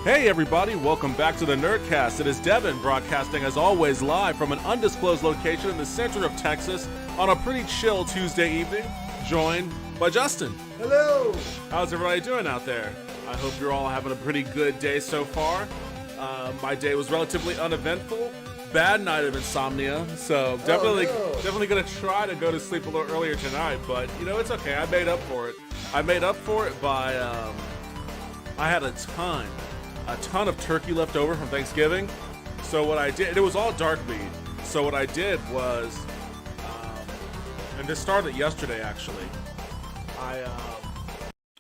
Hey everybody, welcome back to the Nerdcast. It is Devin broadcasting as always live from an undisclosed location in the center of Texas on a pretty chill Tuesday evening, joined by Justin. Hello! How's everybody doing out there? I hope you're all having a pretty good day so far. My day was relatively uneventful. Bad night of insomnia, so definitely gonna try to go to sleep a little earlier tonight, but you know, it's okay. I made up for it. I made up for it by I had a ton of turkey left over from Thanksgiving. So what I did, it was all dark meat. So what I did was, and this started yesterday actually.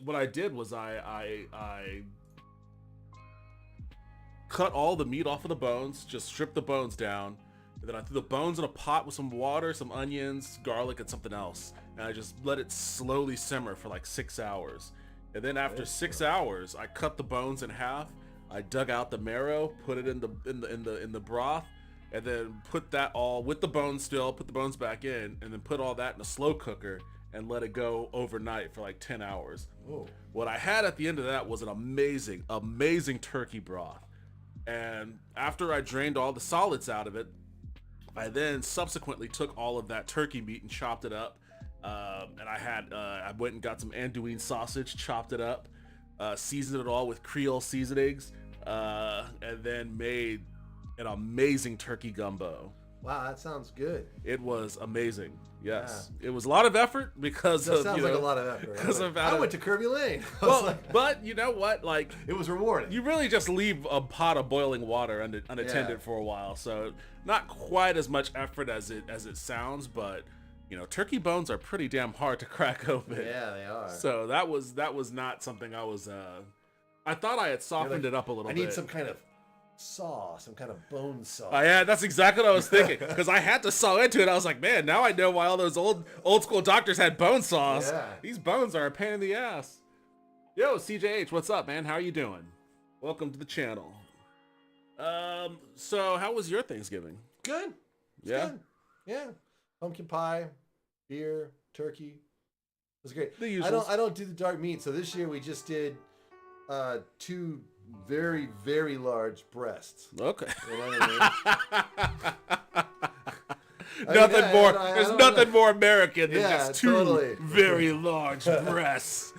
What I did was I cut all the meat off of the bones, just stripped the bones down, and then I threw the bones in a pot with some water, some onions, garlic, and something else, and I just let it slowly simmer for like 6 hours. And then after 6 hours, I cut the bones in half. I dug out the marrow, put it in the broth, and then put that all with the bones still, put the bones back in, and then put all that in a slow cooker and let it go overnight for like 10 hours. Whoa. What I had at the end of that was an amazing turkey broth. And after I drained all the solids out of it, I then subsequently took all of that turkey meat and chopped it up. And I went and got some andouille sausage, chopped it up, seasoned it all with Creole seasonings, and then made an amazing turkey gumbo. Wow, that sounds good. It was amazing. Yes, It was a lot of effort because that sounds like a lot of effort. I went to Kirby Lane. But you know what? Like, it was rewarding. You really just leave a pot of boiling water unattended for a while, so not quite as much effort as it sounds, but you know, turkey bones are pretty damn hard to crack open. Yeah, they are. So that was not something I was. I thought I had softened it up a little bit. I need some kind of saw, some kind of bone saw. Yeah, that's exactly what I was thinking, because I had to saw into it. I was like, man, now I know why all those old school doctors had bone saws. Yeah. These bones are a pain in the ass. Yo, CJH, what's up, man? How are you doing? Welcome to the channel. So how was your Thanksgiving? Good. Good. Yeah. Pumpkin pie, beer, turkey. It was great. The usuals. I don't do the dark meat, so this year we just did 2 very, very large breasts. Okay. You know what I mean? There's nothing more American than just 2 totally. very large breasts.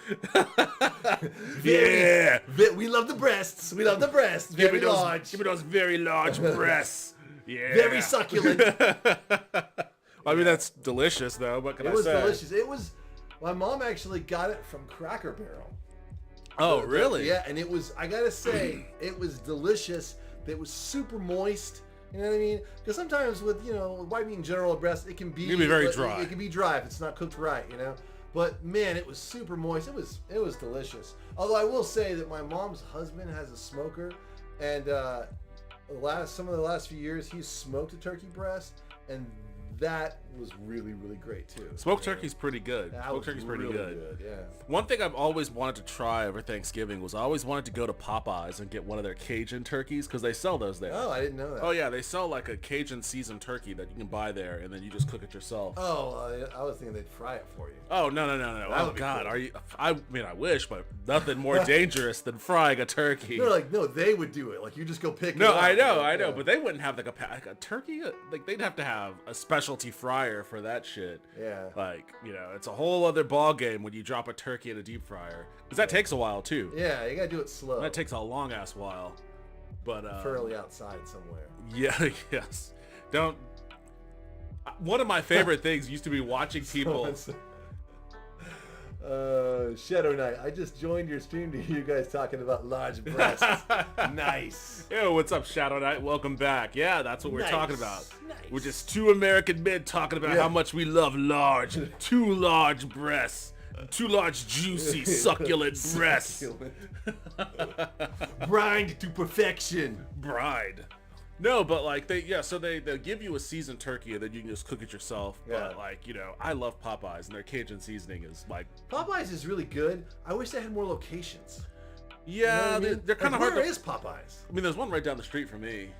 We love the breasts. We love the breasts. Very large. Give me those very large breasts. Yeah. Very succulent. I mean, that's delicious, though. What can I say? It was delicious. It was. My mom actually got it from Cracker Barrel. Oh, really? Yeah, and it was. I gotta say, it was delicious. It was super moist. You know what I mean? Because sometimes with white meat in general, breast, it can be very dry. It can be dry if it's not cooked right. You know. But man, it was super moist. It was delicious. Although I will say that my mom's husband has a smoker, and some of the last few years he's smoked a turkey breast, and that was really, really great too. Smoked turkey's pretty good. Smoked turkey's pretty really good. Yeah. One thing I've always wanted to try over Thanksgiving was I always wanted to go to Popeyes and get one of their Cajun turkeys, because they sell those there. Oh, I didn't know that. Oh yeah, they sell like a Cajun seasoned turkey that you can buy there, and then you just cook it yourself. Oh, I was thinking they'd fry it for you. Oh no! Oh God, cool. Are you? I mean, I wish, but nothing more dangerous than frying a turkey. No, they would do it. Like, you just go pick it No, up. I know, but they wouldn't have like a turkey. Like, they'd have to have a specialty fryer for that shit. Yeah. Like, it's a whole other ball game when you drop a turkey in a deep fryer, because that takes a while too. Yeah, you gotta do it slow. That takes a long ass while. But preferably outside somewhere. Yeah. Yes. Don't. One of my favorite things used to be watching people. Shadow Knight, I just joined your stream to hear you guys talking about large breasts. Nice. Yo, what's up, Shadow Knight? Welcome back. Yeah, that's what we're talking about. Nice. We're just 2 American men talking about how much we love 2 large breasts. 2 large, juicy, succulent breasts. Brined to perfection. Bride. No, but like they give you a seasoned turkey and then you can just cook it yourself. Yeah. But like, I love Popeyes, and their Cajun seasoning is like. Popeyes is really good. I wish they had more locations. Yeah, You know what I mean? they're kind of hard. Where is Popeyes? I mean, there's one right down the street from me.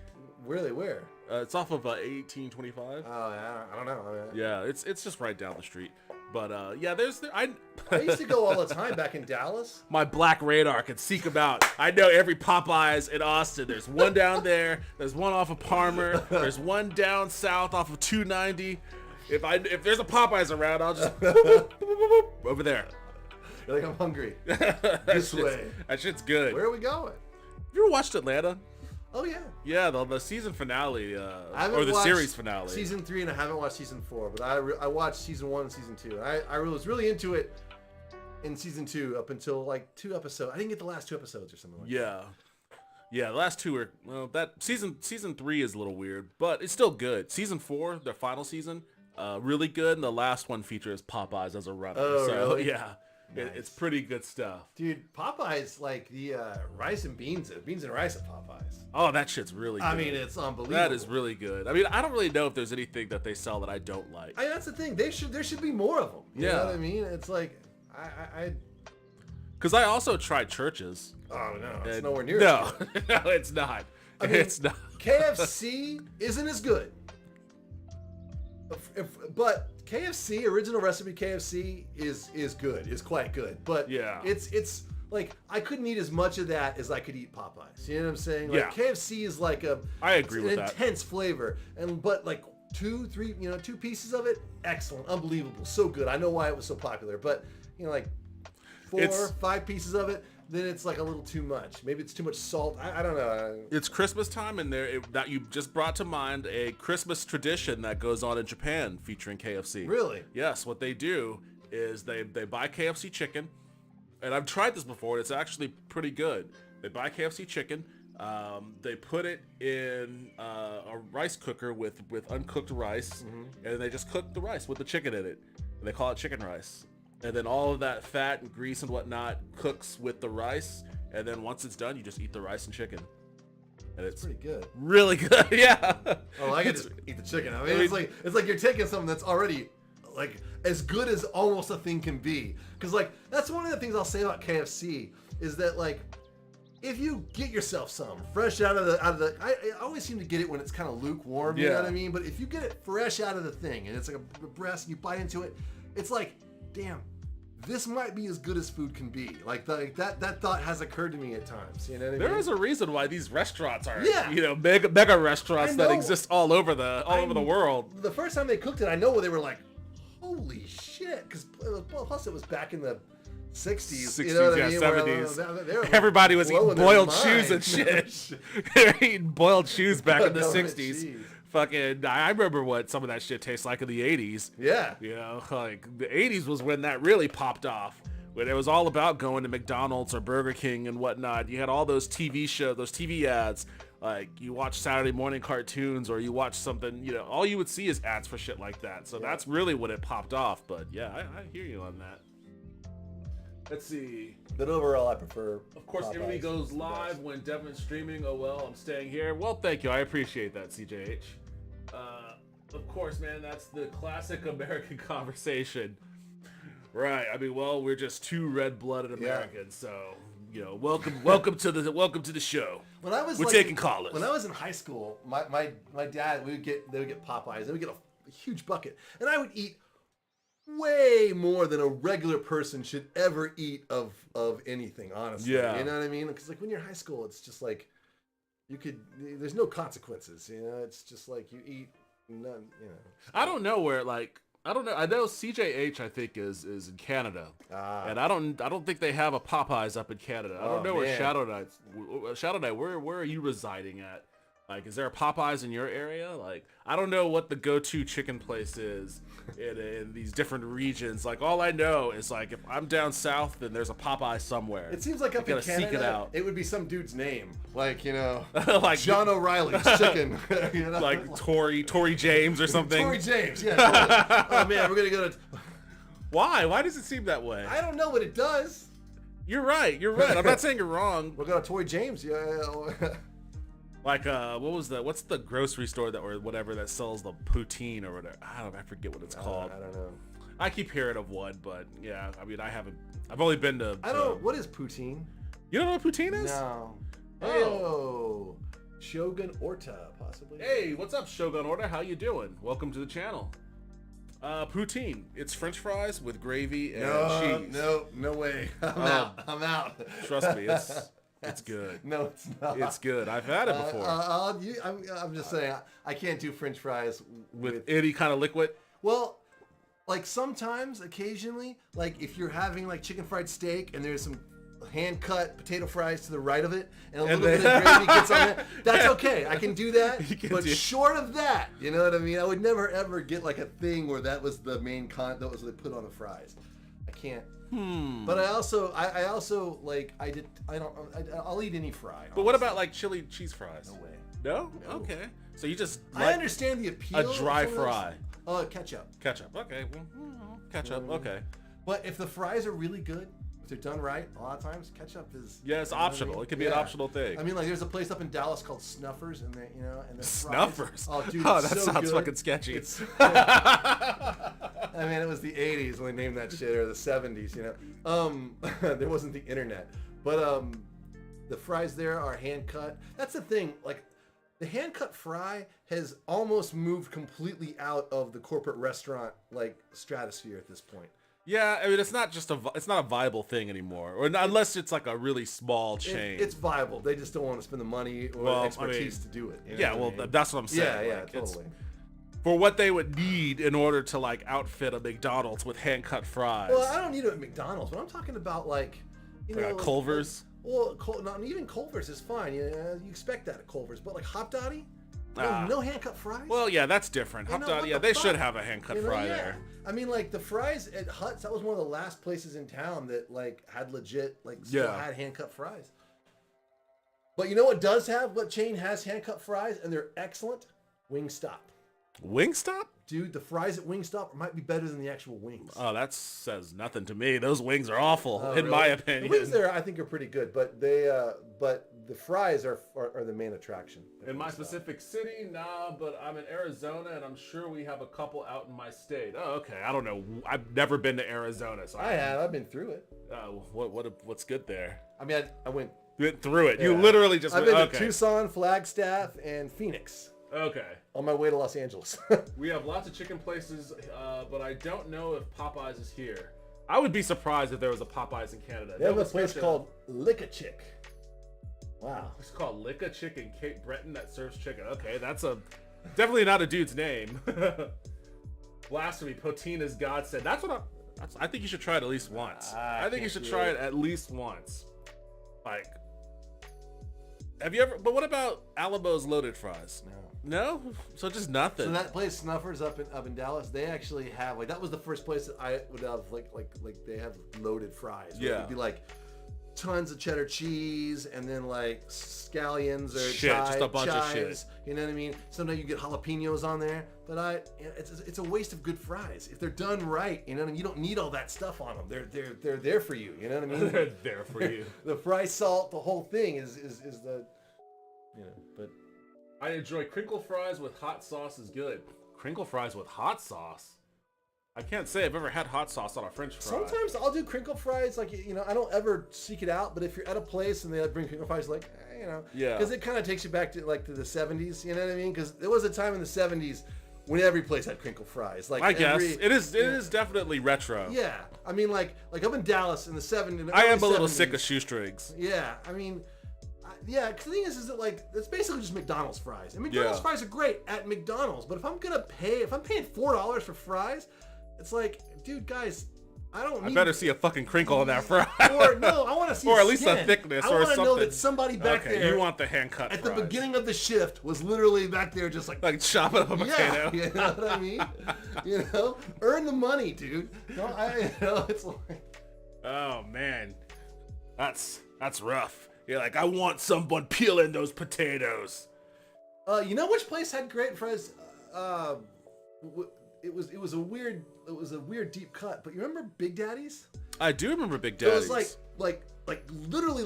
Where are they? Where? It's off of 1825. Oh, yeah, I don't know. I mean, Yeah, it's just right down the street. But yeah, I used to go all the time back in Dallas. My black radar can seek them out. I know every Popeyes in Austin. There's one down there. There's one off of Palmer. There's one down south off of 290. If there's a Popeyes around, I'll just over there. You're like, I'm hungry. This way. That shit's good. Where are we going? You ever watched Atlanta? Oh yeah. Yeah, the season finale, I or the watched series finale. Season 3, and I haven't watched season 4, but I watched season 1 and season 2. I was really into it in season 2 up until like 2 episodes. I didn't get the last 2 episodes or something like that. Yeah, the last 2 are, well, that season 3 is a little weird, but it's still good. Season 4, the final season, really good, and the last one features Popeyes as a runner. Oh, so, really? Yeah. Nice. It's pretty good stuff. Dude, Popeyes, like the rice and beans and rice at Popeyes. Oh, that shit's really good. I mean, it's unbelievable. That is really good. I mean, I don't really know if there's anything that they sell that I don't like. That's the thing. There should be more of them. You know what I mean? It's like, Because I also tried Churches. Oh, no. It's nowhere near No, as good. no, it's not. I mean, it's not. KFC isn't as good. But KFC, original recipe KFC is good. Is quite good. But yeah, it's like I couldn't eat as much of that as I could eat Popeyes. You know what I'm saying? Like yeah. KFC is like I agree with that. Intense flavor. But like 2 pieces of it, excellent, unbelievable, so good. I know why it was so popular. But like 4, 5 pieces of it, then it's like a little too much. Maybe it's too much salt. I don't know. It's Christmas time, and that you just brought to mind a Christmas tradition that goes on in Japan featuring KFC. Really? Yes. What they do is they buy KFC chicken, and I've tried this before, and it's actually pretty good. They buy KFC chicken, they put it in a rice cooker with uncooked rice, and they just cook the rice with the chicken in it. And they call it chicken rice. And then all of that fat and grease and whatnot cooks with the rice. And then once it's done, you just eat the rice and chicken. And it's pretty good. Really good, yeah. Oh, I can just eat the chicken. I mean, it's like you're taking something that's already like as good as almost a thing can be. Because like that's one of the things I'll say about KFC is that like if you get yourself some fresh out of the, I always seem to get it when it's kind of lukewarm. You know what I mean? But if you get it fresh out of the thing and it's like a breast and you bite into it, it's like, damn, this might be as good as food can be. Like that thought has occurred to me at times. You know what I mean? There is a reason why these restaurants are, yeah, mega restaurants that exist all over the world. The first time they cooked it, I know they were like, holy shit, because plus it was back in the 60s, you know what I mean? 70s. Everybody was eating boiled shoes and shit. They were eating boiled shoes back in the 60s. Geez. Fucking, I remember what some of that shit tastes like in the 80s. Yeah. You know, like the 80s was when that really popped off. When it was all about going to McDonald's or Burger King and whatnot. You had all those TV shows, those TV ads. Like you watch Saturday morning cartoons or you watch something, all you would see is ads for shit like that. So that's really what it popped off. But yeah, I hear you on that. Let's see. But overall, I prefer. Of course, everybody goes live when Devin's streaming. Oh well, I'm staying here. Well, thank you. I appreciate that, CJH. Of course, man. That's the classic American conversation, right? I mean, well, we're just two red-blooded Americans, so welcome to the show. When I was taking callers. When I was in high school, my dad they would get Popeyes. They would get a huge bucket, and I would eat way more than a regular person should ever eat of anything, honestly. Yeah. You know what I mean? Because like when you're in high school, it's just like there's no consequences. It's just like you eat none. I don't know where I don't know. I know CJH I think is in Canada, and I don't think they have a Popeyes up in Canada. I don't know where Shadow Knight. Where are you residing at? Like, is there a Popeyes in your area? Like, I don't know what the go-to chicken place is in these different regions. Like, all I know is, like, if I'm down south, then there's a Popeye somewhere. It seems like up in Canada, it would be some dude's name. Like, like John O'Reilly's Chicken. Like Tory James or something. Tory James, yeah. Oh, man, we're going to go to... Why? Why does it seem that way? I don't know, but it does. You're right. I'm not saying you're wrong. We're going to Tory James, yeah. Like what's the grocery store or whatever that sells the poutine or whatever? I forget what it's called. I don't know. I keep hearing of one, but yeah, I mean I've only been to. I don't know, what is poutine? You don't know what poutine is? No. Oh. Shogun Orta, possibly. Hey, what's up, Shogun Order? How you doing? Welcome to the channel. Poutine. It's French fries with gravy and cheese. No way. I'm out. Trust me, it's good. No, it's not. It's good. I've had it before. I'm just saying, I can't do French fries with any kind of liquid. Well, like sometimes, occasionally, like if you're having like chicken fried steak and there's some hand-cut potato fries to the right of it and a little bit of gravy gets on it, that's okay. I can do that. But short of that, you know what I mean? I would never ever get like a thing where that was the main that was what they put on the fries. I can't. But I'll eat any fry. But what about like chili cheese fries? No way. No? Okay. So you just I understand the appeal. A dry fry. Ketchup. Ketchup. Okay. Well, ketchup. Okay. But if the fries are really good, if they're done right, a lot of times ketchup is. Yeah, it's optional. I mean? It can be an optional thing. I mean, like there's a place up in Dallas called Snuffers, and they, and the Snuffers. Fries, oh, dude, that so sounds good. fucking sketchy. I mean, it was the '80s when they named that shit, or the '70s. There wasn't the internet, but the fries there are hand cut. That's the thing, like. The hand-cut fry has almost moved completely out of the corporate restaurant like stratosphere at this point. Yeah, I mean it's not a viable thing anymore, or unless it's like a really small chain. It's viable. They just don't want to spend the money or the expertise to do it. That's what I'm saying. Yeah, totally. For what they would need in order to like outfit a McDonald's with hand-cut fries. Well, I don't need it at McDonald's, but I'm talking about like, a Culver's. Not even Culver's is fine. You expect that at Culver's, but like Hop Dotty, no hand-cut fries. Well, yeah, that's different. Hop Dotty, they should have a hand-cut fry there. I mean, like the fries at Hut's, that was one of the last places in town that like had legit still had hand-cut fries. But you know what chain has hand-cut fries and they're excellent? Wingstop. Wingstop? Dude, the fries at Wingstop might be better than the actual wings. Oh, that says nothing to me. Those wings are awful, in my opinion. The wings there, I think, are pretty good, but the fries are the main attraction. In my specific city, nah, but I'm in Arizona, and I'm sure we have a couple out in my state. Oh, okay. I don't know. I've never been to Arizona, so I have. I've been through it. What's good there? I mean, I went through it. Yeah. You literally just. I've been to Tucson, Flagstaff, and Phoenix. Okay. On my way to Los Angeles. We have lots of chicken places, but I don't know if Popeyes is here. I would be surprised if there was a Popeyes in Canada. They have a place called Lick-a-Chick. Wow. It's called Lick-a-Chick in Cape Breton that serves chicken. Okay, that's definitely not a dude's name. Blasphemy. Poutine is God said. I think you should try it at least once. I think you should try it at least once. Like, have you ever? But what about Alamo's loaded fries? No, so just nothing. So that place Snuffers up in Dallas, they actually have that was the first place that I would have like they have loaded fries. Yeah, it'd be like tons of cheddar cheese and then like scallions or just a bunch of chives, shit. You know what I mean? Sometimes you get jalapenos on there, but it's a waste of good fries if they're done right. You know what I mean? You don't need all that stuff on them. They're there for you. You know what I mean? They're there for you. The fry salt, the whole thing is the but. I enjoy crinkle fries with hot sauce is good. Crinkle fries with hot sauce? I can't say I've ever had hot sauce on a French fry. Sometimes I'll do crinkle fries, I don't ever seek it out, but if you're at a place and they bring crinkle fries, yeah. Because it kind of takes you back to to the 70s, you know what I mean? Because there was a time in the 70s when every place had crinkle fries. I guess. It is definitely retro. Yeah. I mean, like up in Dallas in the 70s. I am a little sick of shoestrings. Yeah. I mean... Yeah, because the thing is that it's basically just McDonald's fries. And McDonald's fries are great at McDonald's, but if I'm paying $4 for fries, it's like, dude, guys, I better see a fucking crinkle in that fry. Or no, I want to see or at least a thickness or something. I want to know that somebody back there. You want the hand cut at fries. The beginning of the shift was literally back there just like chopping up a potato. You know what I mean? Earn the money, dude. No, it's like. Oh man, that's rough. You're like, I want someone peeling those potatoes. You know which place had great fries? It was a weird deep cut. But you remember Big Daddy's? I do remember Big Daddy's. It was like literally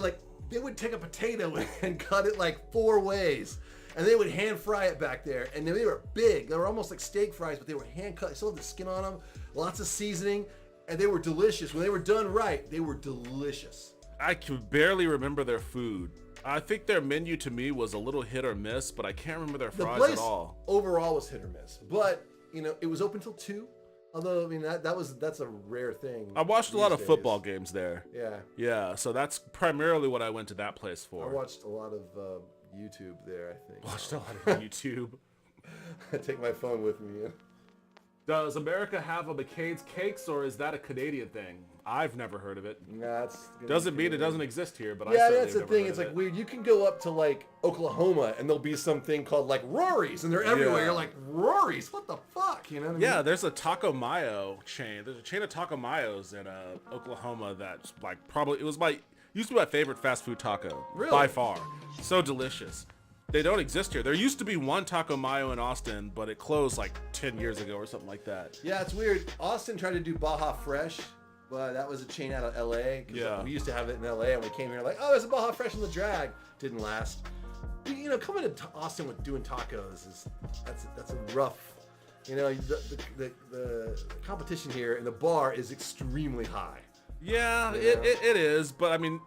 they would take a potato and cut it 4 ways, and they would hand fry it back there. And they were big. They were almost like steak fries, but they were hand cut. They still had the skin on them. Lots of seasoning, and they were delicious. When they were done right, they were delicious. I can barely remember their food. I think their menu to me was a little hit or miss, but I can't remember their The fries place at all. overall was hit or miss, but it was open till 2. Although I mean that's a rare thing. I watched a lot of these football days. games there. Yeah, Yeah, so that's primarily what I went to that place I for. watched a lot of YouTube there. I think Watched a lot of YouTube. I take my phone with me. Does America have a McCain's Cakes, or is that a Canadian thing? I've never heard of it. Nah, it's Doesn't mean it doesn't exist here, but I Yeah, certainly that's the have never thing. heard It's of like it. weird. You can go up to like Oklahoma and there'll be something called like Rory's, and they're everywhere. Yeah. You're like, Rory's? What the fuck? You know what I mean? Yeah, there's a Taco Mayo chain. There's a chain of Taco Mayos in Oklahoma that's like probably used to be my favorite fast food taco Really? by far. So delicious. They don't exist here. There used to be one Taco Mayo in Austin, but it closed like 10 years ago or something like that. Yeah, it's weird. Austin tried to do Baja Fresh, but that was a chain out of LA. 'Cause Yeah. we used to have it in LA, and we came here like, oh, there's a Baja Fresh in the drag. Didn't last. Coming to Austin with doing tacos that's a rough. The competition here in the bar is extremely high. Yeah, Yeah. it is, but I mean,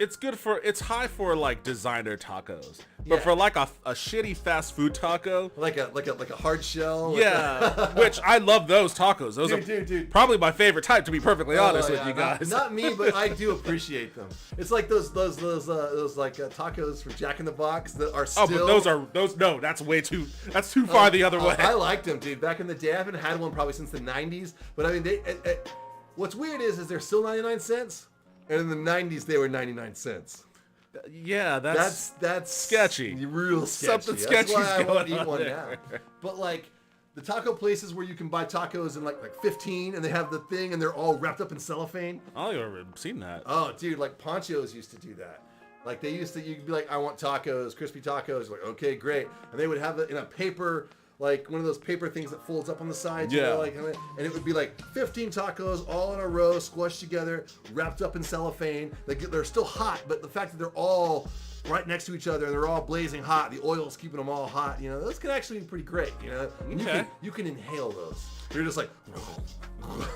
it's high for like designer tacos, but Yeah. for like a shitty fast food taco, Like a hard shell. yeah, which I love those tacos. Those Dude. are probably my favorite type, to be perfectly honest Oh, with yeah, you guys. Not me, but I do appreciate them. It's like those like tacos from Jack in the Box that are still. Oh, but no, that's too far the other way. I liked them, dude. Back in the day, I haven't had one probably since the '90s. But I mean, what's weird is they're still 99 cents, and in the '90s they were 99 cents. Yeah, that's sketchy. Real sketchy. Something That's sketchy's why I won't going eat on one there. now. But like the taco places where you can buy tacos in like 15, and they have the thing, and they're all wrapped up in cellophane. I've never seen that. Oh, dude, like Ponchos used to do that. Like you'd be like, I want tacos, crispy tacos. Like, okay, great. And they would have it in a paper, like one of those paper things that folds up on the side. Yeah. And it would be like 15 tacos all in a row, squished together, wrapped up in cellophane. They're still hot, but the fact that they're all right next to each other and they're all blazing hot, the oil's keeping them all hot. Those can actually be pretty great. And Okay. you can inhale those. You're just like.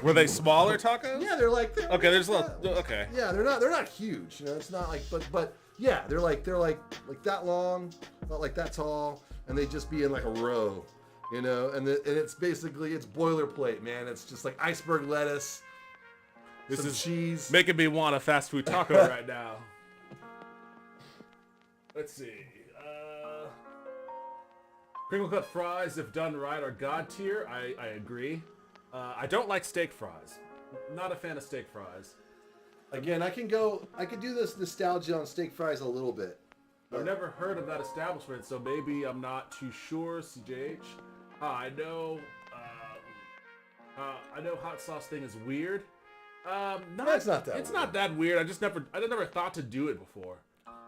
Were they smaller tacos? Yeah, they're like. Okay, there's a little. Okay. Yeah, they're not huge. It's not like, but yeah, they're like that long, not like that tall, and they just be in like a row, and it's basically it's boilerplate, man. It's just like iceberg lettuce, This some is cheese. making me want a fast food taco right now. Let's see. Crinkle cut fries, if done right, are god tier. I agree. I don't like steak fries. Not a fan of steak fries. Again, I could do this nostalgia on steak fries a little bit. I've never heard of that establishment, so maybe I'm not too sure. CJH. I know hot sauce thing is weird. It's not that It's weird. not that weird. I never thought to do it before.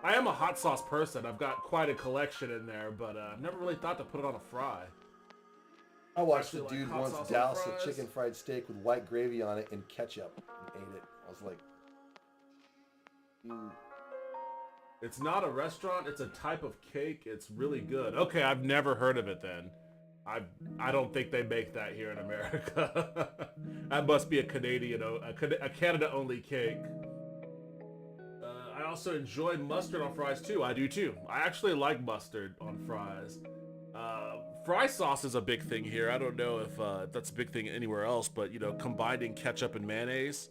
I am a hot sauce person. I've got quite a collection in there, but I've never really thought to put it on a fry. I watched a Actually, like dude hot once sauce on douse fries. a chicken fried steak with white gravy on it and ketchup and ate it. I was like, It's not a restaurant. It's a type of cake. It's really good. Okay, I've never heard of it then. I don't think they make that here in America. That must be a Canada-only cake. I also enjoy mustard on fries too. I do too. I actually like mustard on fries. Fry sauce is a big thing here. I don't know if that's a big thing anywhere else, but combining ketchup and mayonnaise.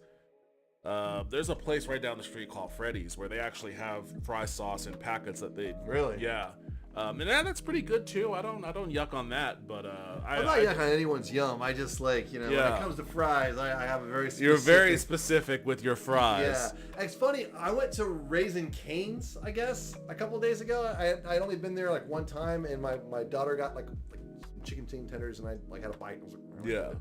There's a place right down the street called Freddy's where they actually have fry sauce in packets that they Really? Yeah. And that's pretty good too. I don't yuck on that, but I'm not yucking on anyone's yum. I just like, when Yeah. it comes to fries, I have a very specific... You're very specific with your fries. Yeah. It's funny, I went to Raising Cane's, I guess, a couple days ago. I'd only been there like one time, and my daughter got like some chicken tenders, and I like had a bite. And I was like, "Oh, Yeah.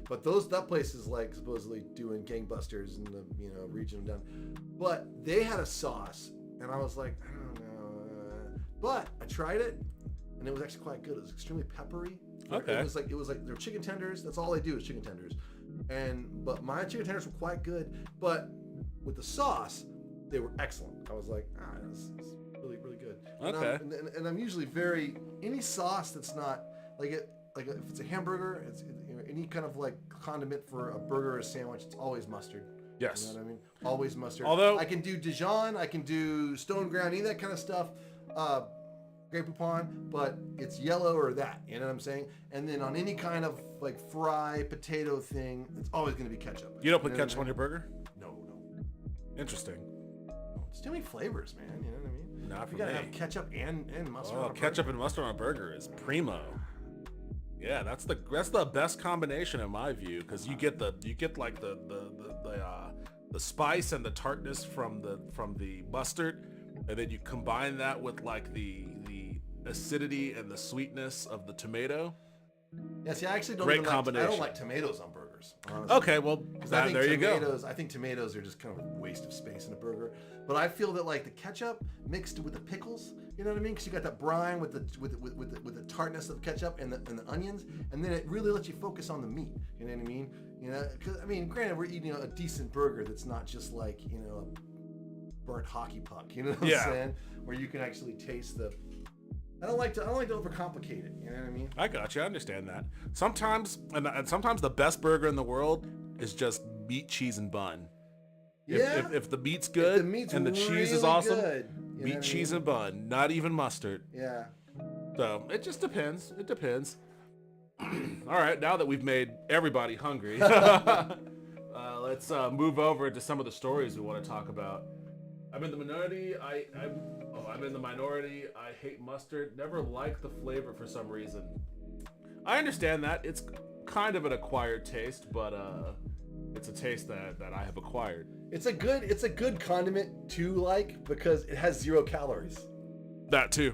But that place is like supposedly doing gangbusters in the region down. But they had a sauce, and I was like, I don't know. But I tried it, and it was actually quite good. It was extremely peppery. Okay. It was like their chicken tenders. That's all they do is chicken tenders. But my chicken tenders were quite good. But with the sauce, they were excellent. I was like, this is really, really good. Okay. And I'm usually any sauce that's not like if it's a hamburger, it's any kind of like condiment for a burger or a sandwich, it's always mustard. Yes. You know what I mean? Always mustard. Although I can do Dijon, I can do stone ground, any of that kind of stuff. Grey Poupon, but it's yellow or that. You know what I'm saying? And then on any kind of like fry potato thing, it's always going to be ketchup. You don't put ketchup on your burger? No. Interesting. It's too many flavors, man. You know what I mean? Not for you gotta me. have ketchup and mustard. Oh, on a ketchup burger. and mustard on a burger is primo. Yeah, that's the best combination in my view, because you get like the spice and the tartness from the mustard, and then you combine that with like the acidity and the sweetness of the tomato. Yeah, see, I actually don't Great even combination. I don't like tomatoes on burgers. Honestly. Okay, well, there you go. I think tomatoes are just kind of a waste of space in a burger. But I feel that like the ketchup mixed with the pickles, you know what I mean? Because you got that brine with the tartness of the ketchup and the onions, and then it really lets you focus on the meat. You know what I mean? You know, because I mean, granted, we're eating a decent burger that's not just like a burnt hockey puck. You know what I'm saying? Where you can actually taste the. I don't like to overcomplicate it. You know what I mean? I got you. I understand that. Sometimes the best burger in the world is just meat, cheese, and bun. If the meat's good and the cheese is awesome, meat, cheese, and bun, not even mustard. Yeah. So it just depends. It depends. All right, now that we've made everybody hungry, let's move over to some of the stories we want to talk about. I'm in the minority. I'm in the minority. I hate mustard. Never liked the flavor for some reason. I understand that it's kind of an acquired taste, but it's a taste that I have acquired. It's a good condiment to like because it has 0 calories. That too.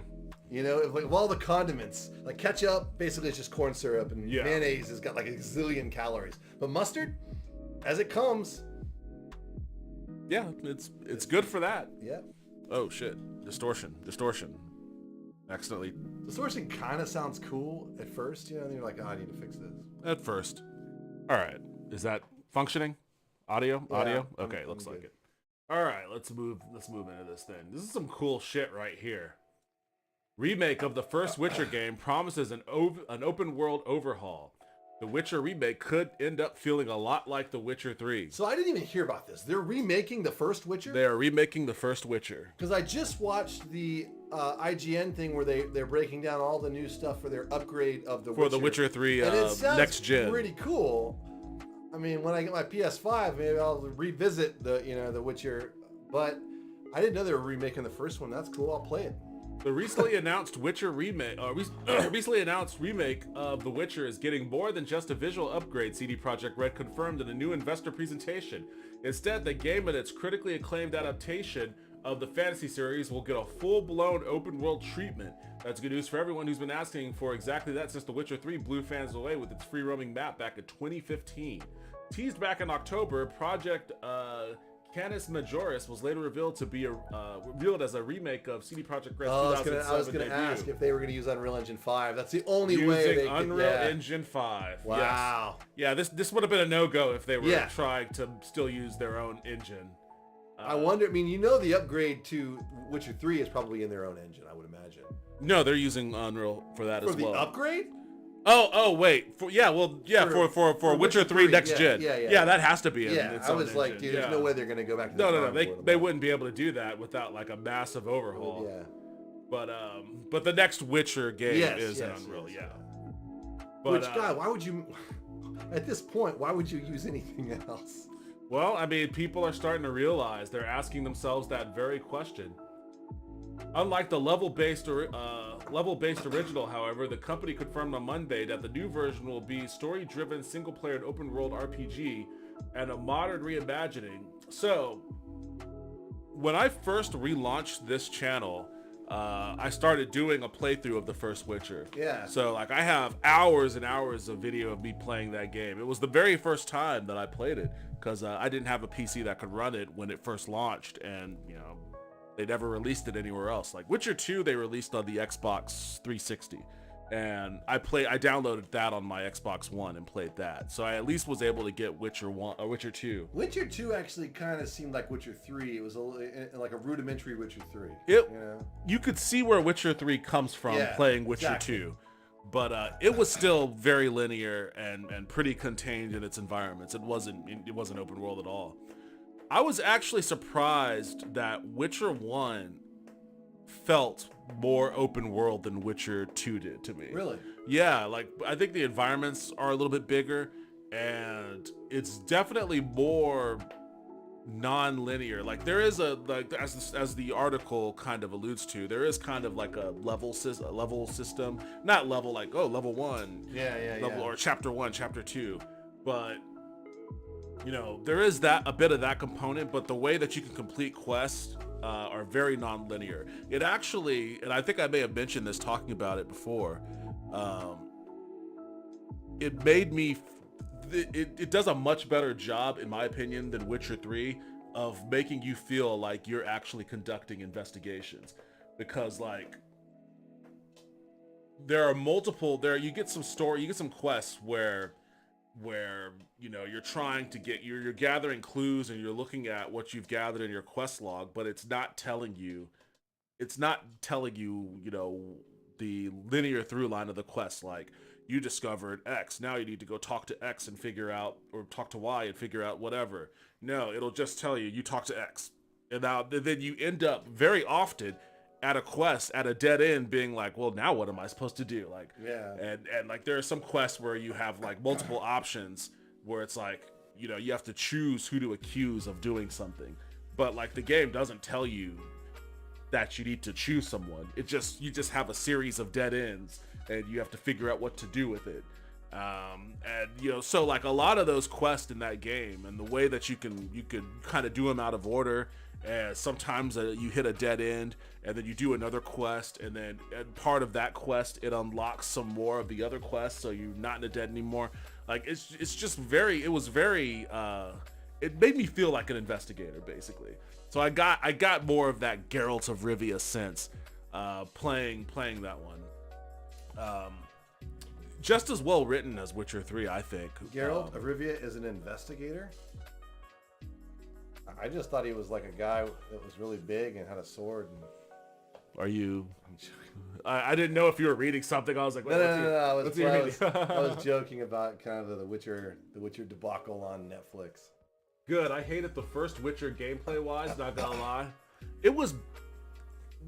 You know, like of all the condiments, like ketchup, basically it's just corn syrup, and mayonnaise has got like a zillion calories. But mustard, as it comes. Yeah, it's good for that. Yeah. Oh shit. Distortion. Accidentally. Distortion kind of sounds cool at first, and you're like, oh, I need to fix this. At first. All right. Is that functioning? Audio? Okay, looks like it. All right, let's move into this thing. This is some cool shit right here. Remake of the first Witcher game promises an open world overhaul. The Witcher Remake could end up feeling a lot like The Witcher 3. So I didn't even hear about this. They're remaking the first Witcher? They are remaking the first Witcher. Because I just watched the IGN thing where they're breaking down all the new stuff for their upgrade of the Witcher. For The Witcher 3 and it sounds next gen. Pretty cool. I mean, when I get my PS5, maybe I'll revisit the Witcher. But I didn't know they were remaking the first one. That's cool. I'll play it. The recently announced Witcher remake, recently announced remake of The Witcher is getting more than just a visual upgrade, CD Projekt Red confirmed in a new investor presentation. Instead, the game and its critically acclaimed adaptation of the fantasy series will get a full-blown open-world treatment. That's good news for everyone who's been asking for exactly that since The Witcher 3 blew fans away with its free-roaming map back in 2015. Teased back in October, Project Canis Majoris was later revealed to be revealed as a remake of CD Projekt Red's 2007 I was going to ask if they were going to use Unreal Engine 5. That's the only way they could. Using Unreal Engine 5. Wow. Yes. Yeah, this would have been a no-go if they were trying to still use their own engine. I wonder, the upgrade to Witcher 3 is probably in their own engine, I would imagine. No, they're using Unreal for that as well. For the upgrade? Oh, wait. For Witcher 3 next gen. Yeah, that has to be in its I own was engine. like, dude, there's no way they're going to go back to No. They wouldn't be able to do that without like a massive overhaul. Yeah. But the next Witcher game is in Unreal, But, God, why would you, at this point, why would you use anything else? Well, I mean, people are starting to realize they're asking themselves that very question. Unlike the level-based original, however, the company confirmed on Monday that the new version will be story-driven, single-player, and open-world RPG, and a modern reimagining. So, when I first relaunched this channel, I started doing a playthrough of the first Witcher. Yeah. So, like, I have hours and hours of video of me playing that game. It was the very first time that I played it, because I didn't have a PC that could run it when it first launched, and, they never released it anywhere else. Like Witcher 2, they released on the Xbox 360, and I downloaded that on my Xbox One and played that. So I at least was able to get Witcher 2. Witcher 2 actually kind of seemed like Witcher 3. It was like a rudimentary Witcher 3. You could see where Witcher 3 comes from playing Witcher 2. But it was still very linear and pretty contained in its environments. It wasn't open world at all. I was actually surprised that Witcher 1 felt more open world than Witcher 2 did to me. Really? Yeah, like I think the environments are a little bit bigger and it's definitely more non-linear. Like there is a like as the article kind of alludes to, there is kind of like a level system, not level like level 1. Level or chapter 1, chapter 2. But you know, there is a bit of that component, but the way that you can complete quests are very non-linear. It actually, and I think I may have mentioned this talking about it before, it made me, it does a much better job, in my opinion, than Witcher 3 of making you feel like you're actually conducting investigations. Because like, there are multiple, you get some quests where you know you're trying to get you're gathering clues and you're looking at what you've gathered in your quest log, but it's not telling you you know the linear through line of the quest. Like you discovered X, now you need to go talk to X and figure out, or talk to Y and figure out whatever. No, it'll just tell you talk to X, and now then you end up very often at a quest at a dead end being like, well, now what am I supposed to do? Like, and like there are some quests where you have like multiple options where it's like, you know, you have to choose who to accuse of doing something, but like the game doesn't tell you that you need to choose someone. You just have a series of dead ends and you have to figure out what to do with it. And you know, so like a lot of those quests in that game and the way that you can kind of do them out of order. And sometimes you hit a dead end and then you do another quest, and then part of that quest, it unlocks some more of the other quests, so you're not in a dead anymore. Like it made me feel like an investigator basically. So I got more of that Geralt of Rivia sense playing that one. Just as well written as Witcher 3, I think. Geralt of Rivia is an investigator? I just thought he was like a guy that was really big and had a sword. Are you? I didn't know if you were reading something. I was like, no. I was joking about kind of the Witcher debacle on Netflix. Good. I hated the first Witcher gameplay wise. Not gonna lie, it was,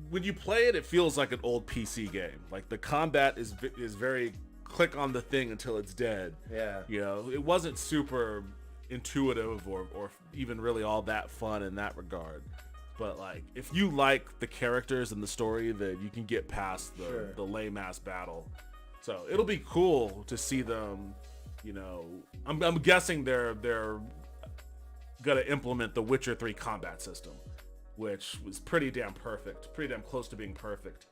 when you play it, it feels like an old PC game. Like the combat is very click on the thing until it's dead. Yeah. You know, it wasn't super intuitive or even really all that fun in that regard, but like if you like the characters and the story, then you can get past the lame ass battle. So it'll be cool to see them, you know. I'm guessing they're gonna implement the Witcher 3 combat system, which was pretty damn close to being perfect.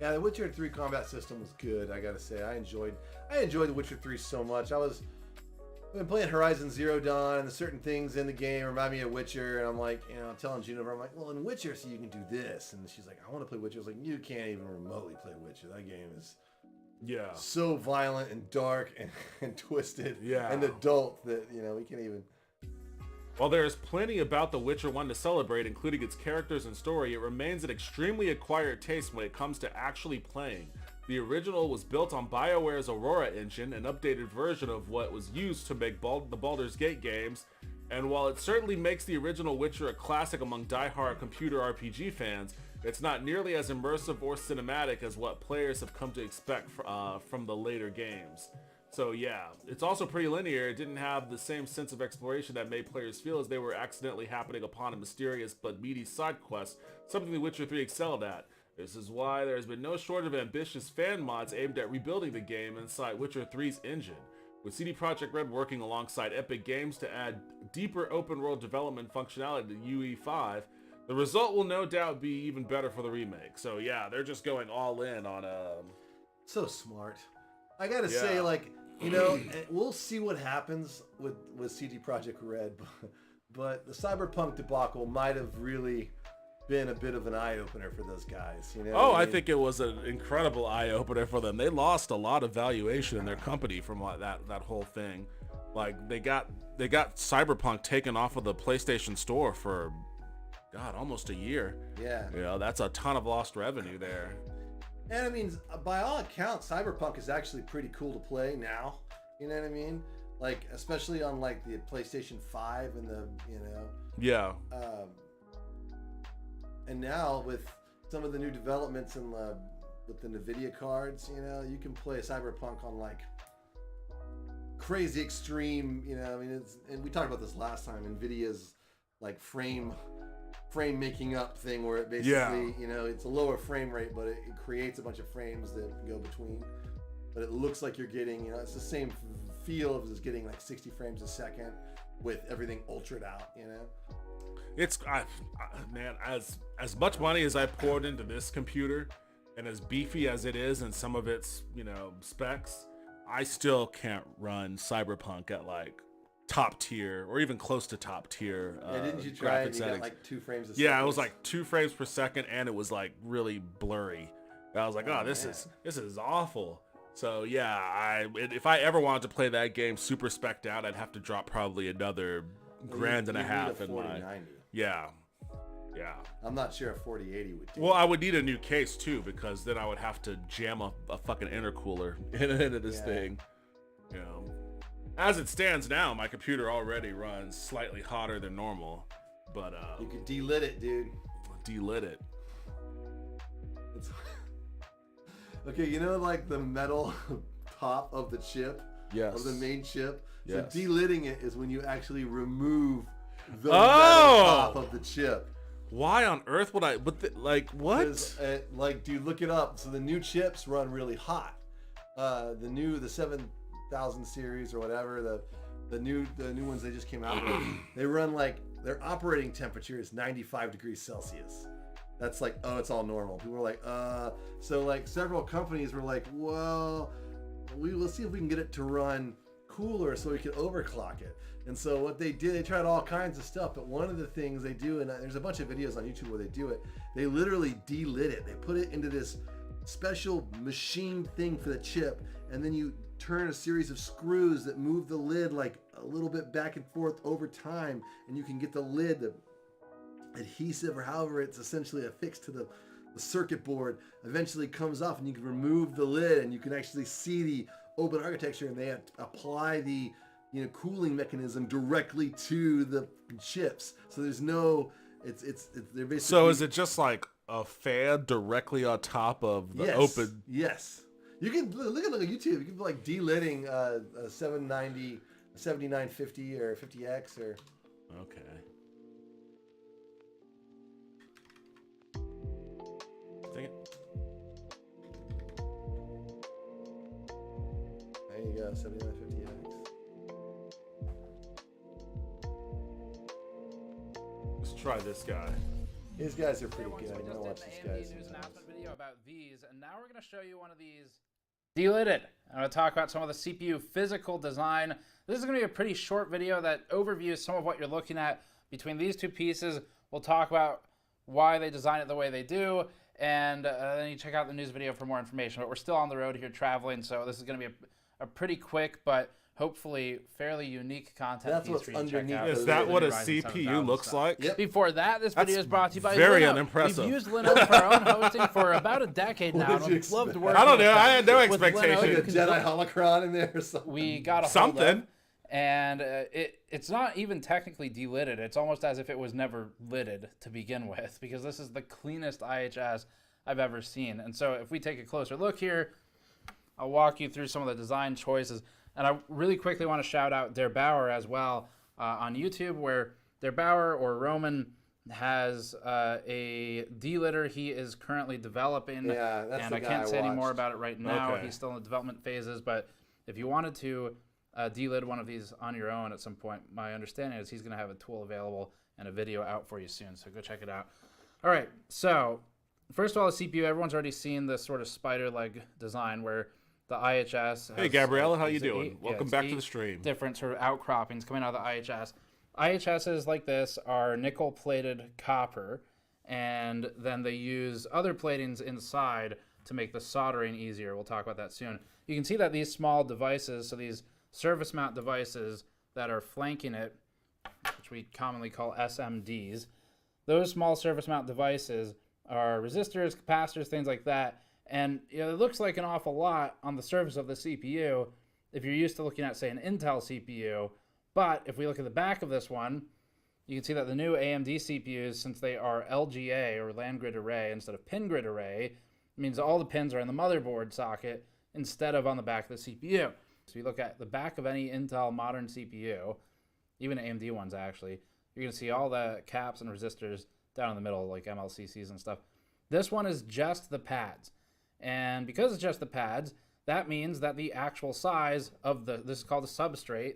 Yeah, the Witcher 3 combat system was good. I gotta say, I enjoyed the Witcher 3 so much. I've been playing Horizon Zero Dawn, and the certain things in the game remind me of Witcher, and I'm like, you know, I'm telling Jennifer, I'm like, well, in Witcher, so you can do this, and she's like, I want to play Witcher. I was like, you can't even remotely play Witcher. That game is so violent and dark and twisted and adult that, you know, we can't even. While there is plenty about The Witcher 1 to celebrate, including its characters and story, it remains an extremely acquired taste when it comes to actually playing. The original was built on BioWare's Aurora engine, an updated version of what was used to make the Baldur's Gate games, and while it certainly makes the original Witcher a classic among die-hard computer RPG fans, it's not nearly as immersive or cinematic as what players have come to expect from the later games. So yeah, it's also pretty linear. It didn't have the same sense of exploration that made players feel as they were accidentally happening upon a mysterious but meaty side quest, something The Witcher 3 excelled at. This is why there has been no shortage of ambitious fan mods aimed at rebuilding the game inside Witcher 3's engine. With CD Projekt Red working alongside Epic Games to add deeper open-world development functionality to UE5, the result will no doubt be even better for the remake. So yeah, they're just going all in on So smart. I gotta say, like, you know, we'll see what happens with CD Projekt Red, but the Cyberpunk debacle might have really been a bit of an eye-opener for those guys, you know? Oh, I think it was an incredible eye-opener for them. They lost a lot of valuation in their company from that whole thing. Like they got Cyberpunk taken off of the PlayStation Store for almost a year. Yeah. You know, that's a ton of lost revenue there. And I mean, by all accounts, Cyberpunk is actually pretty cool to play now. You know what I mean? like especially on like the PlayStation 5 and the Yeah. And now with some of the new developments in the with the NVIDIA cards, you can play Cyberpunk on like crazy extreme, I mean, and we talked about this last time, NVIDIA's like frame making up thing where it basically, it's a lower frame rate, but it creates a bunch of frames that go between, but it looks like you're getting, it's the same feel of just getting like 60 frames a second with everything ultraed out, It's man, as much money as I poured into this computer, and as beefy as it is in some of its specs, I still can't run Cyberpunk at like top tier or even close to top tier. Didn't you try it? You got like 2 frames a second. Yeah, it was like 2 frames per second, and it was like really blurry. And I was like, this is awful. So yeah, if I ever wanted to play that game super spec'd out, I'd have to drop probably another grand and a half in my. Yeah. I'm not sure a 4080 would do. Well, I would need a new case too, because then I would have to jam a fucking intercooler into this thing. As it stands now, my computer already runs slightly hotter than normal, but you could delit it, dude. Delit it. Okay, like the metal top of the chip, of the main chip. So delitting it is when you actually remove the metal top of the chip. Why on earth would I? But what? Dude, look it up. So the new chips run really hot. The 7000 series or whatever, the new ones they just came out with, they run like their operating temperature is 95 degrees Celsius. That's like, it's all normal. People were like, so like several companies were like, well, we will see if we can get it to run cooler so we can overclock it. And so what they did, they tried all kinds of stuff, but one of the things they do, and there's a bunch of videos on YouTube where they do it, they literally delit it. They put it into this special machined thing for the chip, and then you turn a series of screws that move the lid like a little bit back and forth over time, and you can get the lid, the adhesive or however it's essentially affixed to the circuit board, eventually comes off, and you can remove the lid, and you can actually see the open architecture, and they apply the cooling mechanism directly to the chips. So there's no, it's they're basically. So is it just like a fan directly on top of the open? Yes. You can look at YouTube. You can like delitting a 790, 7950 or 50X or. Okay. Dang it. There you go, 7950X. Let's try this guy. These guys are pretty good. I'm gonna watch these guys. News announcement video about these, and now we're gonna show you one of these delidded. I'm gonna talk about some of the CPU physical design. This is gonna be a pretty short video that overviews some of what you're looking at between these two pieces. We'll talk about why they design it the way they do, and then you check out the news video for more information. But we're still on the road here traveling, so this is gonna be a pretty quick but hopefully fairly unique content. That's what's underneath. Is that what a CPU looks like? Yep. Before that, this video is brought to you by very Linode. unimpressive. We've used Linode for our own hosting for about a decade now. And we've loved working. I don't know. with I had no them. With expectation. Linode, Like a Jedi holocron in there or something. we got a Something. and it's not even technically delidded. It's almost as if it was never lidded to begin with, because this is the cleanest IHS I've ever seen. And so if we take a closer look here, I'll walk you through some of the design choices. And I really quickly want to shout out Der Bauer as well on YouTube, where Der Bauer or Roman has a delidder he is currently developing. Yeah, that's and the I guy can't say any watched. more about it right now. Okay. He's still in the development phases, but if you wanted to delid one of these on your own at some point, my understanding is he's going to have a tool available and a video out for you soon, so go check it out. All right, so first of all, the CPU, everyone's already seen this sort of spider leg design where the IHS has, Hey, Gabriella, how you is it doing? Welcome back to the stream. Different sort of outcroppings coming out of the IHS. IHSs like this are nickel-plated copper, and then they use other platings inside to make the soldering easier. We'll talk about that soon. You can see that these small devices, so these surface mount devices that are flanking it, which we commonly call SMDs, those small surface mount devices are resistors, capacitors, things like that. And it looks like an awful lot on the surface of the CPU, if you're used to looking at, say, an Intel CPU. But if we look at the back of this one, you can see that the new AMD CPUs, since they are LGA or land grid array instead of pin grid array, means all the pins are in the motherboard socket instead of on the back of the CPU. So you look at the back of any Intel modern CPU, even AMD ones actually, you're going to see all the caps and resistors down in the middle, like MLCCs and stuff. This one is just the pads. And because it's just the pads, that means that the actual size of this is called the substrate.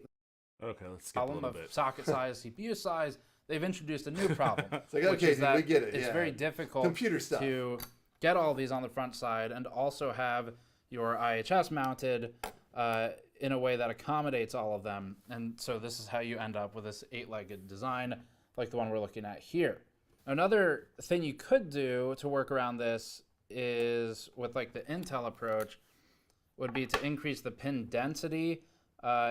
Okay, let's skip a Problem little of bit. socket size, CPU size, they've introduced a new problem. It's like, which okay, is that we get it. It's yeah. very difficult Computer stuff. to get all these on the front side and also have your IHS mounted in a way that accommodates all of them. And so this is how you end up with this 8-legged design like the one we're looking at here. Another thing you could do to work around this is with like the Intel approach would be to increase the pin density.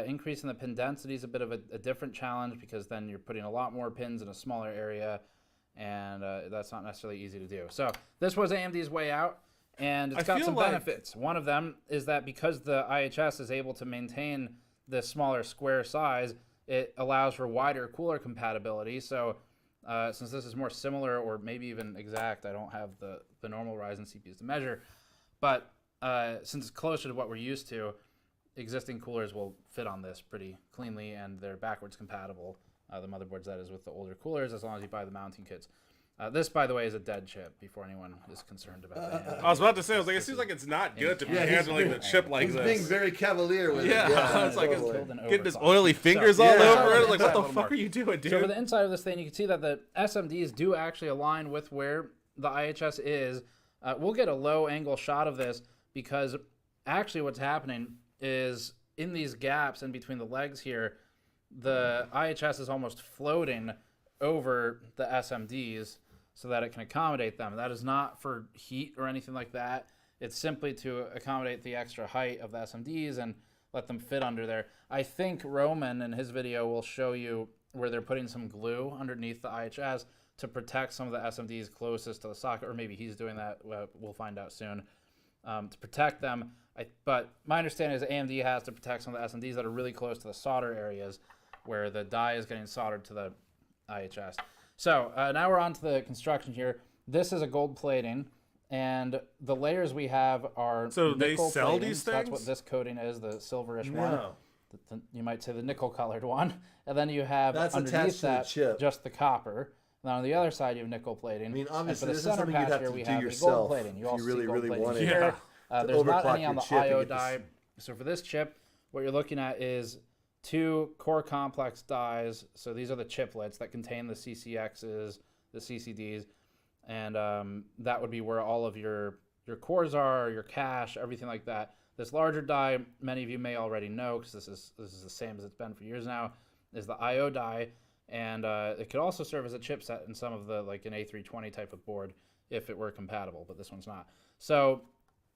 Increasing the pin density is a bit of a different challenge because then you're putting a lot more pins in a smaller area, and that's not necessarily easy to do. So this was AMD's way out, and it's got some benefits. One of them is that because the IHS is able to maintain this smaller square size, it allows for wider cooler compatibility. So since this is more similar or maybe even exact, I don't have the normal Ryzen CPUs to measure, but since it's closer to what we're used to, existing coolers will fit on this pretty cleanly, and they're backwards compatible, the motherboards that is, with the older coolers, as long as you buy the mounting kits. This, by the way, is a dead chip, before anyone is concerned about that. I was about to say, I was like, it seems like it's not good to be handling the chip like He's this. being very cavalier with it. Yeah, it's like totally. getting his oily fingers all over it. Like, what the fuck are you doing, dude? So for the inside of this thing, you can see that the SMDs do actually align with where the IHS is. We'll get a low angle shot of this because actually what's happening is in these gaps in between the legs here, the IHS is almost floating over the SMDs so that it can accommodate them. That is not for heat or anything like that. It's simply to accommodate the extra height of the SMDs and let them fit under there. I think Roman in his video will show you where they're putting some glue underneath the IHS to protect some of the SMDs closest to the socket, or maybe he's doing that. We'll find out soon. To protect them. But my understanding is AMD has to protect some of the SMDs that are really close to the solder areas where the die is getting soldered to the IHS. So now we're on to the construction here. This is a gold plating, and the layers we have are so they sell platings. these things? That's what this coating is, the silverish No. one. You might say the nickel colored one. And then you have That's underneath attached to the that chip. just the copper. And on the other side you have nickel plating. I mean, And obviously, for the this is center something you'd patch have here to we do have the gold yourself plating. You if also you really, see gold really plating wanted here. to There's not overclock any on your the chip and IO get this- die. So for this chip, what you're looking at is 2 core complex dies. So these are the chiplets that contain the CCXs, the CCDs, and that would be where all of your cores are, your cache, everything like that. This larger die, many of you may already know because this is the same as it's been for years now, is the IO die, and it could also serve as a chipset in some of the, like an A320 type of board if it were compatible, but this one's not. So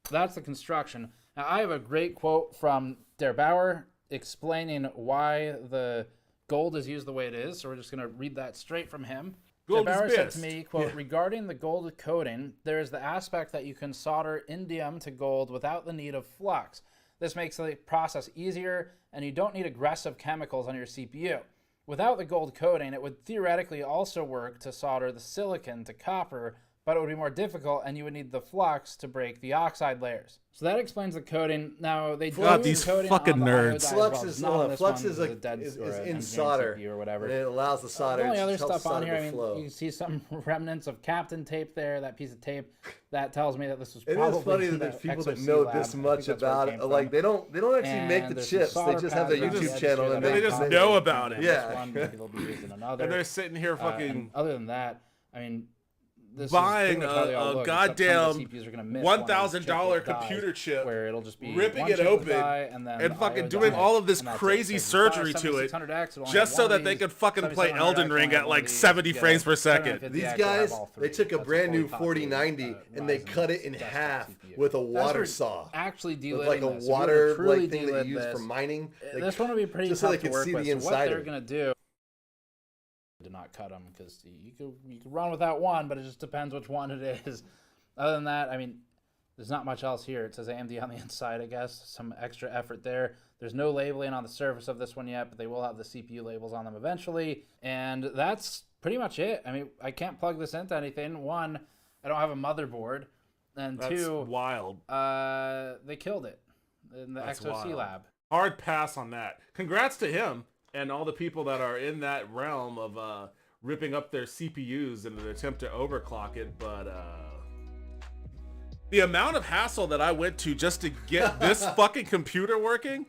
that's the construction. Now I have a great quote from Der Bauer explaining why the gold is used the way it is, so we're just going to read that straight from him. Gold Der Bauer is said best. to me, quote, regarding the gold coating, there is the aspect that you can solder indium to gold without the need of flux. This makes the process easier, and you don't need aggressive chemicals on your CPU. Without the gold coating, it would theoretically also work to solder the silicon to copper, but it would be more difficult, and you would need the flux to break the oxide layers. So that explains the coating. Now they do God, these coating fucking on the IO nerds. die as Flux well. is Not on this one. is This like a dead is or an in engineering solder CPU or whatever. and it allows the solder. The only it other helps stuff on solder here, to I mean, flow. you can see some remnants of Captain tape there. That piece of tape that tells me that this was It probably is funny in that there's the people that XOC know lab. this I think much that's where about came it. from. Like they don't actually And make the there's some chips. They solder just have their pads around the YouTube edges channel here and that they are just common. know about it. This Yeah. one, maybe they'll be used in another. And they're sitting here fucking And other than that, I mean, this buying is pretty much how they all a look, except some of the goddamn CPUs are gonna miss one of these $1,000 chiplet dies, computer chip, where it'll just be ripping one it chiplet open die and then and the fucking IO doing die, all of this and that's it. crazy So if you buy surgery to it 7600X, it'll only just have so one that of they these. could fucking play 7700X Elden will Ring only at have like one of these. 70 You get frames a per second. 750X, These you'll have guys, all they three. took a That's brand new fully populated, 4090 and they Ryzen cut it in desktop half CPU. with a That's water for saw. Actually With delitting like a this. If we were to water truly like thing that delid you use this, for mining. this one would be pretty just so tough they to could work see with. the So what they're insider. gonna do to not cut them because you could run without one, but it just depends which one it is. Other than that, I mean, There's not much else here. It says AMD on the inside, I guess. Some extra effort there. There's no labeling on the surface of this one yet, but they will have the CPU labels on them eventually. And that's pretty much it. I mean, I can't plug this into anything. One, I don't have a motherboard. And That's two, wild. they killed it in the That's XOC wild. lab. Hard pass on that. Congrats to him and all the people that are in that realm of ripping up their CPUs in an attempt to overclock it, but the amount of hassle that I went to just to get this fucking computer working,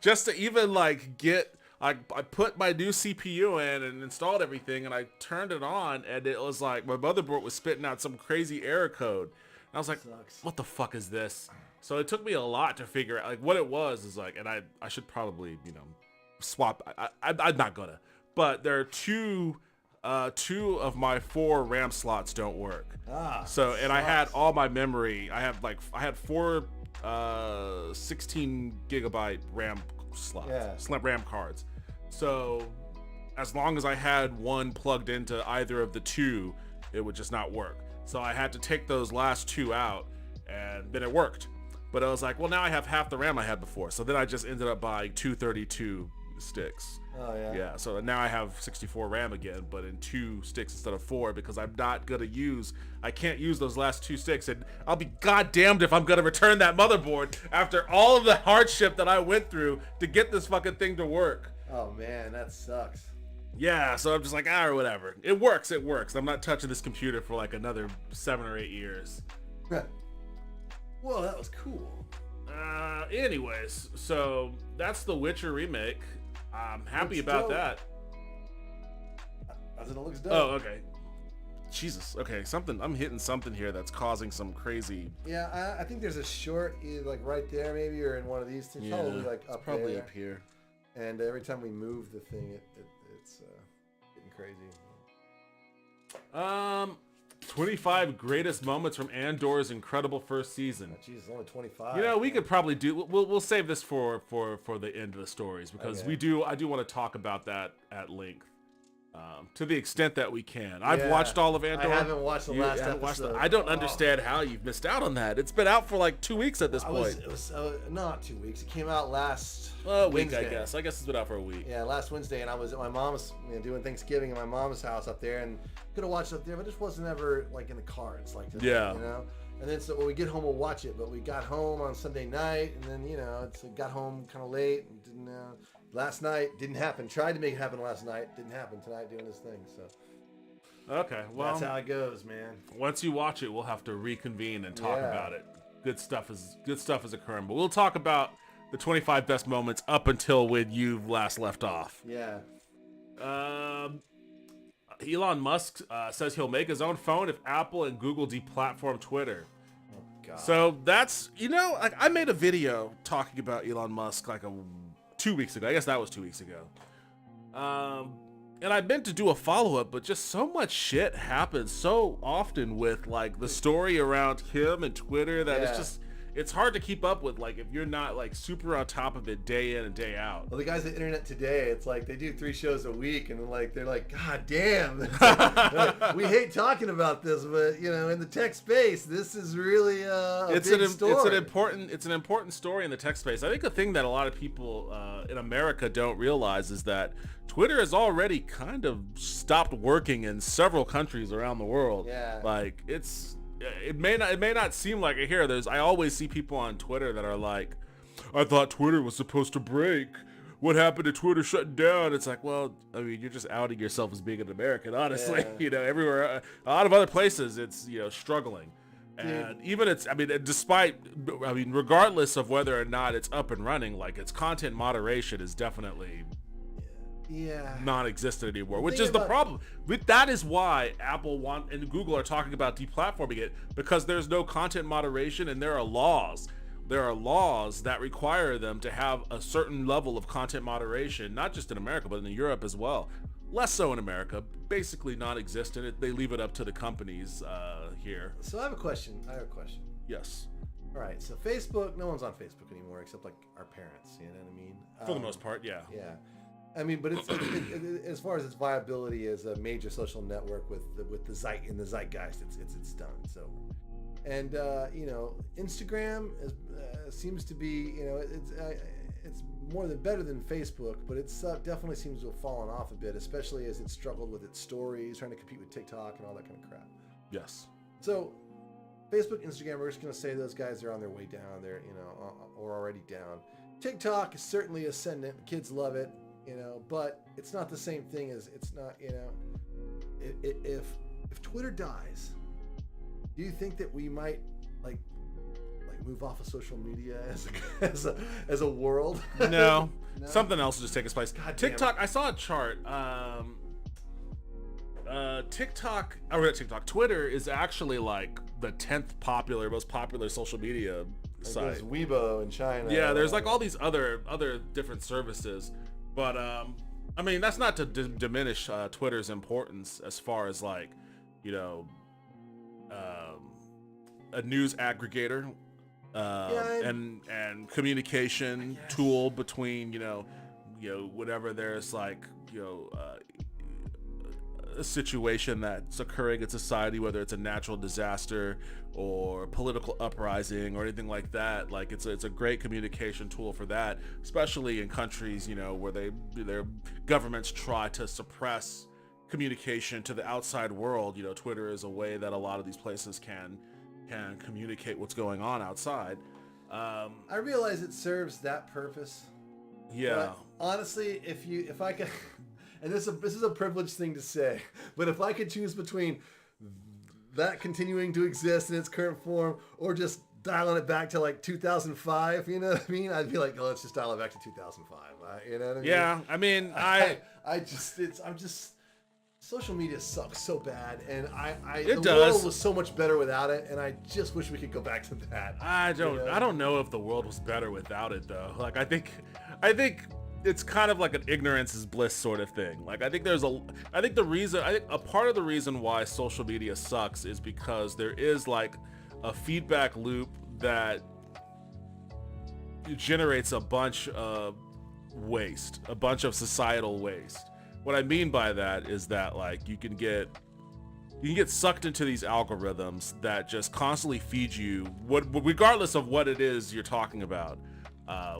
just to even like get, I put my new CPU in and installed everything, and I turned it on, and it was like my motherboard was spitting out some crazy error code. And I was like, what the fuck is this? So it took me a lot to figure out like what it was. Is like, and I should probably, you know, swap. I'm not gonna, but there are two of my 4 RAM slots don't work. So, and I had all my memory. I had 4 16 gigabyte RAM slots, RAM cards. So as long as I had one plugged into either of the 2, it would just not work. So I had to take those last 2 out, and then it worked. But I was like, well, now I have half the RAM I had before. So then I just ended up buying 232 sticks. Oh yeah. Yeah. So now I have 64 RAM again, but in 2 sticks instead of 4, because I'm not gonna use. I can't use those last 2 sticks, and I'll be goddamned if I'm gonna return that motherboard after all of the hardship that I went through to get this fucking thing to work. Oh man, that sucks. Yeah. So I'm just like, or whatever. It works. It works. I'm not touching this computer for like another 7 or 8 years. Well, that was cool. Anyways, so that's the Witcher Remake. I'm happy Looks about dope. that. As it looks dope. Oh, okay. Jesus. Okay, I'm hitting something here that's causing some crazy. Yeah, I think there's a short, either like right there maybe, or in one of these things. Yeah, Probably like up probably there. up here. And every time we move the thing, it's getting crazy. 25 greatest moments from Andor's incredible first season. Oh, geez, it's only 25. You know, we could probably do. We'll save this for the end of the stories, because Okay. I do want to talk about that at length, to the extent that we can. I've Yeah, watched all of Andor. I haven't watched the last haven't watched episode. I don't understand how you've missed out on that. It's been out for like 2 weeks at this point. It was not 2 weeks. It came out last Week, Wednesday. I guess. I guess it's been out for a week. Yeah, last Wednesday, and I was at my mom's, doing Thanksgiving at my mom's house up there, and could have watched it up there, but it just wasn't ever like in the cards like this. Yeah. And then so when we get home, we'll watch it. But we got home on Sunday night, and then got home kind of late, and didn't. Last night didn't happen. Tried to make it happen last night, didn't happen tonight. Doing this thing, so Okay, well, that's how it goes, man. once you watch it, we'll have to reconvene and talk Yeah. about it. Good stuff is occurring, but we'll talk about the 25 best moments up until when you last left off. Yeah. Elon Musk says he'll make his own phone if Apple and Google deplatform Twitter. Oh God. So that's, like I made a video talking about Elon Musk like 2 weeks ago. I guess that was 2 weeks ago. And I meant to do a follow-up, but just so much shit happens so often with like the story around him and Twitter that it's hard to keep up with, like if you're not like super on top of it day in and day out. Well, the guys at Internet Today, it's like they do 3 shows a week, and they're like, God damn, like, we hate talking about this, but in the tech space, this is really a big story. It's an important story in the tech space. I think the thing that a lot of people in America don't realize is that Twitter has already kind of stopped working in several countries around the world. Yeah. Like it may not seem like it here. I always see people on Twitter that are like, I thought Twitter was supposed to break. What happened to Twitter shutting down? It's like, well, I mean, you're just outing yourself as being an American, honestly. Yeah. Everywhere, a lot of other places, it's, struggling. And even regardless of whether or not it's up and running, like its content moderation is definitely non-existent anymore, which is the problem. That is why Apple and Google are talking about deplatforming it, because there's no content moderation, and there are laws that require them to have a certain level of content moderation, not just in America, but in Europe as well. Less so in America, basically non-existent. They leave it up to the companies here. So I have a question. Yes. All right, so Facebook, no one's on Facebook anymore except like our parents, you know what I mean? For the most part, yeah. Yeah. I mean, but it's as far as its viability as a major social network with the zeitgeist, it's done. So, And Instagram seems to be, it's more than better than Facebook, but it's definitely seems to have fallen off a bit, especially as it's struggled with its stories, trying to compete with TikTok and all that kind of crap. Yes. So Facebook, Instagram, we're just going to say those guys are on their way down. They're, or already down. TikTok is certainly ascendant. Kids love it, but it's not the same thing as it's not, if Twitter dies, do you think that we might like move off of social media as a world? No. Something else will just take its place. God TikTok, I saw a chart. Twitter is actually like the 10th most popular social media site. There's Weibo in China. Yeah, there's like all these other different services, but I mean that's not to diminish Twitter's importance as far as like, a news aggregator and communication tool between whenever there's like a situation that's occurring in society, whether it's a natural disaster or political uprising or anything like that. Like it's a great communication tool for that, especially in countries where their governments try to suppress communication to the outside world. Twitter is a way that a lot of these places can communicate what's going on outside. I realize it serves that purpose. Yeah. But honestly, if I could, and this is a privileged thing to say, but if I could choose between that continuing to exist in its current form or just dialing it back to like 2005, you know what I mean? I'd be like, let's just dial it back to 2005. You know what I mean? Yeah. I mean, I'm just. Social media sucks so bad, and It the does. world was so much better without it, and I just wish we could go back to that. I don't know if the world was better without it though. Like I think it's kind of like an ignorance is bliss sort of thing. Like I think a part of the reason why social media sucks is because there is like a feedback loop that generates a bunch of waste, a bunch of societal waste. What I mean by that is that like you can get sucked into these algorithms that just constantly feed you regardless of what it is you're talking about,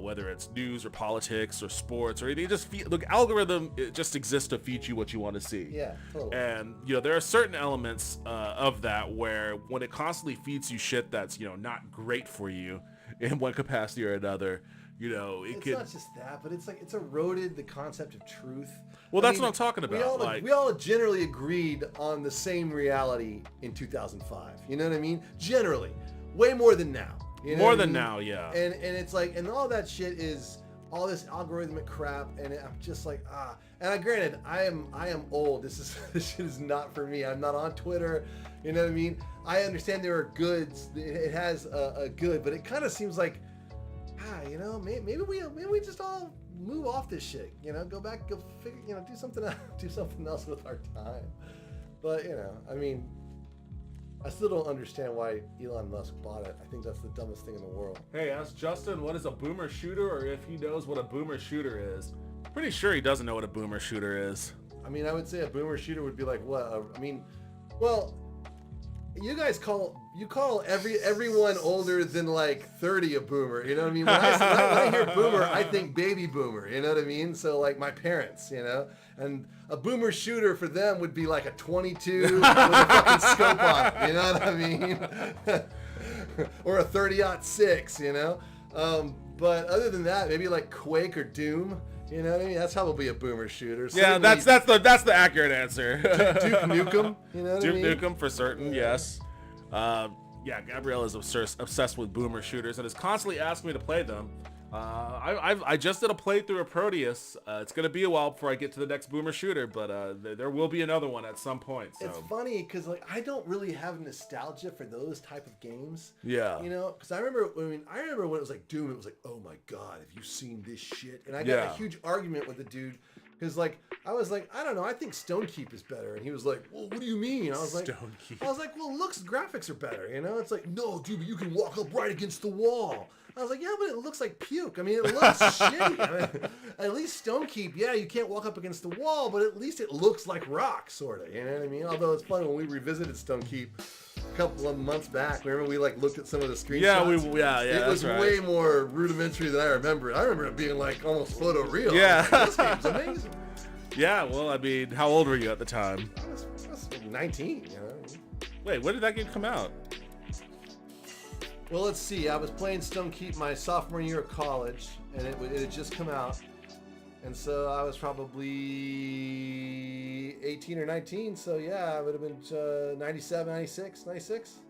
whether it's news or politics or sports or anything. The algorithm, it just exists to feed you what you want to see. Yeah, totally. And there are certain elements of that where when it constantly feeds you shit that's not great for you in one capacity or another, it's not just that, but it's like it's eroded the concept of truth. Well, that's what I'm talking about. We all generally agreed on the same reality in 2005. You know what I mean? Generally, way more than now. More than now, yeah. And it's like, and all that shit is all this algorithmic crap, and I'm just like, And granted, I am old. This shit is not for me. I'm not on Twitter. You know what I mean? I understand there are goods. It has a good, but it kind of seems like, maybe we just all move off this shit, go back, go figure, do something else with our time. But I mean, I still don't understand why Elon Musk bought it. I think that's the dumbest thing in the world. Hey, ask Justin what is a boomer shooter, or if he knows what a boomer shooter is. Pretty sure he doesn't know what a boomer shooter is. I mean, I would say a boomer shooter would be like what? You guys call everyone older than like 30 a boomer. You know what I mean? When I hear boomer, I think baby boomer. You know what I mean? So like my parents, and a boomer shooter for them would be like a 22 with a fucking scope on it. You know what I mean? Or a 30-06. But other than that, maybe like Quake or Doom. You know what I mean? That's probably a boomer shooter. Yeah, that's the accurate answer. Duke Nukem. You know what I mean? Duke Nukem for certain. Yes. Gabrielle is obsessed with boomer shooters and is constantly asking me to play them. I just did a playthrough of Proteus. It's gonna be a while before I get to the next boomer shooter, but there will be another one at some point. So. It's funny because like I don't really have nostalgia for those type of games. Yeah. Because I remember when it was like Doom, it was like, oh my god, have you seen this shit? And I got a huge argument with the dude. Because I was like, I don't know, I think Stonekeep is better, and he was like, well, what do you mean? I was like, Stonekeep. well, graphics are better, It's like, no, dude, but you can walk up right against the wall. I was like, yeah, but it looks like puke. I mean, it looks shitty. I mean, at least Stonekeep, yeah, you can't walk up against the wall, but at least it looks like rock, sort of. You know what I mean? Although it's funny, when we revisited Stonekeep a couple of months back, remember we like looked at some of the screenshots? Yeah, It was that's right. way more rudimentary than I remember. I remember it being like almost photoreal. Yeah. I was like, this game's amazing. Yeah, well, I mean, how old were you at the time? I was 19, you know? Wait, when did that game come out? Well, let's see. I was playing Stonekeep my sophomore year of college, and it had just come out. And so I was probably 18 or 19. So yeah, I would have been 97, 96, 96. You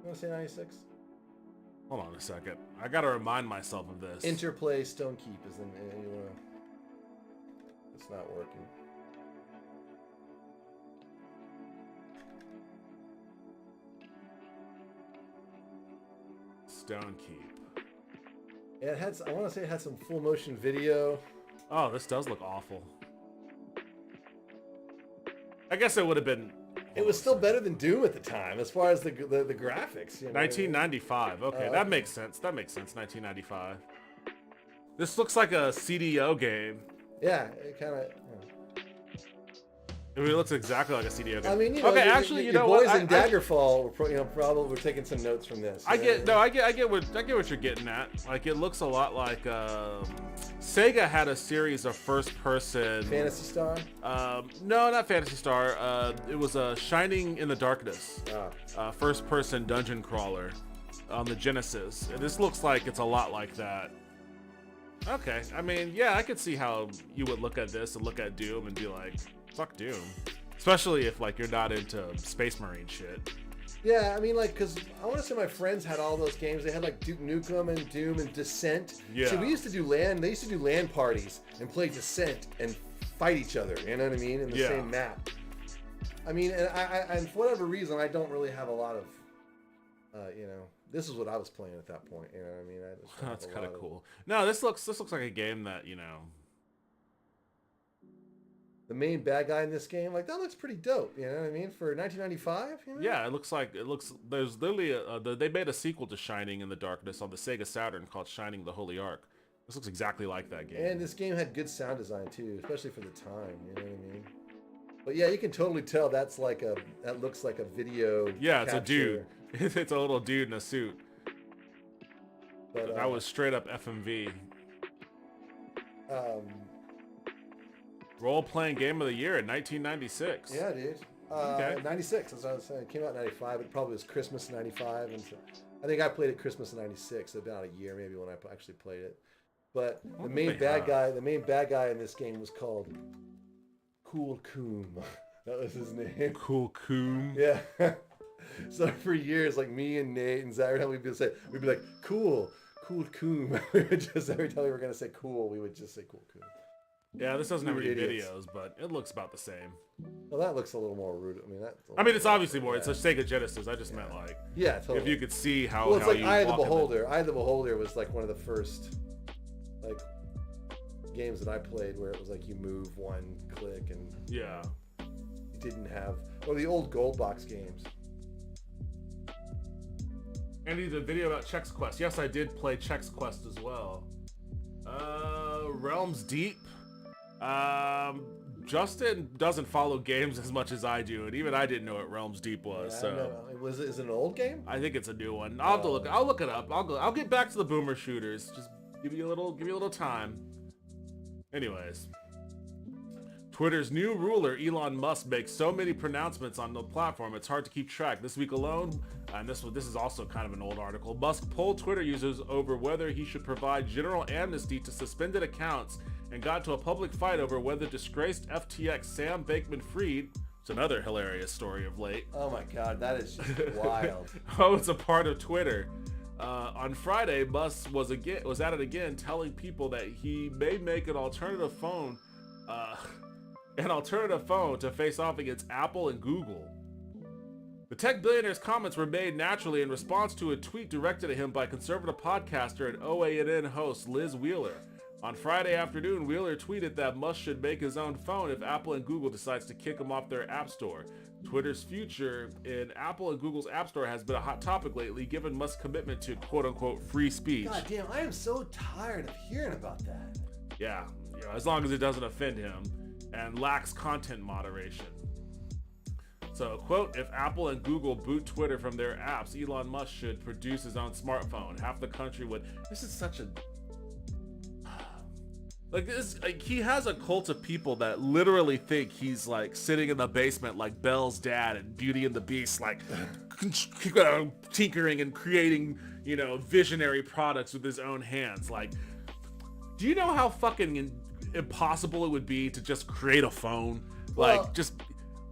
want to say 96? Hold on a second. I gotta remind myself of this. Interplay Stonekeep is in. It's not working. Stonekeep. Yeah, it had. I want to say it had some full motion video. Oh, this does look awful. I guess it would have been. It was still better than Doom at the time, as far as the graphics. You know? 1995. Okay, Oh, that okay. makes sense. That makes sense. 1995. This looks like a CDO game. Yeah, it kind of. I mean, it looks exactly like a CDO game. I mean, you know, okay, your, actually, you your know boys what? in Daggerfall, probably we're taking some notes from this. I you get know? no, I get what you're getting at. Like, it looks a lot like Sega had a series of first-person. Phantasy Star. No, not Phantasy Star. It was a Shining in the Darkness, Oh. first-person dungeon crawler on the Genesis. And this looks like it's a lot like that. Okay, I mean, yeah, I could see how you would look at this and look at Doom and be like, fuck Doom. Especially if, like, you're not into Space Marine shit. Yeah, I mean, like, because I want to say my friends had all those games. They had, like, Duke Nukem and Doom and Descent. Yeah. So we used to do they used to do LAN parties and play Descent and fight each other, you know what I mean, in the Yeah. same map. I mean, and and for whatever reason, I don't really have a lot of, this is what I was playing at that point, you know what I mean? I just don't That's have a kind of lot cool. No, this looks like a game that, The main bad guy in this game, like, that looks pretty dope, you know what I mean? For 1995, you know? Yeah, there's literally they made a sequel to Shining in the Darkness on the Sega Saturn called Shining the Holy Ark. This looks exactly like that game. And this game had good sound design too, especially for the time, you know what I mean? But yeah, you can totally tell that looks like a video. Yeah, it's capture. a dude. It's a little dude in a suit. But, That was straight up FMV. Role-playing game of the year in 1996. Yeah, dude. Okay. 96, as I was saying. It came out in 95. It probably was Christmas 95. And so I think I played it Christmas 96. About a year maybe when I actually played it. But the main bad guy in this game was called Cool Coom. That was his name. Cool Coom. Yeah. So for years, like me and Nate and Zach, every time we'd be like, cool Coom. We would just, every time we were gonna say cool, we would just say Cool Coom. Yeah, this doesn't have any Idiots. videos, but it looks about the same. Well, that looks a little more rude. I mean, it's obviously more. It's a Sega Genesis. I just meant like, yeah, totally. if you could see how. Well, it's how like you Eye of the walk in Beholder. Eye of the Beholder was like one of the first like games that I played where it was like you move one click and Yeah. you didn't have, or the old Gold Box games. And the video about Chex Quest. Yes, I did play Chex Quest as well. Realms Deep. Justin doesn't follow games as much as I do, and even I didn't know what Realms Deep was. Yeah, So no. Is it an old game? I think it's a new one. I'll have to look. I'll look it up. I'll get back to the boomer shooters. Just give you a little time. Anyways, Twitter's new ruler Elon Musk makes so many pronouncements on the platform it's hard to keep track. This week alone, and this is also kind of an old article. Musk polled Twitter users over whether he should provide general amnesty to suspended accounts, and got to a public fight over whether disgraced FTX Sam Bankman-Fried. It's another hilarious story of late. Oh my god, that is just wild. Oh, it's a part of Twitter. On Friday, Musk was at it again, telling people that he may make an alternative phone to face off against Apple and Google. The tech billionaire's comments were made naturally in response to a tweet directed at him by conservative podcaster and OANN host Liz Wheeler. On Friday afternoon, Wheeler tweeted that Musk should make his own phone if Apple and Google decides to kick him off their App Store. Twitter's future in Apple and Google's App Store has been a hot topic lately, given Musk's commitment to quote-unquote free speech. God damn, I am so tired of hearing about that. Yeah, as long as it doesn't offend him and lacks content moderation. So, quote, if Apple and Google boot Twitter from their apps, Elon Musk should produce his own smartphone. Half the country would... This is such a... he has a cult of people that literally think he's like sitting in the basement like Belle's dad and Beauty and the Beast, like tinkering and creating, visionary products with his own hands. Like, do you know how fucking impossible it would be to just create a phone? Well,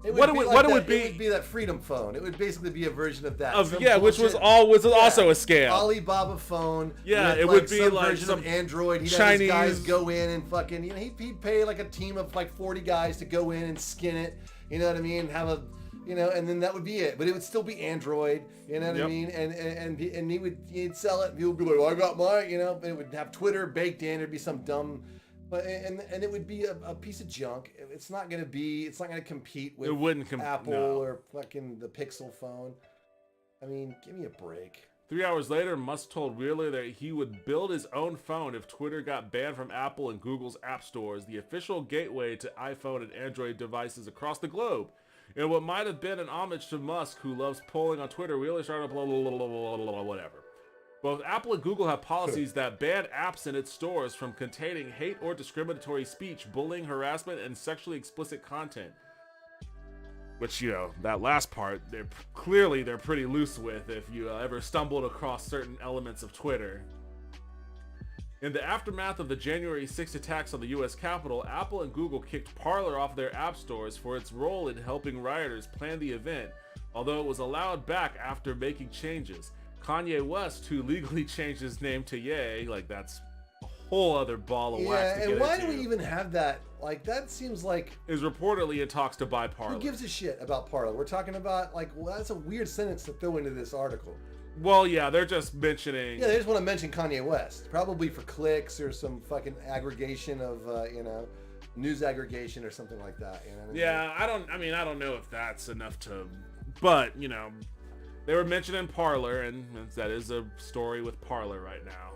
It would be that Freedom Phone. It would basically be a version of that. Which was also a scam. Alibaba phone. Yeah, it like would be some like version some of Android. He'd Chinese have his guys go in and fucking, he'd pay like a team of like 40 guys to go in and skin it. You know what I mean? Have a, and then that would be it. But it would still be Android. You know what I mean? And he'd sell it. And people would be like, I got mine. It would have Twitter baked in. It'd be some dumb. But and it would be a piece of junk. It's not gonna compete with Apple or fucking the Pixel phone. I mean, give me a break. 3 hours later, Musk told Wheeler that he would build his own phone if Twitter got banned from Apple and Google's app stores, the official gateway to iPhone and Android devices across the globe. In what might have been an homage to Musk, who loves polling on Twitter, Wheeler started blah, blah, blah, blah, blah, blah, blah, whatever. Both Apple and Google have policies that ban apps in its stores from containing hate or discriminatory speech, bullying, harassment, and sexually explicit content. Which, that last part, they're pretty loose with if you ever stumbled across certain elements of Twitter. In the aftermath of the January 6 attacks on the US Capitol, Apple and Google kicked Parler off their app stores for its role in helping rioters plan the event, although it was allowed back after making changes. Kanye West, who legally changed his name to Ye, that's a whole other ball of wax to get and why into. do we even have that? That seems like... Is reportedly in talks to buy Parler. Who gives a shit about Parler? We're talking about, that's a weird sentence to throw into this article. Well, yeah, they're just mentioning... Yeah, they just want to mention Kanye West. Probably for clicks or some fucking aggregation of, news aggregation or something like that. Yeah, I don't know if that's enough to... But, they were mentioning Parler, and that is a story with Parler right now.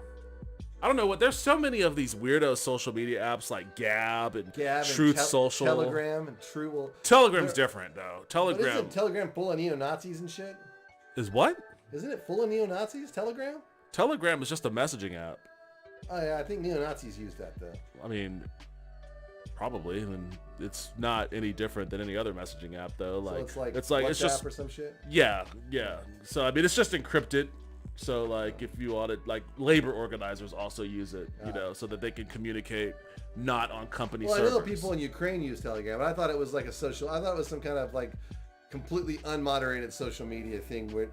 I don't know what. There's so many of these weirdo social media apps like Gab and Truth Social, Telegram and True. Well, Telegram's different though. Telegram. Isn't Telegram full of neo-Nazis and shit? Is what? Isn't it full of neo-Nazis? Telegram? Telegram is just a messaging app. Oh yeah, I think neo-Nazis use that though. I mean, probably. I mean, it's not any different than any other messaging app though. So it's like it's just or some shit. Yeah. So I mean, it's just encrypted. So if you want it, labor organizers also use it, so that they can communicate not on company servers. I know people in Ukraine use Telegram, but I thought it was like I thought it was some kind of completely unmoderated social media thing where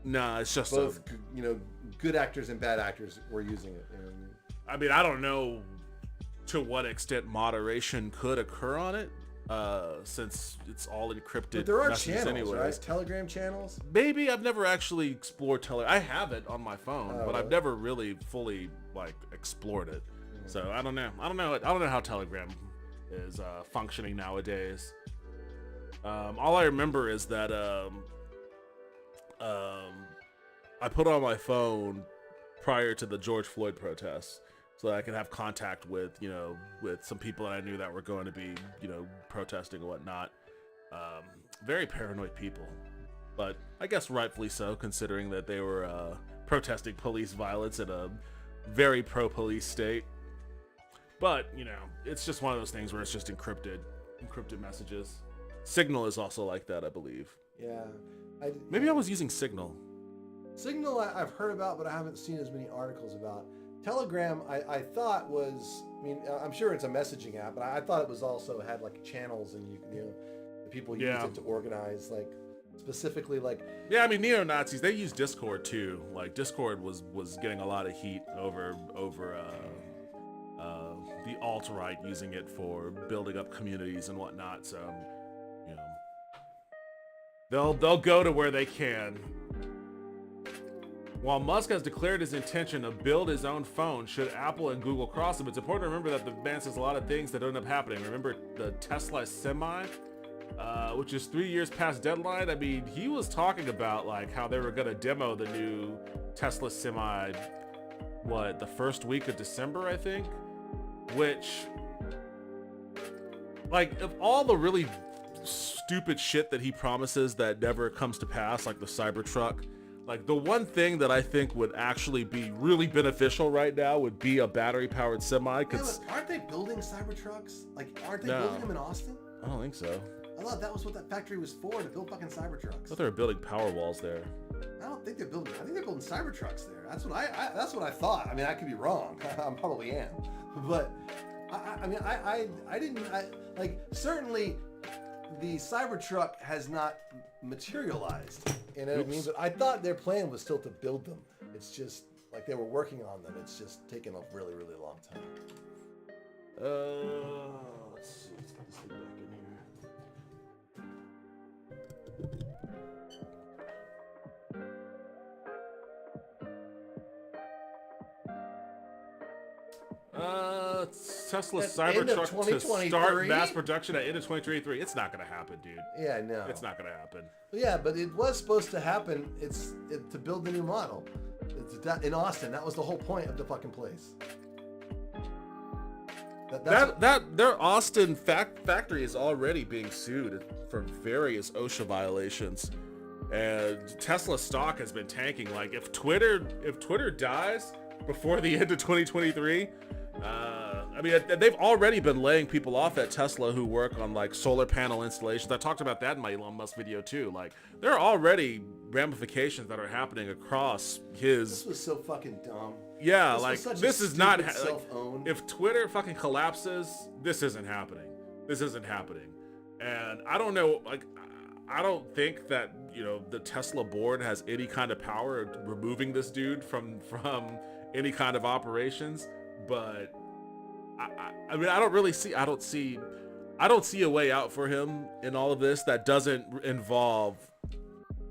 Nah, it's just both good actors and bad actors were using it. I mean, I don't know to what extent moderation could occur on it. Since it's all encrypted. But there are messages channels, anyways. right? Telegram channels? Maybe. I've never actually explored Telegram. I have it on my phone, but really? I've never really fully explored it. So I don't know. I don't know how Telegram is functioning nowadays. All I remember is that I put on my phone prior to the George Floyd protests, so that I could have contact with, with some people that I knew that were going to be, protesting and whatnot. Very paranoid people, but I guess rightfully so, considering that they were protesting police violence in a very pro-police state. But, it's just one of those things where it's just encrypted messages. Signal is also like that, I believe. Yeah. Maybe I was using Signal. Signal I've heard about, but I haven't seen as many articles about. Telegram, I thought was, I'm sure it's a messaging app, but I thought it was also had channels and people use it to organize, specifically Yeah, I mean, neo-Nazis, they use Discord too. Discord was getting a lot of heat over the alt-right using it for building up communities and whatnot. So, they'll go to where they can. While Musk has declared his intention to build his own phone should Apple and Google cross him, it's important to remember that the man says a lot of things that don't end up happening. Remember the Tesla Semi, which is 3 years past deadline? I mean, he was talking about like how they were going to demo the new Tesla Semi, the first week of December, I think? Which, like, of all the really stupid shit that he promises that never comes to pass, like the Cybertruck, like the one thing that I think would actually be really beneficial right now would be a battery-powered semi. Cause aren't they building Cybertrucks? Like, aren't they building them in Austin? I don't think so. I thought that was what that factory was for, to build fucking Cybertrucks. I thought they were building power walls there. I don't think they're building. I think they're building Cybertrucks there. That's what I thought. I mean, I could be wrong. I probably am, but I didn't like certainly the Cybertruck has not materialized. You know what I mean? But I thought their plan was still to build them. It's just like they were working on them. It's just taken a really, really long time. Let's see. Let's get this thing back in here. Tesla Cybertruck to start mass production at end of 2023. It's not gonna happen, dude. Yeah, no. It's not gonna happen. Yeah, but it was supposed to happen. It's to build the new model. It's in Austin. That was the whole point of the fucking place. Their Austin factory is already being sued for various OSHA violations, and Tesla stock has been tanking. Like if Twitter dies before the end of 2023, I mean they've already been laying people off at Tesla who work on like solar panel installations. I talked about that in my Elon Musk video too. Like there are already ramifications that are happening across his. This was so fucking dumb. Yeah, like this is not self-owned. If Twitter fucking collapses, this isn't happening. This isn't happening. And I don't know, like I don't think that, you know, the Tesla board has any kind of power of removing this dude from any kind of operations, but I mean I don't see a way out for him in all of this that doesn't involve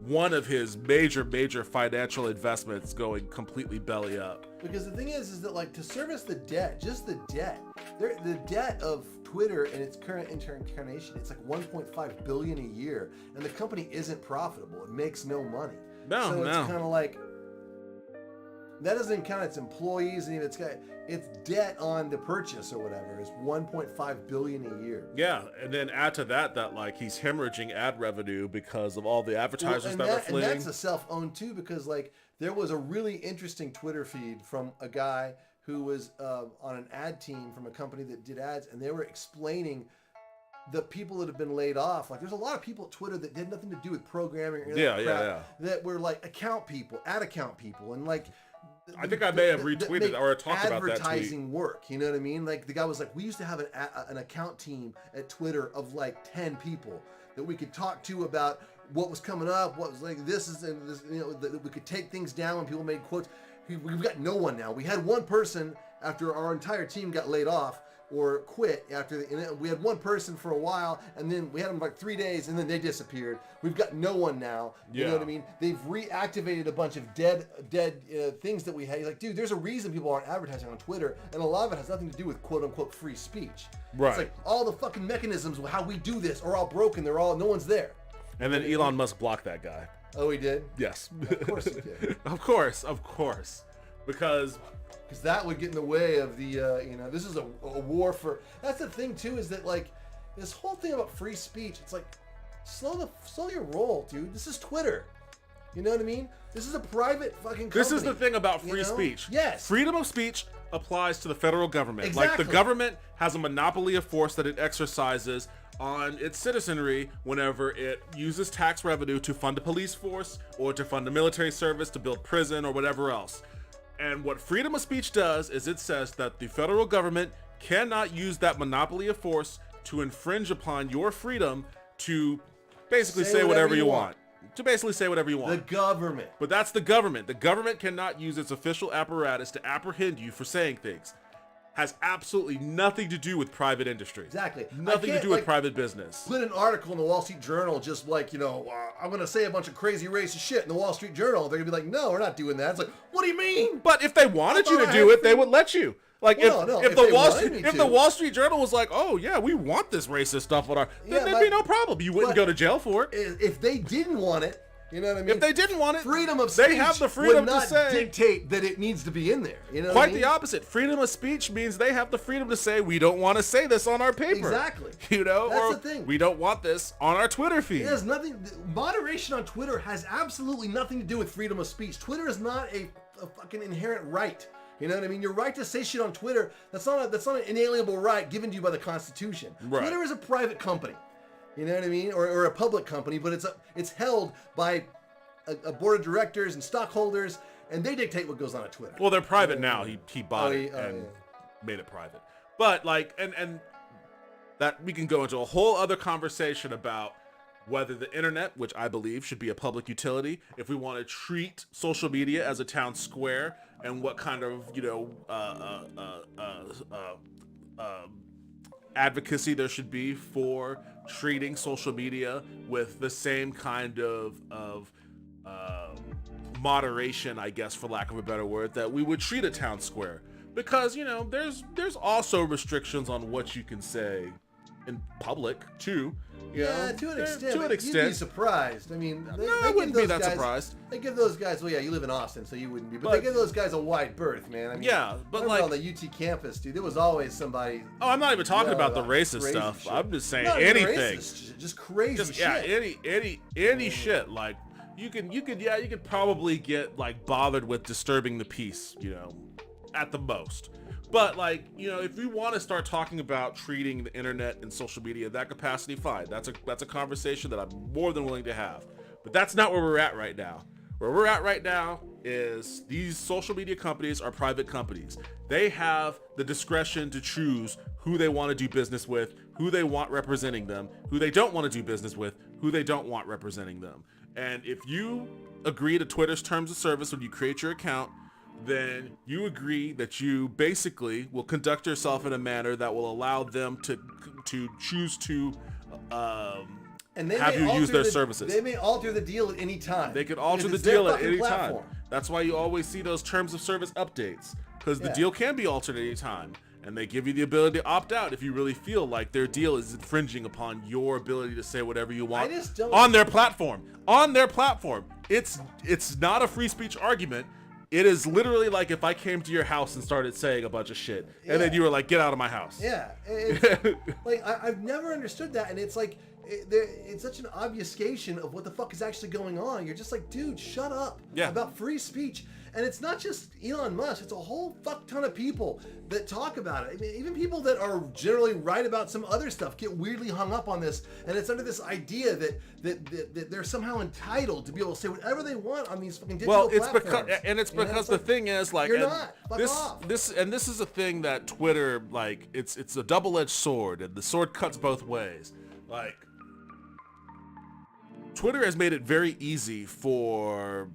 one of his major financial investments going completely belly up. Because the thing is that like to service the debt, just the debt, the debt of Twitter and its current incarnation, it's like 1.5 billion a year, and the company isn't profitable. It makes no money. So it's kind of like that doesn't count its employees, and its debt on the purchase or whatever is 1.5 billion a year. Yeah, and then add to that like he's hemorrhaging ad revenue because of all the advertisers that are fleeing. And that's a self-owned too, because like there was a really interesting Twitter feed from a guy who was on an ad team from a company that did ads, and they were explaining the people that have been laid off. Like there's a lot of people at Twitter that had nothing to do with programming or that were like ad account people, and like I think I may have retweeted or talked about that tweet. Advertising work, you know what I mean? Like the guy was like, we used to have an account team at Twitter of like 10 people that we could talk to about what was coming up, what was like this is, and this, you know, that we could take things down when people made quotes. We've got no one now. We had one person after our entire team got laid off or quit we had one person for a while, and then we had them like 3 days, and then they disappeared. We've got no one now. You know what I mean? They've reactivated a bunch of dead things that we had. Like, dude, there's a reason people aren't advertising on Twitter, and a lot of it has nothing to do with quote unquote free speech. Right. It's like all the fucking mechanisms of how we do this are all broken. No one's there. And then Elon Musk blocked that guy. Oh, he did? Yes. Of course he did. Of course. Because that would get in the way of the, this is a war for. That's the thing too, is that like this whole thing about free speech. It's like slow your roll, dude. This is Twitter. You know what I mean? This is a private fucking company. This is the thing about free speech. Yes. Freedom of speech applies to the federal government. Exactly. Like the government has a monopoly of force that it exercises on its citizenry whenever it uses tax revenue to fund a police force or to fund a military service, to build prison or whatever else. And what freedom of speech does is it says that the federal government cannot use that monopoly of force to infringe upon your freedom to basically say whatever you want. To basically say whatever you want. The government. But that's the government. The government cannot use its official apparatus to apprehend you for saying things. has absolutely nothing to do with private industry. Exactly. Nothing to do with private business. Put an article in the Wall Street Journal just like, I'm going to say a bunch of crazy racist shit in the Wall Street Journal. They're going to be like, no, we're not doing that. It's like, what do you mean? But if they wanted you to do it, they would let you. Like if the Wall Street Journal was like, oh yeah, we want this racist stuff on our, then there'd be no problem. You wouldn't go to jail for it. If they didn't want it, you know what I mean? If they didn't want it, freedom of speech they have the freedom would not to say, dictate that it needs to be in there. You know, quite the opposite. Freedom of speech means they have the freedom to say, we don't want to say this on our paper. Exactly. That's the thing. We don't want this on our Twitter feed. It has nothing. Moderation on Twitter has absolutely nothing to do with freedom of speech. Twitter is not a fucking inherent right. You know what I mean? Your right to say shit on Twitter, that's not an inalienable right given to you by the Constitution. Right. Twitter is a private company. You know what I mean? Or a public company, but it's held by a board of directors and stockholders, and they dictate what goes on at Twitter. Well, they're private now. He bought it and made it private. But like, and that we can go into a whole other conversation about whether the internet, which I believe should be a public utility, if we want to treat social media as a town square, and what kind of advocacy there should be for treating social media with the same kind of moderation, I guess, for lack of a better word, that we would treat a town square. Because, there's also restrictions on what you can say in public, too. To an extent. You'd be surprised. I mean, I wouldn't be that surprised. They give those guys, well, yeah, you live in Austin, so you wouldn't be. But they give those guys a wide berth, man. I mean, yeah, but like on the UT campus, dude, there was always somebody. Oh, I'm not even talking about the racist stuff. Shit. I'm just saying not anything. Racist, just crazy shit. Yeah, any shit. Like you could probably get like bothered with disturbing the peace, at the most. But like, if we want to start talking about treating the internet and social media in that capacity, fine. That's a conversation that I'm more than willing to have. But that's not where we're at right now. Where we're at right now is these social media companies are private companies. They have the discretion to choose who they want to do business with, who they want representing them, who they don't want to do business with, who they don't want representing them. And if you agree to Twitter's terms of service when you create your account, then you agree that you basically will conduct yourself in a manner that will allow them to choose to and they have you use their services. They may alter the deal at any time. They could alter the deal at any time. That's why you always see those terms of service updates, because the deal can be altered at any time. And they give you the ability to opt out if you really feel like their deal is infringing upon your ability to say whatever you want on their platform. On their platform. It's not a free speech argument. It is literally like if I came to your house and started saying a bunch of shit, and then you were like, get out of my house. Yeah. Like, I've never understood that, and it's like, it's such an obfuscation of what the fuck is actually going on. You're just like, dude, shut up about free speech. And it's not just Elon Musk, it's a whole fuck ton of people that talk about it. I mean, even people that are generally right about some other stuff get weirdly hung up on this, and it's under this idea that they're somehow entitled to be able to say whatever they want on these fucking digital platforms. It's because the thing is, like, you're not. Fuck off. This is a thing that Twitter, like, it's a double-edged sword, and the sword cuts both ways. Like, Twitter has made it very easy for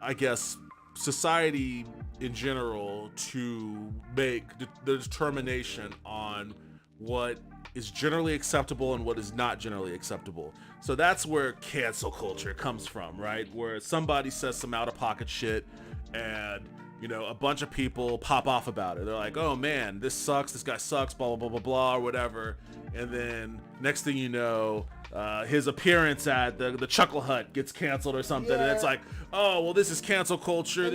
I guess, society in general to make the determination on what is generally acceptable and what is not generally acceptable. So that's where cancel culture comes from, right? Where somebody says some out-of-pocket shit and, a bunch of people pop off about it. They're like, oh man, this sucks, this guy sucks, blah, blah, blah, blah, blah, or whatever. And then next thing you know, his appearance at the Chuckle Hut gets canceled or something, and it's like, oh, well, this is cancel culture.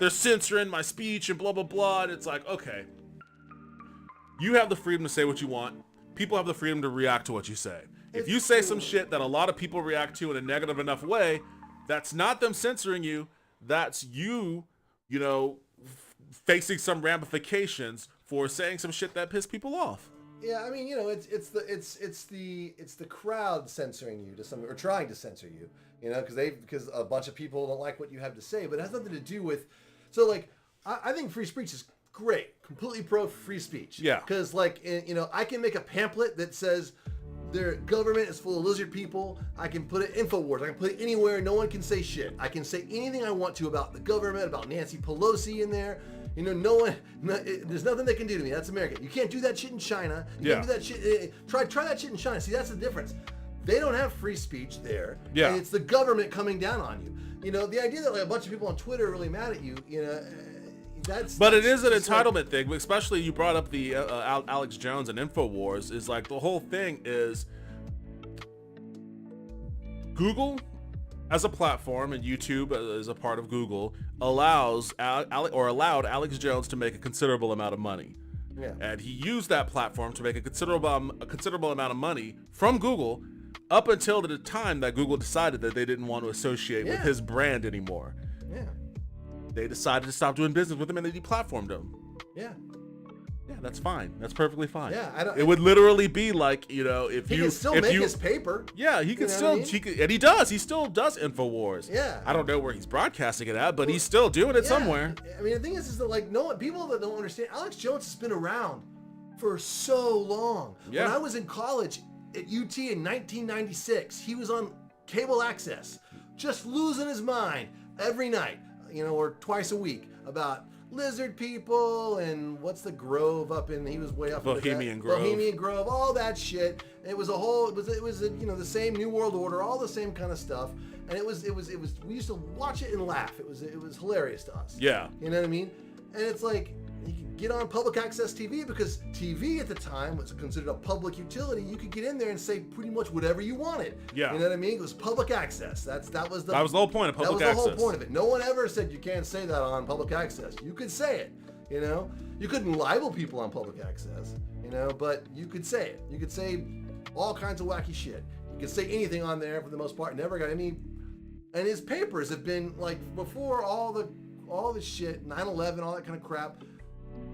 They're censoring my speech and blah blah blah. And it's like, okay, you have the freedom to say what you want. People have the freedom to react to what you say. If you say some shit that a lot of people react to in a negative enough way, that's not them censoring you. That's you, facing some ramifications for saying some shit that piss people off. Yeah, I mean, it's the crowd censoring you to some, or trying to censor you, because a bunch of people don't like what you have to say, but it has nothing to do with. So like, I think free speech is great, completely pro free speech. Yeah. Because like, I can make a pamphlet that says their government is full of lizard people. I can put it InfoWars. I can put it anywhere. No one can say shit. I can say anything I want to about the government, about Nancy Pelosi in there. You know, there's nothing they can do to me. That's America. You can't do that shit in China. You can't do that shit. Try that shit in China. See, that's the difference. They don't have free speech there. Yeah. And it's the government coming down on you. You know, the idea that like a bunch of people on Twitter are really mad at you, you know, But it is an entitlement thing, especially you brought up the Alex Jones and InfoWars. Is like the whole thing is Google as a platform and YouTube as a part of Google allowed Alex Jones to make a considerable amount of money. Yeah. And he used that platform to make a considerable amount of money from Google up until the time that Google decided that they didn't want to associate with his brand anymore. Yeah. They decided to stop doing business with him and they deplatformed him. Yeah. Yeah, that's fine. That's perfectly fine. Yeah, it would literally be like, you know, if he you can still make his paper. Yeah, he can know still what I mean? and he does. He still does InfoWars. Yeah. I don't know where he's broadcasting it at, but he's still doing it somewhere. I mean, the thing is that like people that don't understand, Alex Jones has been around for so long. Yeah. When I was in college at UT in 1996, he was on cable access, just losing his mind every night, you know, or twice a week about lizard people and what's the Grove up in, he was way up in Bohemian Grove. Bohemian Grove, all that shit. It was you know, the same New World Order, all the same kind of stuff. And it was we used to watch it and laugh. It was hilarious to us. Yeah. You know what I mean? And it's like, you could get on public access TV because TV at the time was considered a public utility. You could get in there and say pretty much whatever you wanted. Yeah. You know what I mean? It was public access. That was the whole point of public access. That was the whole point of it. No one ever said you can't say that on public access. You could say it, you know? You couldn't libel people on public access, you know, but you could say it. You could say all kinds of wacky shit. You could say anything on there for the most part. Never got any. And his papers have been like, before all the shit, 9/11, all that kind of crap,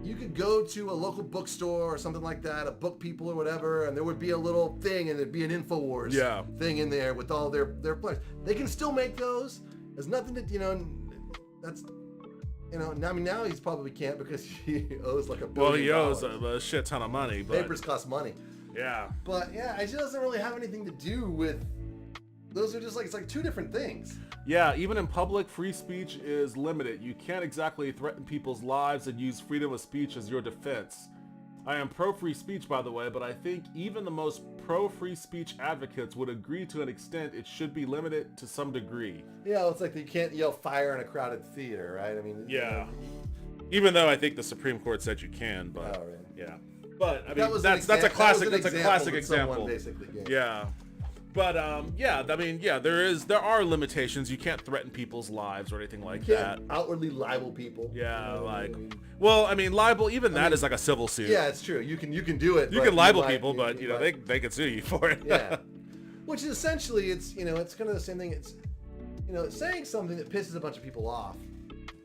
you could go to a local bookstore or something like that, a Book People or whatever, and there would be a little thing, and there'd be an InfoWars thing in there with all their players. They can still make those. There's nothing that, you know, that's, you know, I mean, now he's probably can't because he owes like $1 billion. Well, he owes a shit ton of money. But papers cost money. Yeah. But yeah, it just doesn't really have anything to do with, those are just like, it's like two different things. Yeah, even in public, free speech is limited. You can't exactly threaten people's lives and use freedom of speech as your defense. I am pro-free speech, by the way, but I think even the most pro-free speech advocates would agree to an extent it should be limited to some degree. Yeah, it's like you can't yell fire in a crowded theater, right? I mean, yeah. Even though I think the Supreme Court said you can, but yeah. But I mean, that's a classic. That's a classic example. Basically gave. Yeah. But yeah, I mean, yeah, there are limitations. You can't threaten people's lives or anything like that. Outwardly libel people. Yeah, you know, like, I mean, well, I mean, libel, even that is like a civil suit. yeah, it's true. You can do it. You can libel people, but you know they can sue you for it. Yeah. Which is essentially, it's, you know, it's kind of the same thing. It's, you know, saying something that pisses a bunch of people off.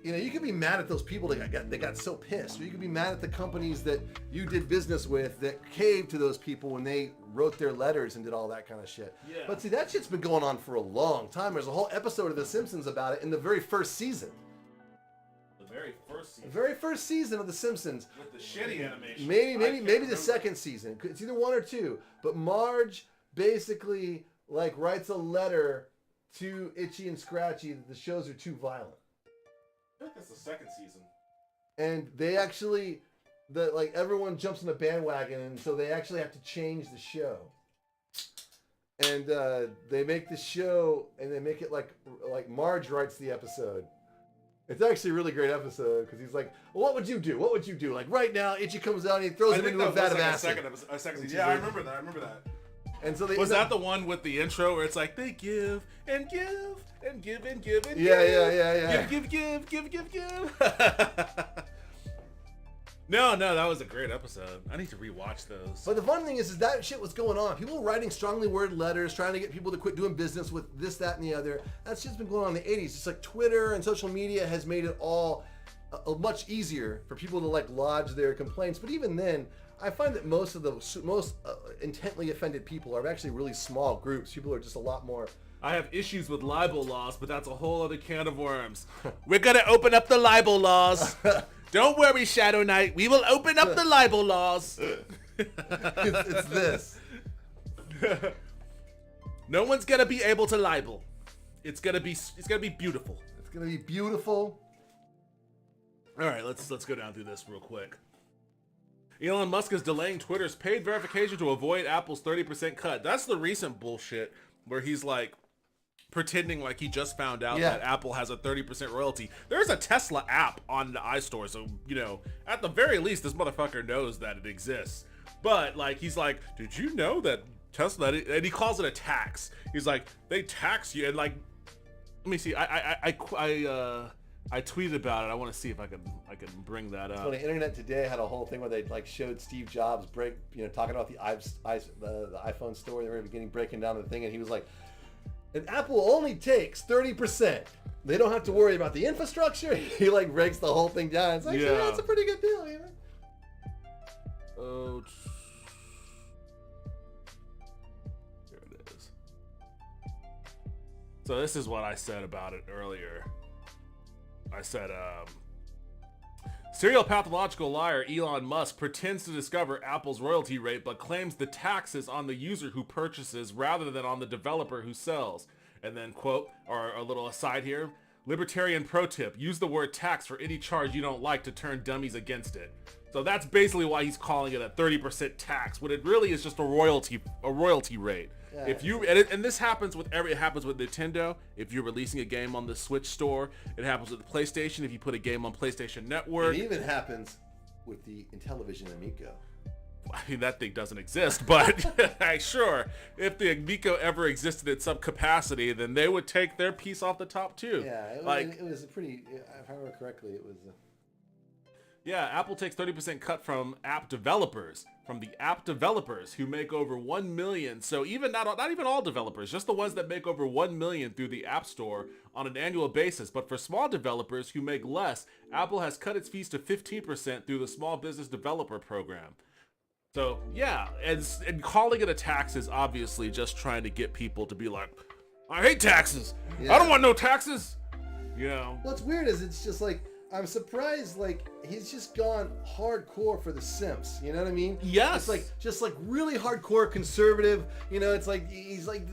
You know, you could be mad at those people that got so pissed, or you could be mad at the companies that you did business with that caved to those people when they wrote their letters and did all that kind of shit. Yeah. But see, that shit's been going on for a long time. There's a whole episode of The Simpsons about it in the very first season. The very first season. The very first season of The Simpsons. With the shitty animation. Maybe the second season. It's either one or two. But Marge basically like writes a letter to Itchy and Scratchy that the shows are too violent. I think that's the second season. And they actually, everyone jumps on the bandwagon, and so they actually have to change the show. And they make the show, and they make it like Marge writes the episode. It's actually a really great episode because he's like, well, "What would you do? What would you do?" Like right now, Itchy comes out and he throws him into a vat of acid. A second season. Yeah, I remember that. And so was that the one with the intro where it's like they give and give and give and give and yeah. Give. No, that was a great episode. I need to rewatch those. But the fun thing is that shit was going on. People were writing strongly worded letters, trying to get people to quit doing business with this, that, and the other. That shit's been going on in the 80s. It's like Twitter and social media has made it all much easier for people to like lodge their complaints. But even then, I find that most of the most intently offended people are actually really small groups. People are just a lot more. I have issues with libel laws, but that's a whole other can of worms. We're going to open up the libel laws. Don't worry, Shadow Knight. We will open up the libel laws. It's this. No one's gonna be able to libel. It's gonna be beautiful. It's gonna be beautiful. All right, let's go down through this real quick. Elon Musk is delaying Twitter's paid verification to avoid Apple's 30% cut. That's the recent bullshit where he's like pretending like he just found out that Apple has a 30% royalty. There's a Tesla app on the iStore, so, you know, at the very least, this motherfucker knows that it exists. But, like, he's like, did you know that Tesla, and he calls it a tax. He's like, they tax you, and like, let me see, I tweeted about it. I want to see if I can bring that up. So the internet today had a whole thing where they like showed Steve Jobs talking about the iPhone story in the very beginning, breaking down the thing, and he was like, and Apple only takes 30%. They don't have to worry about the infrastructure. He like breaks the whole thing down. It's like, yeah, it's a pretty good deal, you know. Oh, here it is. So this is what I said about it earlier. I said, serial pathological liar Elon Musk pretends to discover Apple's royalty rate, but claims the tax is on the user who purchases rather than on the developer who sells. And then, quote, or a little aside here, libertarian pro tip, use the word tax for any charge you don't like to turn dummies against it. So that's basically why he's calling it a 30% tax, when it really is just a royalty rate. Yeah, if you and this happens with it happens with Nintendo. If you're releasing a game on the Switch store, it happens with the PlayStation. If you put a game on PlayStation Network, it even happens with the Intellivision Amico. I mean, that thing doesn't exist, but sure, if the Amico ever existed in some capacity, then they would take their piece off the top too. Yeah, it was a pretty. If I remember correctly, it was. Yeah, Apple takes 30% cut from app developers, who make over 1 million. So even not even all developers, just the ones that make over 1 million through the App Store on an annual basis. But for small developers who make less, Apple has cut its fees to 15% through the Small Business Developer Program. So yeah, and calling it a tax is obviously just trying to get people to be like, I hate taxes. Yeah. I don't want no taxes. You know. What's weird is it's just like, I'm surprised, like, he's just gone hardcore for the simps, you know what I mean? Yes. It's like, just like really hardcore conservative, you know, it's like, he's like,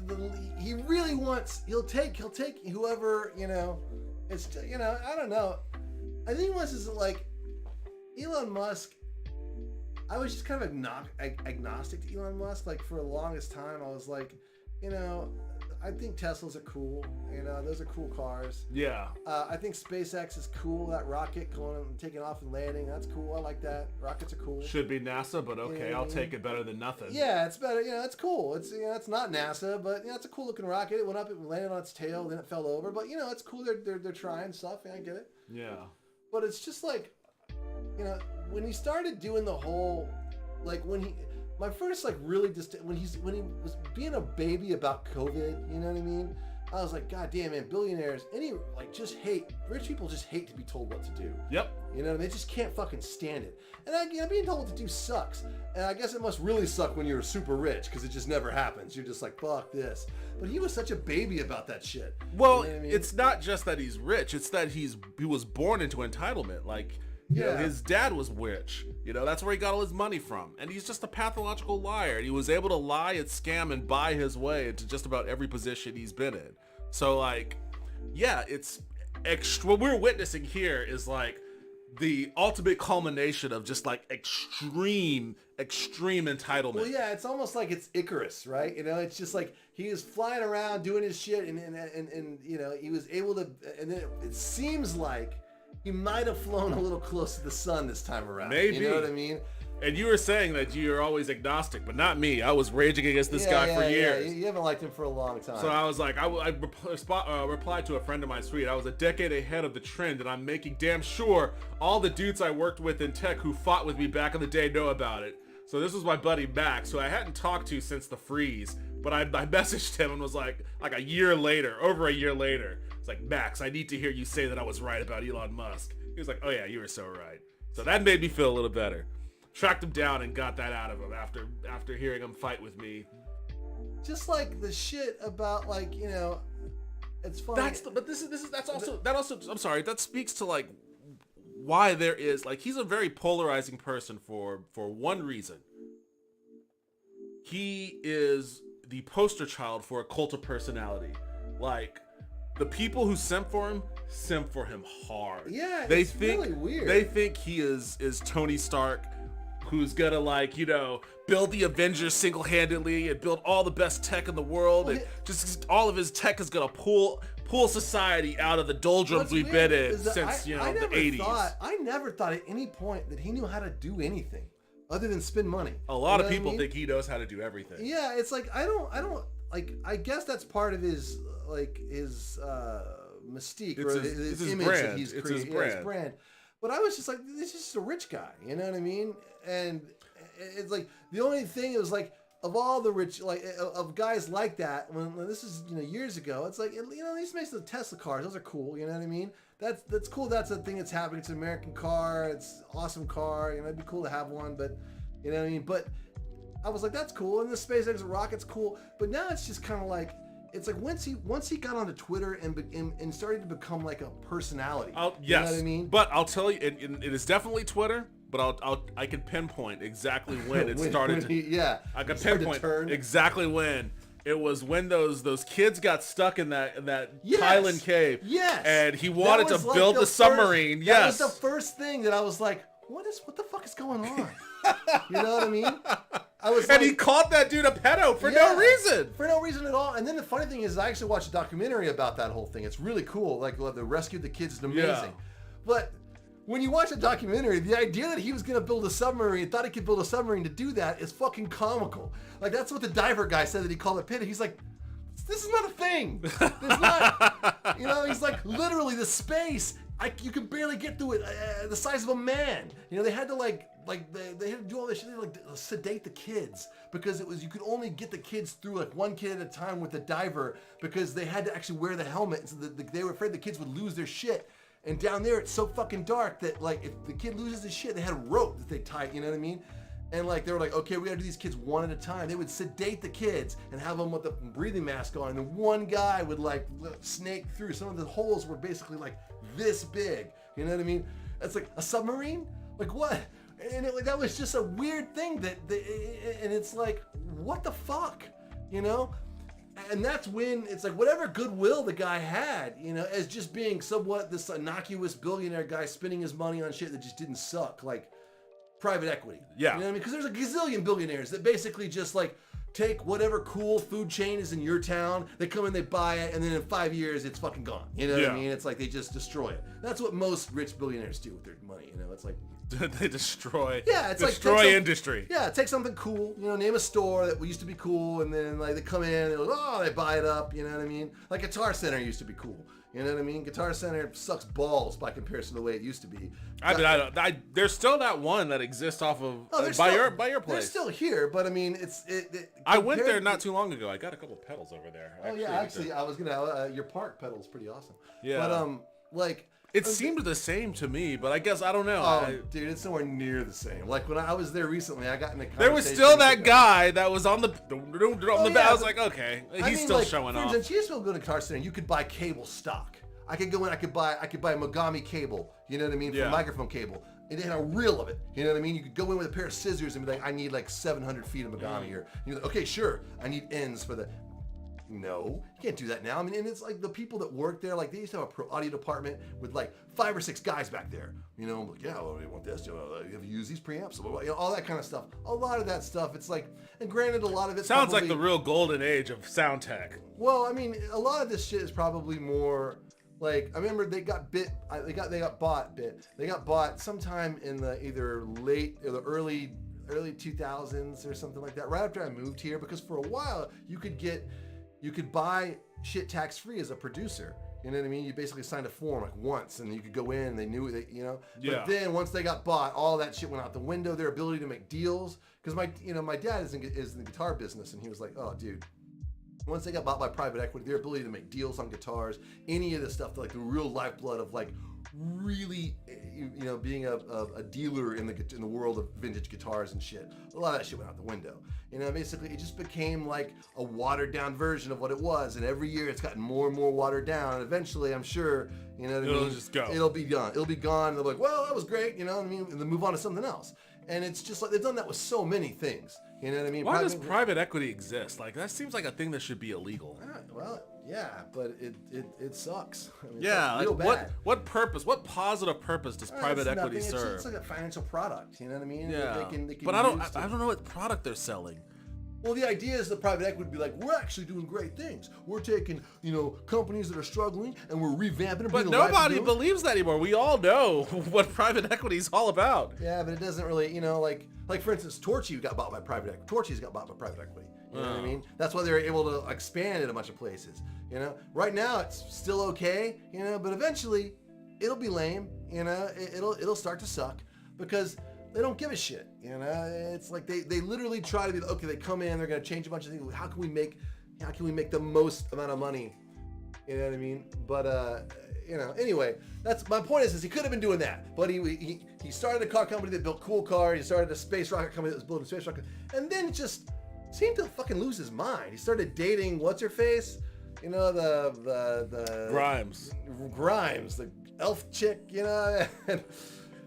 he really wants, he'll take whoever, you know, it's, you know, I don't know. I think once is like, Elon Musk, I was just kind of agnostic to Elon Musk, like, for the longest time, I was like, you know, I think Teslas are cool. You know, those are cool cars. Yeah. I think SpaceX is cool. That rocket going and taking off and landing, that's cool. I like that. Rockets are cool. Should be NASA, but okay, I'll take it better than nothing. Yeah, it's better. You know, it's cool. It's, you know, it's not NASA, but, you know, it's a cool looking rocket. It went up, it landed on its tail, then it fell over. But, you know, it's cool. They're trying stuff. Yeah, I get it. Yeah. But it's just like, you know, when he started doing the whole, like my first like really just when he was being a baby about COVID, you know what I mean? I was like, God damn, man, billionaires, rich people just hate to be told what to do. Yep. You know what I mean? They just can't fucking stand it. And you know, being told what to do sucks. And I guess it must really suck when you're super rich, because it just never happens. You're just like, fuck this. But he was such a baby about that shit. Well, you know what I mean? It's not just that he's rich, it's that he was born into entitlement. Like, you know, his dad was rich. You know, that's where he got all his money from. And he's just a pathological liar. And he was able to lie and scam and buy his way into just about every position he's been in. So, like, yeah, it's what we're witnessing here is like the ultimate culmination of just like extreme entitlement. Well, yeah, it's almost like it's Icarus, right? You know, it's just like he was flying around doing his shit, and you know, he was able to, and then it seems like he might have flown a little close to the sun this time around. Maybe. You know what I mean? And you were saying that you're always agnostic, but not me. I was raging against this guy for years. Yeah. You haven't liked him for a long time. So I was like, I replied to a friend of mine's tweet. I was a decade ahead of the trend, and I'm making damn sure all the dudes I worked with in tech who fought with me back in the day know about it. So this was my buddy Max, who I hadn't talked to since the freeze, but I messaged him and was like over a year later, it's like, Max, I need to hear you say that I was right about Elon Musk. He was like, oh yeah, you were so right. So that made me feel a little better. Tracked him down and got that out of him after hearing him fight with me. Just like the shit about, like, you know, it's funny. I'm sorry, that speaks to like why there is, like, he's a very polarizing person for one reason. He is the poster child for a cult of personality. Like, the people who simp for him hard. Yeah, they it's think, really weird. They think he is Tony Stark, who's gonna, like, you know, build the Avengers single-handedly and build all the best tech in the world, and just all of his tech is gonna pull society out of the doldrums we've been in since the 80s. I never thought at any point that he knew how to do anything other than spend money. A lot of people think he knows how to do everything. Yeah, it's like I don't like. I guess that's part of his mystique, It's or his image brand. that he's It's created. his Yeah, his brand. brand. But I was just like, this is just a rich guy. You know what I mean? And it's like the only thing is like, of all the rich, like of guys like that, when this is years ago, it's like, these makes the Tesla cars. Those are cool. You know what I mean? That's cool. That's a thing that's happening. It's an American car. It's an awesome car. It'd be cool to have one. But you know what I mean? But I was like, that's cool. And the SpaceX rocket's cool. But now it's just kind of like, it's like once he got onto Twitter and started to become like a personality. Yes. You know what I mean? But I'll tell you, it is definitely Twitter. But I can pinpoint exactly when it started. I can pinpoint exactly when. It was when those kids got stuck in that Thailand cave. Yes. And he wanted to build the submarine. That was the first thing that I was like, what the fuck is going on? You know what I mean? And he called that dude a pedo for no reason. For no reason at all. And then the funny thing is, I actually watched a documentary about that whole thing. It's really cool. Like, they rescued the kids is amazing. Yeah. But when you watch a documentary, the idea that he was going to build a submarine, thought he could build a submarine to do that, is fucking comical. Like, that's what the diver guy said, that he called it pit. He's like, this is not a thing. There's not, he's like, literally the space, you can barely get through it, the size of a man. They had to they had to do all this shit. They had to sedate the kids because you could only get the kids through like one kid at a time with the diver, because they had to actually wear the helmet, so they were afraid the kids would lose their shit. And down there, it's so fucking dark that, like, if the kid loses his shit, they had a rope that they tied, you know what I mean? And, like, they were like, okay, we gotta do these kids one at a time. They would sedate the kids and have them with the breathing mask on. And then one guy would, like, snake through. Some of the holes were basically, like, this big. You know what I mean? It's like, a submarine? Like, what? And that was just a weird thing and it's like, what the fuck? And that's when it's like, whatever goodwill the guy had, as just being somewhat this innocuous billionaire guy spending his money on shit that just didn't suck, like private equity. Yeah. You know what I mean? Because there's a gazillion billionaires that basically just like take whatever cool food chain is in your town, they come in, they buy it, and then in 5 years it's fucking gone. You know what I mean? It's like they just destroy it. That's what most rich billionaires do with their money. It's like they destroy. Yeah, it's destroy industry. Yeah, take something cool. Name a store that used to be cool, and then like they come in, and they buy it up. You know what I mean? Like Guitar Center used to be cool. You know what I mean? Guitar Center sucks balls by comparison to the way it used to be. There's still that one that exists off of by your place. They're still here, but I mean, I went there not too long ago. I got a couple pedals over there. Actually, I was gonna. Your park pedal's pretty awesome. Yeah. But it seemed the same to me, but I guess I don't know. Dude, it's nowhere near the same. Like when I was there recently, I got in a conversation. There was still that guy that was on the I was like, okay, he's still showing off. For instance, you used to go to Guitar Center, you could buy cable stock. I could go in, I could buy Mogami cable. You know what I mean? For microphone cable. And they had a reel of it. You know what I mean? You could go in with a pair of scissors and be like, I need like 700 feet of Mogami here. And you're like, okay, sure. I need ends for the. No, you can't do that now. I mean, and it's like the people that work there, like they used to have a pro audio department with like 5 or 6 guys back there. I'm like, yeah, well, you want this? You have to use these preamps, all that kind of stuff. A lot of that stuff. It's like, and granted, a lot of it sounds like the real golden age of sound tech. Well, I mean, a lot of this shit is probably more like, I remember they got bought sometime in the either late or the early 2000s or something like that. Right after I moved here, because for a while you could buy shit tax-free as a producer. You know what I mean? You basically signed a form like once, and you could go in, and they knew that, Yeah. But then once they got bought, all that shit went out the window. Their ability to make deals, because my dad is in the guitar business, and he was like, oh, dude. Once they got bought by private equity, their ability to make deals on guitars, any of the stuff, like the real lifeblood of like really, being a dealer in the world of vintage guitars and shit. A lot of that shit went out the window. Basically it just became like a watered down version of what it was. And every year it's gotten more and more watered down. And eventually I'm sure, it'll just go. It'll be gone. It'll be gone. And they'll be like, well, that was great. And then move on to something else. And it's just like they've done that with so many things. You know what I mean? Why does private equity exist? Like, that seems like a thing that should be illegal. Well, yeah, but it sucks. I mean, Yeah, it's real like bad. what purpose? What positive purpose does private It's equity nothing. serve? It's like a financial product. You know what I mean? Yeah, They can but I use don't know what product they're selling. Well, the idea is the private equity would be like, we're actually doing great things. We're taking, companies that are struggling and we're revamping them. But nobody believes that anymore. We all know what private equity is all about. Yeah, but it doesn't really, like for instance, Torchy got bought by private equity. Torchy's got bought by private equity. You know what I mean? That's why they were able to expand in a bunch of places. Right now it's still okay, but eventually it'll be lame. It'll start to suck because they don't give a shit. It's like they literally try to be okay. They come in, they're gonna change a bunch of things. How can we make the most amount of money? You know what I mean? But anyway, that's my point. Is he could have been doing that, but he started a car company that built cool cars. He started a space rocket company that was building space rockets, and then just seemed to fucking lose his mind. He started dating what's her face, the Grimes, the elf chick,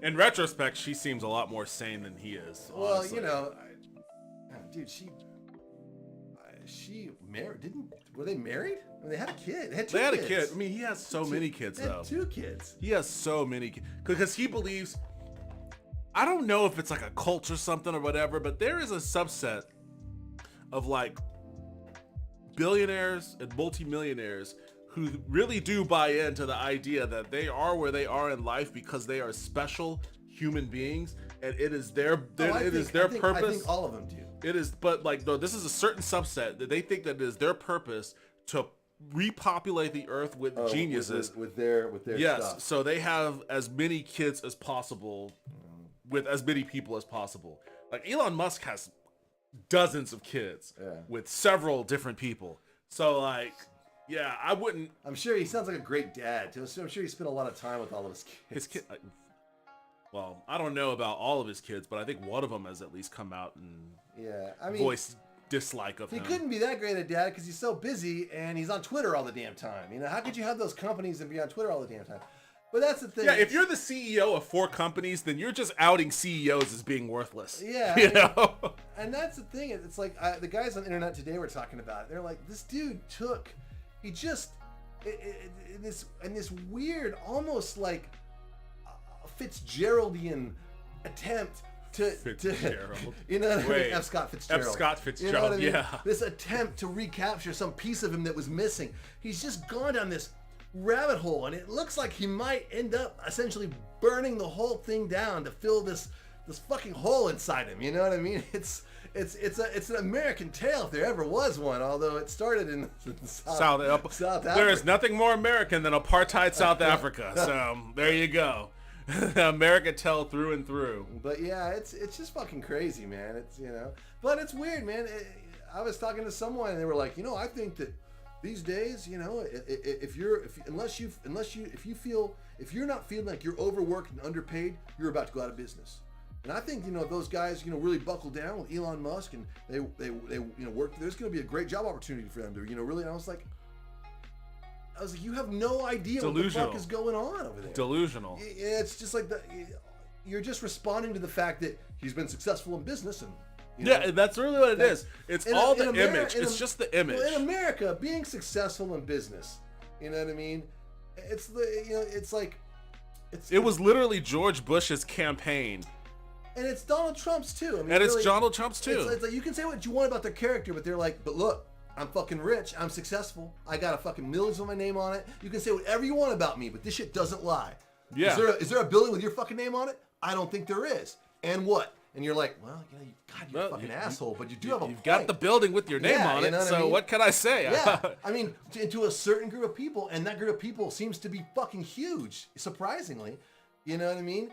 In retrospect, she seems a lot more sane than he is. Well, honestly. dude, she married. Were they married? I mean, they had a kid. They had two kids. a kid. I mean, he has so many kids, They had though. 2 kids. He has so many kids. Because he believes, I don't know if it's like a cult or something or whatever, but there is a subset of like billionaires and multimillionaires who really do buy into the idea that they are where they are in life because they are special human beings, and it is their purpose. I think all of them do. It is, but like, no, this is a certain subset that they think that it is their purpose to repopulate the earth with geniuses. With their Yes, stuff. so they have as many kids as possible with as many people as possible. Like Elon Musk has dozens of kids with several different people. So like, yeah, I wouldn't. I'm sure he sounds like a great dad too. I'm sure he spent a lot of time with all of his kids. His kid. Well, I don't know about all of his kids, but I think one of them has at least come out and voiced dislike of him. He couldn't be that great a dad because he's so busy and he's on Twitter all the damn time. How could you have those companies and be on Twitter all the damn time? But that's the thing. Yeah, if you're the CEO of 4 companies, then you're just outing CEOs as being worthless. Yeah, and that's the thing. It's like the guys on the internet today were talking about it. They're like, this dude in this weird, almost like Fitzgeraldian attempt to Fitzgerald. F. Scott Fitzgerald. F. Scott Fitzgerald, you know what I mean? yeah. This attempt to recapture some piece of him that was missing. He's just gone down this rabbit hole, and it looks like he might end up essentially burning the whole thing down to fill this fucking hole inside him. You know what I mean? It's an American tale if there ever was one, although it started in South Africa. There is nothing more American than apartheid South Africa. So there you go. American tale through and through. But yeah, it's just fucking crazy, man. It's but it's weird, man. I was talking to someone and they were like, I think that these days, if you're not feeling like you're overworked and underpaid, you're about to go out of business. And I think those guys really buckle down with Elon Musk and they work. There's going to be a great job opportunity for them to really. And I was like, you have no idea what the fuck is going on over there. Delusional. It's just like you're just responding to the fact that he's been successful in business and. Yeah, that's really what it is. It's all the image. It's just the image. Well, in America, being successful in business, you know what I mean? It's It was literally George Bush's campaign. And it's Donald Trump's too. I mean, and it's Donald Trump's too. It's like you can say what you want about their character, but they're like, but look, I'm fucking rich. I'm successful. I got a fucking millions with my name on it. You can say whatever you want about me, but this shit doesn't lie. Yeah. Is there a building with your fucking name on it? I don't think there is. And what? And you're like, well, you're a fucking asshole, but you do have a point. You've got the building with your name on it, so what can I say? Yeah, I mean, to a certain group of people, and that group of people seems to be fucking huge, surprisingly. You know what I mean?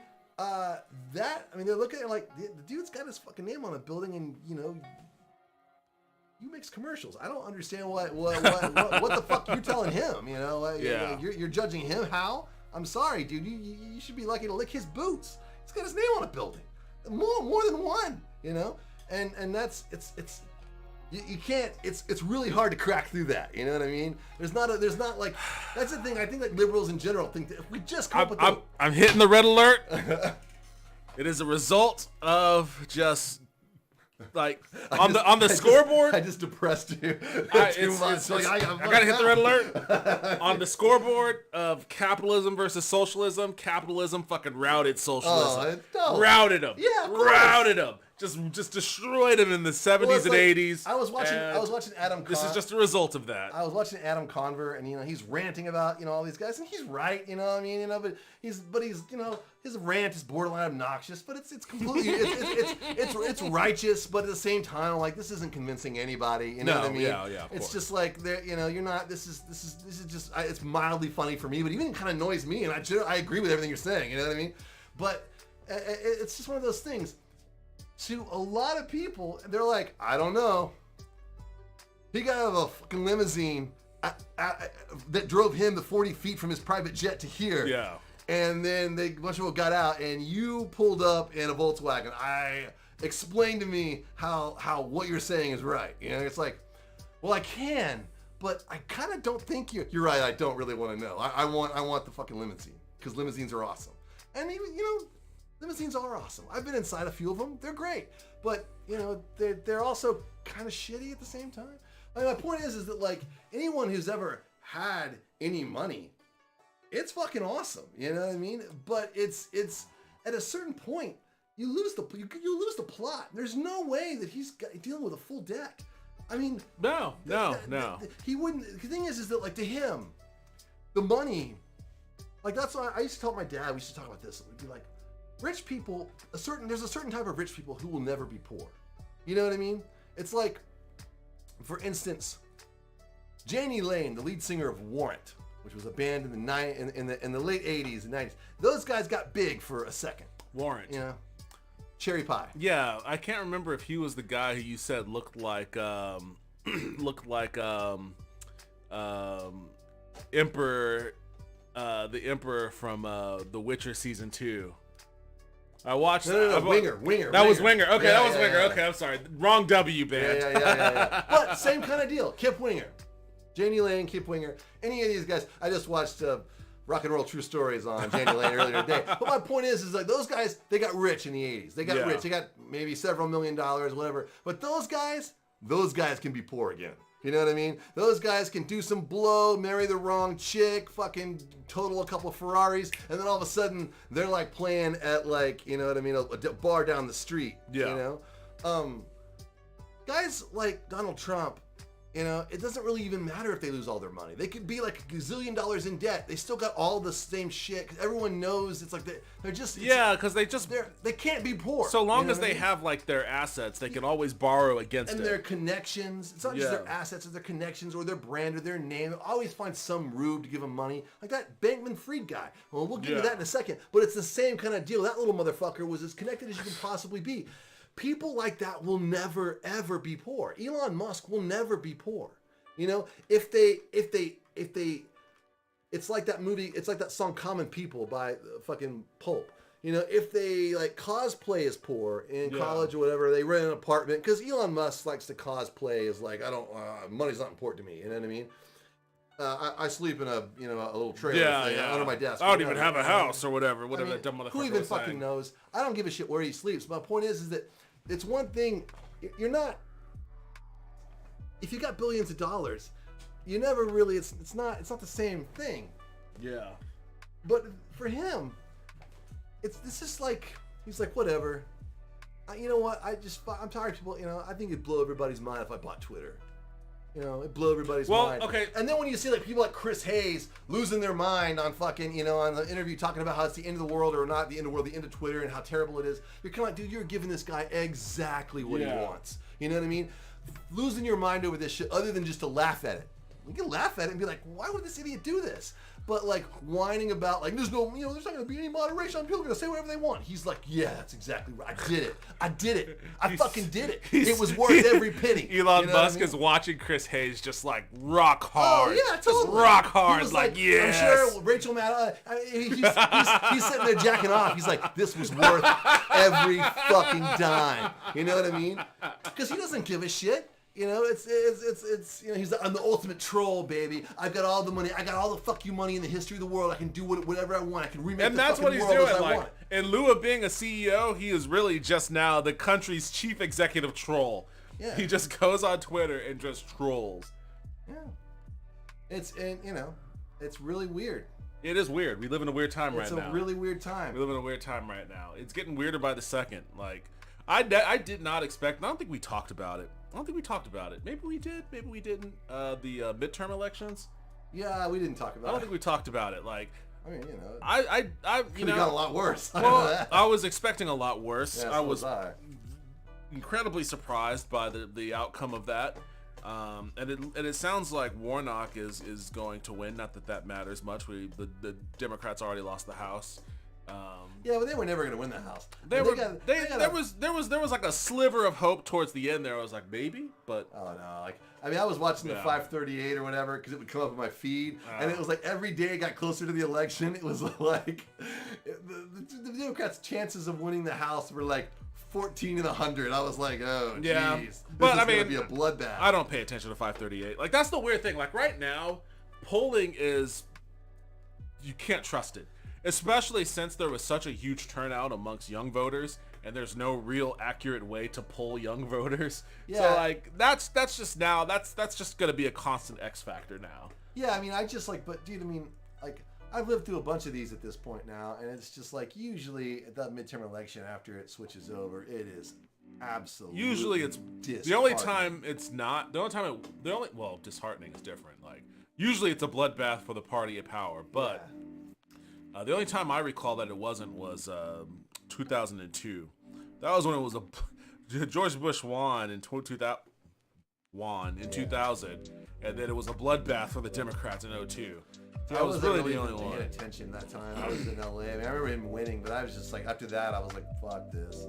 They're looking at it like, the dude's got his fucking name on a building, and he makes commercials. I don't understand what the fuck you're telling him. You're judging him. How? I'm sorry, dude. You should be lucky to lick his boots. He's got his name on a building. More than one, and that's you can't. It's really hard to crack through that. You know what I mean? There's not like that's the thing. I think that liberals in general think that if we just come up with I'm hitting the red alert. It is a result of just like on the scoreboard. I just depressed you. I gotta hit the red alert. On the scoreboard of capitalism versus socialism, capitalism fucking routed socialism. Routed them. Yeah, of course. Routed them. Just destroyed them in the 70s and 80s. I was watching Adam. This is just a result of that. I was watching Adam Conver, and he's ranting about all these guys, and he's right. But he's his rant is borderline obnoxious, but it's completely it's righteous, but at the same time, like, this isn't convincing anybody. You know what I mean? Yeah. It's just like you're not. This is just it's mildly funny for me, but even kind of annoys me, and I agree with everything you're saying. You know what I mean? But it's just one of those things. To a lot of people, they're like, I don't know. He got out of a fucking limousine that drove him the 40 feet from his private jet to here. Yeah. And then a bunch of people got out, and you pulled up in a Volkswagen. Explain to me how what you're saying is right. It's like, well, I can, but I kind of don't think you're right. I don't really want to know. I want the fucking limousine, because limousines are awesome. And even, limousines are awesome. I've been inside a few of them. They're great. But, they're also kind of shitty at the same time. I mean, my point is that, like, anyone who's ever had any money, it's fucking awesome. You know what I mean? But it's at a certain point, you lose the plot. There's no way that he's dealing with a full deck. I mean, no. He wouldn't. The thing is that, like, to him, the money, like, that's why I used to tell my dad. We used to talk about this. We'd be like, rich people, there's a certain type of rich people who will never be poor. You know what I mean? It's like, for instance, Janie Lane, the lead singer of Warrant, which was a band in the late 80s and 90s. Those guys got big for a second. Warrant. Cherry Pie. Yeah, I can't remember if he was the guy who you said looked like Emperor, the Emperor from The Witcher season 2. I watched. No, Winger. That was Winger. Okay, Yeah, that was yeah, Winger. yeah. Okay, I'm sorry. Wrong W band. Yeah. But same kind of deal. Kip Winger. Janie Lane, Kip Winger. Any of these guys. I just watched Rock and Roll True Stories on Janie Lane earlier today. But my point is like, those guys, they got rich in the 80s. They got rich. They got maybe several $1 million, whatever. But those guys can be poor again. You know what I mean? Those guys can do some blow, marry the wrong chick, fucking total a couple of Ferraris, and then all of a sudden they're like playing at, like, you know what I mean, a bar down the street. Yeah. Guys like Donald Trump, it doesn't really even matter if they lose all their money. They could be like a gazillion dollars in debt. They still got all the same shit. 'Cause everyone knows it's like they're just because they can't be poor. So long as they have, like, their assets, they can always borrow against and it. their connections. It's not just their assets, it's their connections or their brand or their name. They'll always find some rube to give them money. Like that Bankman-Fried guy. Well, we'll get to that in a second. But it's the same kind of deal. That little motherfucker was as connected as you can possibly be. People like that will never, ever be poor. Elon Musk will never be poor. If they, it's like that movie, it's like that song Common People by fucking Pulp. If they, like, cosplay as poor in college or whatever, they rent an apartment, because Elon Musk likes to cosplay as like, money's not important to me, you know what I mean? I sleep in a little trailer thing under my desk. I don't even have a house or whatever that dumb motherfucker Who even was fucking saying. knows? I don't give a shit where he sleeps. My point is that it's one thing, you're not, if you got billions of dollars, you never really, it's not the same thing. Yeah. But for him, this is like, he's like, whatever. You know what? I'm tired of people, I think it'd blow everybody's mind if I bought Twitter. It'd blow everybody's mind. Okay. And then when you see, like, people like Chris Hayes losing their mind on fucking, on the interview talking about how it's the end of the world or not the end of the world, the end of Twitter and how terrible it is, you're kind of like, dude, you're giving this guy exactly what he wants. You know what I mean? Losing your mind over this shit other than just to laugh at it. You can laugh at it and be like, why would this idiot do this? But, like, whining about, like, there's no, there's not going to be any moderation. People are going to say whatever they want. He's like, yeah, that's exactly right. I did it. I fucking did it. It was worth every penny. Elon Musk is watching Chris Hayes just, like, rock hard. Oh, yeah, totally. Just rock hard. Was like, yes. I'm sure Rachel Maddow, he's sitting there jacking off. He's like, this was worth every fucking dime. You know what I mean? Because he doesn't give a shit. You know, it's you know, I'm the ultimate troll, baby. I've got all the money. I got all the fuck you money in the history of the world. I can do whatever I want. I can remake And the that's fucking what he's world doing. as I Like, want. in lieu of being a CEO, he is really just now the country's chief executive troll. Yeah. He just goes on Twitter and just trolls. Yeah. You know, it's really weird. It is weird. We live in a weird time right now. It's a really weird time. We live in a weird time right now. It's getting weirder by the second. Like, I did not expect. I don't think we talked about it. Maybe we did. Maybe we didn't. The midterm elections. Yeah, we didn't talk about it. I don't think we talked about it. Like, I mean, you know, I could have got a lot worse. Well, I was expecting a lot worse. Yeah, I was incredibly surprised by the outcome of that. And it sounds like Warnock is going to win. Not that matters much. The Democrats already lost the House. Yeah, but they were never going to win the House. There was like a sliver of hope towards the end there. I was like, maybe, but oh no, like I mean, I was watching the 538 or whatever because it would come up in my feed, and it was like every day it got closer to the election. It was like the Democrats' chances of winning the House were like 14 in 100. I was like, oh, yeah. This but is I mean, gonna be a bloodbath. I don't pay attention to 538. Like, that's the weird thing. Like, right now, polling is, you can't trust it, especially since there was such a huge turnout amongst young voters, and there's no real accurate way to poll young voters. Yeah. So like, that's just gonna be a constant X factor now. Yeah, I mean, I just like, but dude, I mean, like, I've lived through a bunch of these at this point now, and it's just like usually at that midterm election after it switches over, it is absolutely. Usually it's the only time it's not. Well, disheartening is different. Like, usually it's a bloodbath for the party at power, but the only time I recall that it wasn't was 2002. That was when it was George Bush won in 2000. And then it was a bloodbath for the Democrats in 2002. I was really the only one. Paying attention that time. I was in LA. I mean, I remember him winning, but I was just like, after that, I was like, fuck this.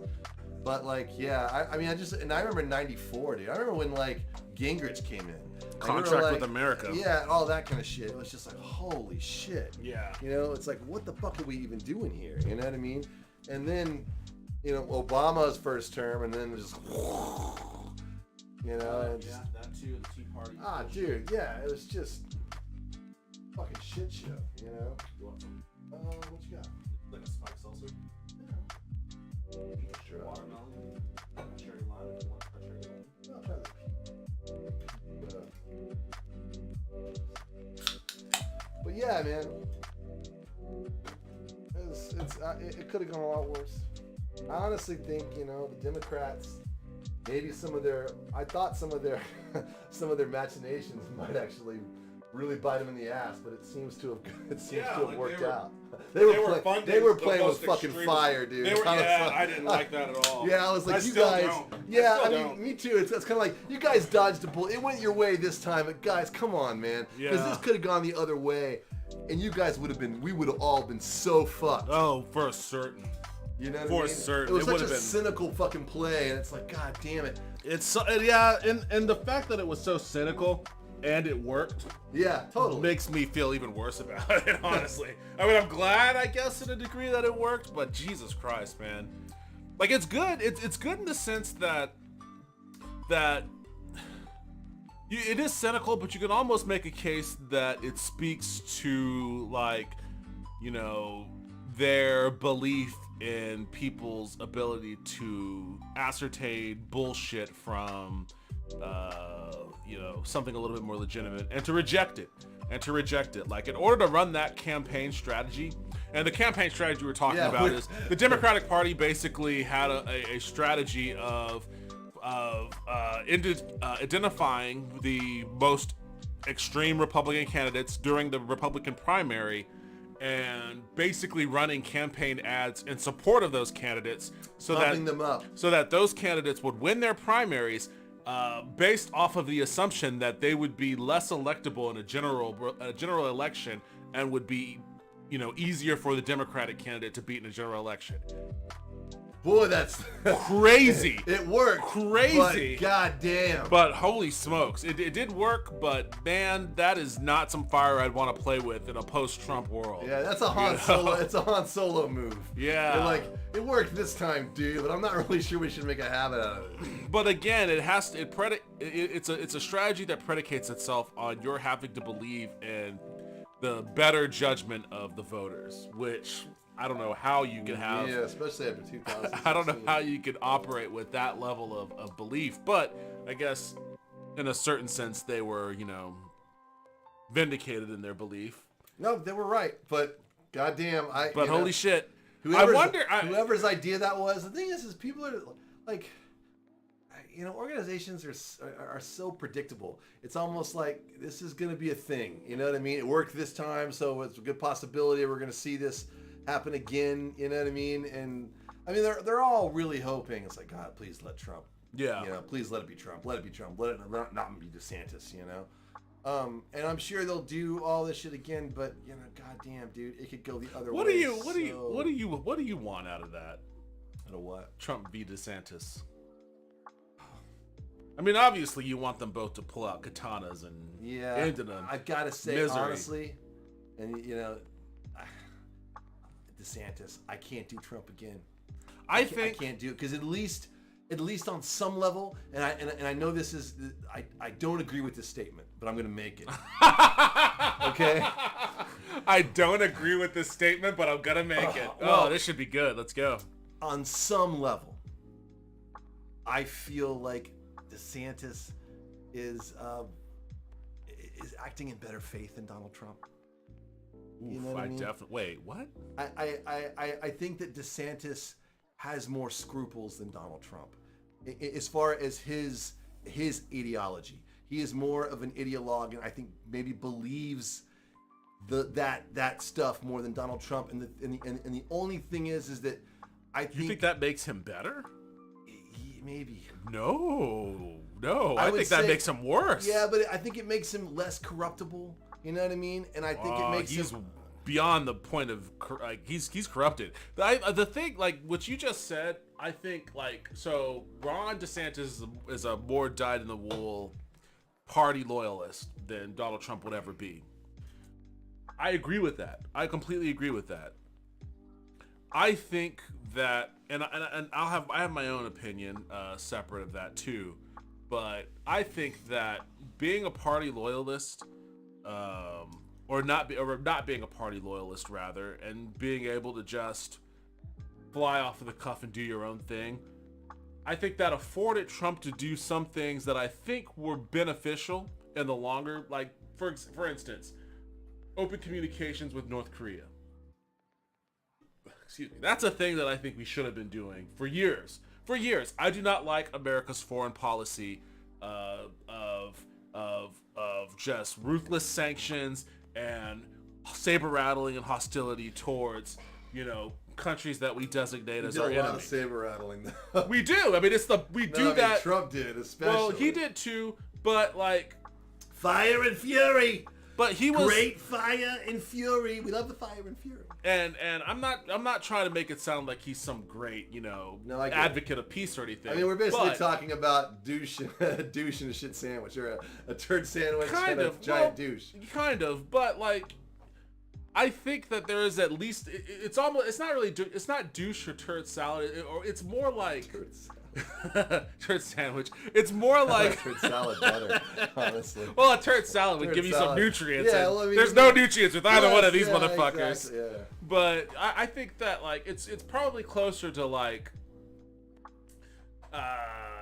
But like, yeah, I mean, I remember '94, dude. I remember when like Gingrich came in. Contract with America. Yeah, all that kind of shit. It was just like, holy shit. Yeah. You know, it's like, what the fuck are we even doing here? You know what I mean? And then, you know, Obama's first term, and then just, you know. Yeah, that too, the Tea Party. Ah, dude, yeah, it was just fucking shit show, you know? You want some? What you got? Like a spiked seltzer? Sure. Watermelon? Cherry lime if you want cherry lime. I'll try this. But yeah, man, it could have gone a lot worse. I honestly think, you know, the Democrats, maybe some of their machinations might actually really bite them in the ass, but it seems to have worked out. They were playing with fucking fire, dude. I didn't like that at all. Yeah, I was like, you still guys. don't. Yeah, I mean, me too. It's kind of like you guys dodged a bullet. It went your way this time, but guys, come on, man. Because Yeah. this could have gone the other way, and you guys we would have all been so fucked. Oh, for certain. You know what For I mean? certain. It was It such would've a been. cynical fucking play, and it's like, god damn it. It's and the fact that it was so cynical and it worked Yeah, totally. makes me feel even worse about it, honestly. I mean, I'm glad, I guess, to a degree that it worked, but Jesus Christ, man. Like, it's good. It's good in the sense that it is cynical, but you can almost make a case that it speaks to, like, you know, their belief in people's ability to ascertain bullshit from you know, something a little bit more legitimate, and to reject it. Like, in order to run that campaign strategy, and the campaign strategy we're talking about is the Democratic Party basically had a strategy of identifying the most extreme Republican candidates during the Republican primary and basically running campaign ads in support of those candidates so Pumping them up. that those candidates would win their primaries based off of the assumption that they would be less electable in a general election and would be, you know, easier for the Democratic candidate to beat in a general election. Boy, that's crazy. It worked. Crazy. But goddamn. But holy smokes, it did work. But man, that is not some fire I'd want to play with in a post-Trump world. Yeah, that's a Han Solo. It's a Han Solo move. Yeah. They're like, it worked this time, dude, but I'm not really sure we should make a habit out of it. But again, it's a strategy that predicates itself on your having to believe in the better judgment of the voters, which I don't know how you can have. Yeah, especially after 2000. I don't know how you could operate with that level of belief, but I guess in a certain sense they were, vindicated in their belief. No, they were right, but goddamn, But holy shit. Whoever's idea that was. The thing is people are like, organizations are so predictable. It's almost like this is going to be a thing. You know what I mean? It worked this time, so it's a good possibility we're going to see this happen again. You know what I mean? And I mean, they're all really hoping. It's like, God, please let Trump. Yeah. Please let it be Trump. Let it be Trump. Let it not be DeSantis. And I'm sure they'll do all this shit again. But goddamn, dude, it could go the other way. What do you want out of that? Out of what? Trump v. DeSantis. I mean, obviously, you want them both to pull out katanas and end them. I've got to say, misery. honestly, and DeSantis, I can't do Trump again. I can't do it because at least on some level, and I know this is, I don't agree with this statement, but I'm gonna make it. Okay. I don't agree with this statement, but I'm gonna make it. Well, this should be good. Let's go. On some level, I feel like DeSantis is acting in better faith than Donald Trump. You know what I mean? Wait, what? I think that DeSantis has more scruples than Donald Trump, as far as his ideology. He is more of an ideologue, and I think maybe believes that stuff more than Donald Trump. And the only thing is that I think. You think that makes him better? Maybe. No. I think that makes him worse. Yeah, but I think it makes him less corruptible. You know what I mean? And I think it makes him beyond the point of he's corrupted. The thing, like what you just said, I think so Ron DeSantis is a more dyed-in-the-wool party loyalist than Donald Trump would ever be. I agree with that. I completely agree with that. I think that, and I have my own opinion separate of that too, but I think that being a party loyalist, or not being a party loyalist rather, and being able to just fly off of the cuff and do your own thing, I think that afforded Trump to do some things that I think were beneficial in the longer, like for instance, open communications with North Korea. Excuse me. That's a thing that I think we should have been doing for years. For years, I do not like America's foreign policy of just ruthless sanctions and saber rattling and hostility towards countries that we designate as our enemy. A lot of saber rattling. We do. I mean, that. Trump did, especially. Well, he did too, but fire and fury. But he was great fire and fury. We love the fire and fury. And I'm not trying to make it sound like he's some great advocate of peace or anything. I mean, we're basically talking about douche and a shit sandwich, or a turd sandwich and a giant douche. Kind of, but I think that there is at least it's not douche or turd salad, or it's more like turd sandwich. It's more like turd salad better, honestly. Well, a turd salad would give you some nutrients. Yeah, well, I mean, there's no nutrients with either one of these motherfuckers. Exactly, yeah. But I think that it's probably closer to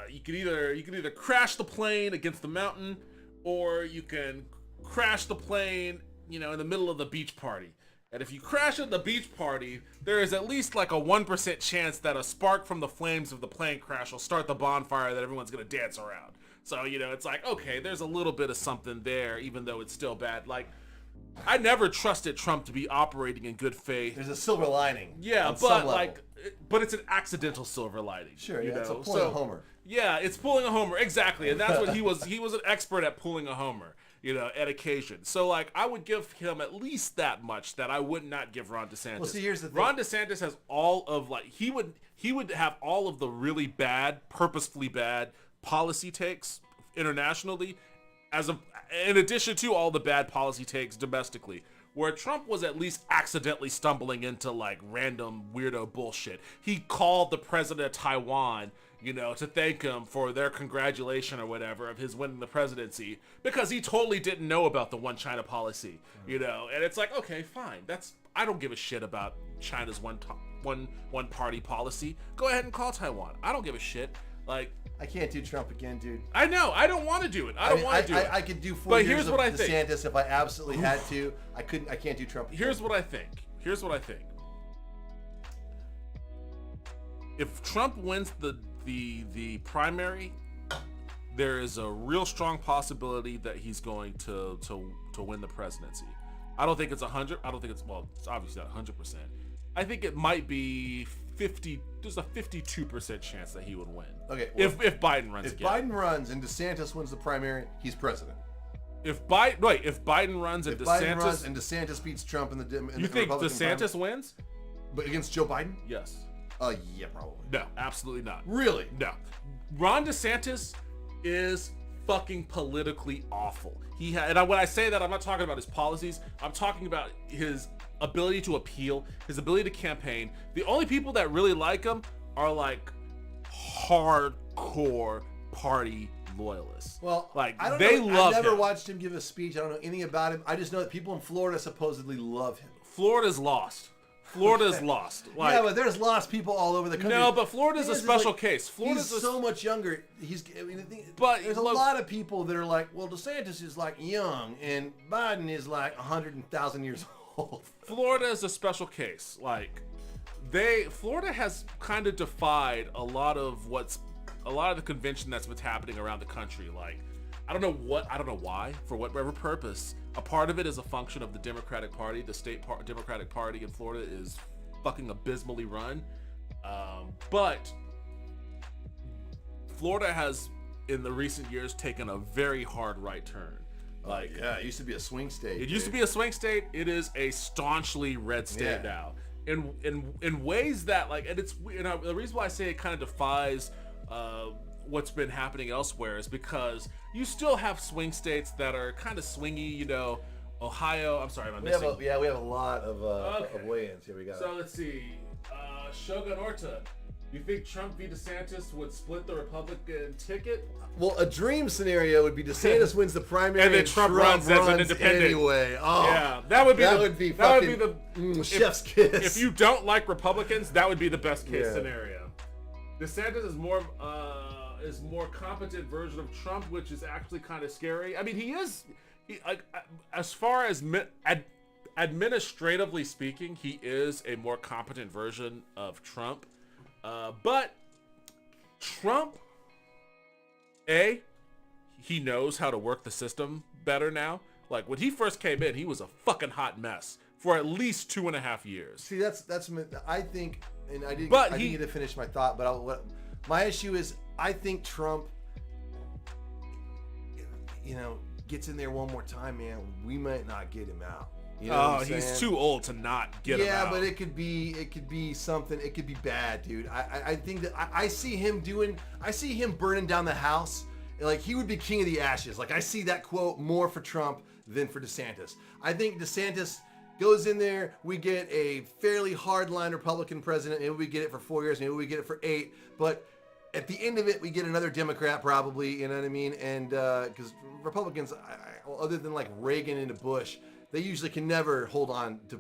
you can either crash the plane against the mountain, or you can crash the plane in the middle of the beach party. And if you crash at the beach party, there is at least a 1% chance that a spark from the flames of the plane crash will start the bonfire that everyone's gonna dance around. So it's okay, there's a little bit of something there, even though it's still bad. I never trusted Trump to be operating in good faith. There's a silver lining. Yeah, but it's an accidental silver lining. Sure, it's pulling a homer. Yeah, it's pulling a homer, exactly, and that's what he was. He was an expert at pulling a homer. at occasion. So like I would give him at least that much that I would not give Ron DeSantis. Well, see, here's the thing. Ron DeSantis has all of like he would have all of the really bad, purposefully bad policy takes internationally, in addition to all the bad policy takes domestically. Where Trump was at least accidentally stumbling into like random weirdo bullshit. He called the president of Taiwan, to thank him for their congratulation or whatever of his winning the presidency because he totally didn't know about the one China policy, and it's like, okay, fine. I don't give a shit about China's one party policy. Go ahead and call Taiwan. I don't give a shit. Like, I can't do Trump again, dude. I know. I don't want to do it. I don't want to do it. I could do 4 but years here's of what I DeSantis think. if I absolutely had to. I can't do Trump again. Here's what I think. If Trump wins the primary, there is a real strong possibility that he's going to win the presidency. I don't think it's 100. I don't think it's obviously not 100%. I think it might be 50. There's a 52% chance that he would win. Okay. Well, if Biden runs if again. Biden runs and DeSantis wins the primary, he's president. If Biden runs and DeSantis beats Trump in the you think Republican DeSantis primary, wins? but against Joe Biden? Yes. Yeah, probably. No, absolutely not. Really? No. Ron DeSantis is fucking politically awful. When I say that, I'm not talking about his policies. I'm talking about his ability to appeal, his ability to campaign. The only people that really like him are like hardcore party loyalists. Well, like I don't they know. love I've never him. watched him give a speech. I don't know anything about him. I just know that people in Florida supposedly love him. Florida's lost. Florida's lost. Like, yeah, but there's lost people all over the country. no, but Florida's a Thing is, special like, case. Florida's he's so much younger. But there's a look- lot of people that are like, well, DeSantis is like young, and Biden is like 100,000 years old. Florida is a special case. Like Florida has kind of defied a lot of the convention that's been happening around the country. Like, I don't know why, for whatever purpose. A part of it is a function of the Democratic Party. The Democratic Party in Florida is fucking abysmally run. But Florida has, in the recent years, taken a very hard right turn. Like, yeah, it used to be a swing state. it used to be a swing state. It is a staunchly red state now. In ways that, like, and the reason why I say it kind of defies what's been happening elsewhere is because you still have swing states that are kind of swingy. Ohio. I'm sorry, am I missing? We have a lot of weigh-ins. Here we go. So let's see. Shogun Orta. You think Trump v. DeSantis would split the Republican ticket? Well, a dream scenario would be DeSantis wins the primary And then Trump runs as an independent. Anyway. Oh, Yeah, that would be the chef's kiss. If you don't like Republicans, that would be the best case Yeah. scenario. DeSantis is more competent version of Trump, which is actually kind of scary. I mean, as far as administratively speaking, he is a more competent version of Trump. But Trump, he knows how to work the system better now. Like, when he first came in, he was a fucking hot mess for at least 2.5 years. See, that's I think, and I didn't get to finish my thought, but my issue is I think Trump, gets in there one more time, man. We might not get him out. You know what I'm he's saying? too old to not get him out. Yeah, but it could be something. It could be bad, dude. I think that I see him burning down the house. Like, he would be king of the ashes. Like, I see that quote more for Trump than for DeSantis. I think DeSantis goes in there. We get a fairly hardline Republican president. Maybe we get it for 4 years. Maybe we get it for 8. But at the end of it, we get another Democrat probably. You know what I mean? And because Republicans, other than like Reagan and Bush, they usually can never hold on to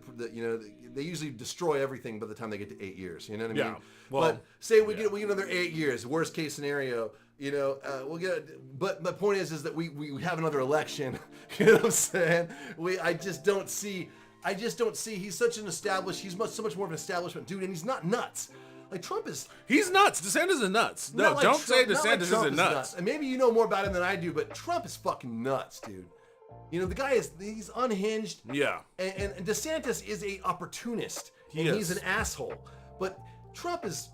they usually destroy everything by the time they get to 8 years. You know what I mean? Well, but say we get another 8 years, worst case scenario, we'll get. But the point is that we have another election. You know what I'm saying? I just don't see. He's such an established. He's so much more of an establishment dude, and he's not nuts. Like, Trump is. He's nuts. DeSantis is nuts. No, like don't say Trump- not DeSantis like Trump isn't is nuts. And maybe you know more about him than I do, but Trump is fucking nuts, dude. The guy he's unhinged. Yeah. And DeSantis is a opportunist. He's an asshole. But Trump is,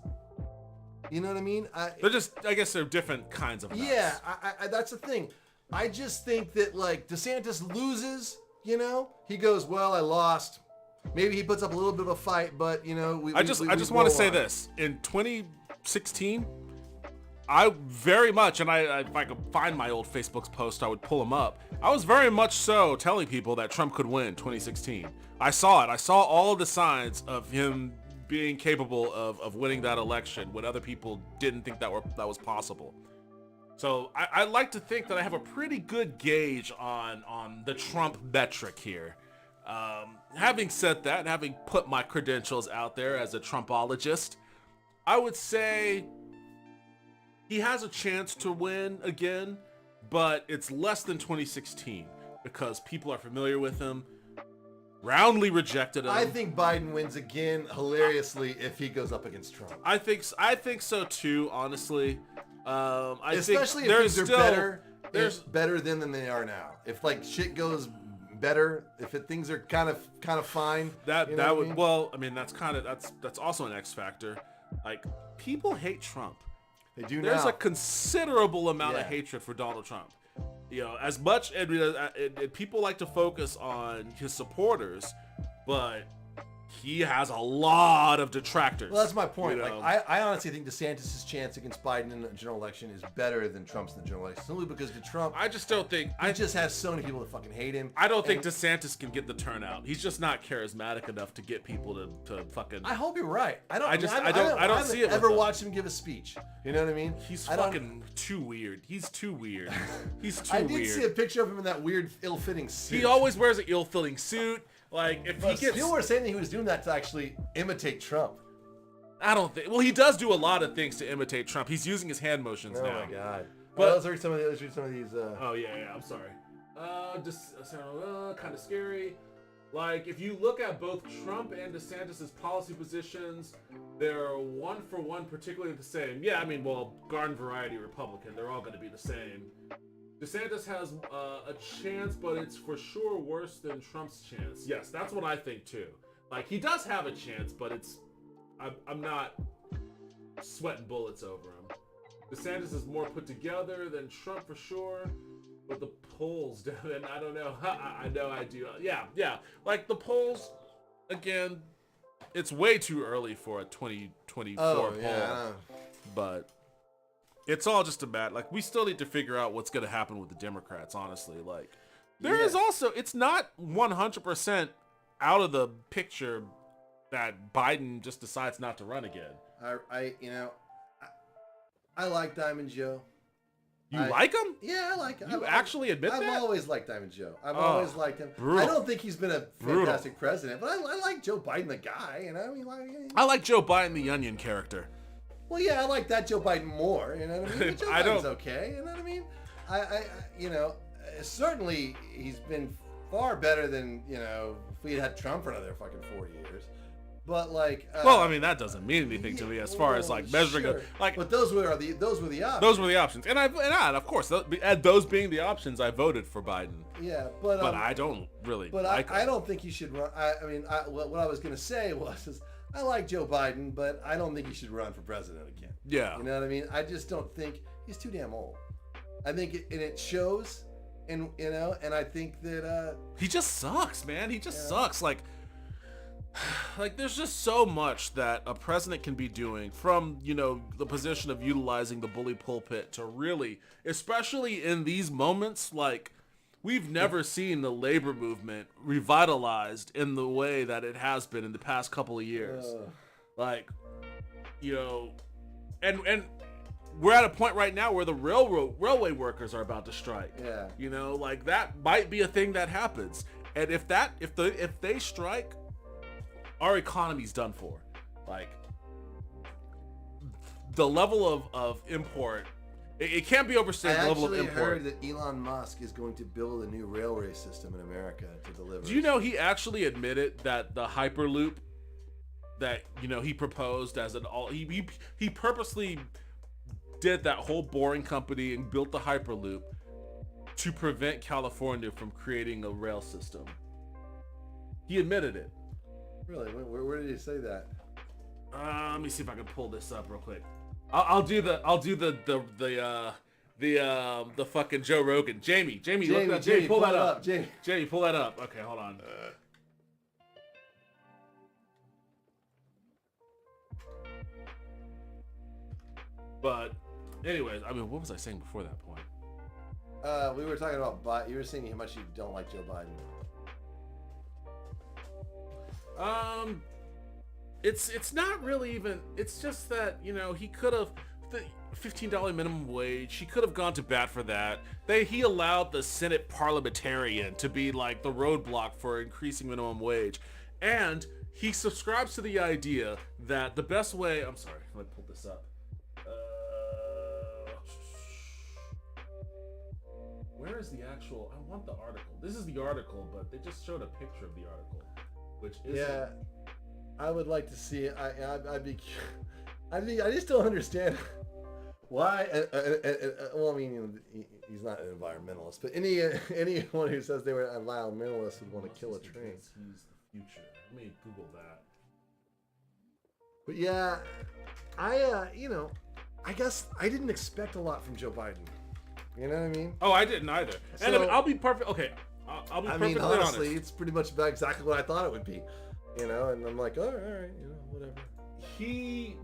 you know what I mean? They're just, I guess they're different kinds of nuts. Yeah, I that's the thing. I just think that like DeSantis loses, you know, he goes, well, I lost. Maybe he puts up a little bit of a fight, but you know, I just want to say this. In 2016, I very much, and I if I could find my old Facebook's post, I would pull them up. I was very much so telling people that Trump could win 2016. I saw it. I saw all of the signs of him being capable of winning that election when other people didn't think that was possible. So I like to think that I have a pretty good gauge on the Trump metric here. Having said that, and having put my credentials out there as a Trumpologist, I would say he has a chance to win again, but it's less than 2016 because people are familiar with him, roundly rejected him. I think Biden wins again, hilariously, if he goes up against Trump. I think so too, honestly. Especially think if things are there's better than they are now. If like shit goes better, if things are kind of fine, that you know would I mean? well, I mean that's also an X factor. Like people hate Trump. They do There's now. a considerable amount of Yeah. hatred for Donald Trump. You know, as much and people like to focus on his supporters, but he has a lot of detractors. Well, that's my point. you Like, know? I honestly think DeSantis' chance against Biden in the general election is better than Trump's in the general election. Simply because Trump, I just don't think he just has so many people that fucking hate him. I don't think And DeSantis can get the turnout. He's just not charismatic enough to get people to fucking. I hope you're right. I don't see it with ever him. watched him give a speech. You know what I mean? He's I don't- fucking too weird. He's too weird. He's too I weird. did see a picture of him in that weird, ill-fitting suit. He always wears an ill-fitting suit. Like if But he gets, people were saying that he was doing that to actually imitate Trump. I don't think. Well, he does do a lot of things to imitate Trump. He's using his hand motions Oh now. my god! But- Well, let's read some of these. Oh yeah. I'm sorry. Just kind of scary. Like if you look at both Trump and DeSantis' policy positions, they're one for one, particularly the same. Yeah, I mean, well, garden variety Republican. They're all going to be the same. DeSantis has a chance, but it's for sure worse than Trump's chance. Yes, that's what I think too. Like he does have a chance, but I'm not sweating bullets over him. DeSantis is more put together than Trump for sure, but the polls, and I don't know. I know I do. Yeah. Like the polls, again, it's way too early for a 2024 poll, yeah. but. It's all just a matter. Like, we still need to figure out what's going to happen with the Democrats, honestly. Like, there is also, it's not 100% out of the picture that Biden just decides not to run again. I like Diamond Joe. You like him? Yeah, I like him. You actually admit I've that? always liked Diamond Joe. I've Oh, always liked him. brutal. I don't think he's been a Brutal. fantastic president, but I like Joe Biden, the guy. You know, I mean, I like Joe Biden, the Onion character. well, yeah, I like that Joe Biden more. You know what I mean? But Joe I Biden's don't- okay. You know what I mean? You know, certainly he's been far better than if we had Trump for another fucking 4 years. But like, Well, I mean, that doesn't mean anything to me as far as like measuring sure. it. Like, But those were the options. those were the options, and of course, those being the options, I voted for Biden. Yeah, but I don't really. But like I him. don't think he should run. What I was gonna say is I like Joe Biden, but I don't think he should run for president again. Yeah. You know what I mean? I just don't think he's too damn old. I think it shows, and I think that He just sucks, man. He just sucks. Like there's just so much that a president can be doing from, the position of utilizing the bully pulpit to really, especially in these moments, like we've never seen the labor movement revitalized in the way that it has been in the past couple of years. Like, and we're at a point right now where the railway workers are about to strike. Yeah. Like that might be a thing that happens. And if they strike, our economy's done for. Like the level of import, it can't be overstated. I The level of actually import. heard that Elon Musk is going to build a new railway system in America to deliver. Do you know he actually admitted that the Hyperloop that he proposed as he purposely did that whole boring company and built the Hyperloop to prevent California from creating a rail system. He admitted it. Really? Where did he say that? Let me see if I can pull this up real quick. I'll do the the fucking Joe Rogan. Jamie, look that. Jamie, pull that up. Jamie, pull that up. Okay, hold on. But, anyways, I mean, what was I saying before that point? We were talking about you were saying how much you don't like Joe Biden. It's not really even. It's just that, you know, he could have the $15 minimum wage. He could have gone to bat for that. He allowed the Senate parliamentarian to be like the roadblock for increasing minimum wage, and he subscribes to the idea that the best way. I'm sorry, let me pull this up. Where is the actual? I want the article. This is the article, but they just showed a picture of the article, which is I would like to see it. I just don't understand why. Well, I mean, he's not an environmentalist, but anyone who says they were an environmentalist would want to kill a train. He's the future. Let me Google that. But yeah, I guess I didn't expect a lot from Joe Biden. You know what I mean? Oh, I didn't either. And So, I'll be perfect. Okay, I'll be perfectly honestly, honest. it's pretty much about exactly what I thought it would be. You know, and I'm like, oh, all right, whatever. He.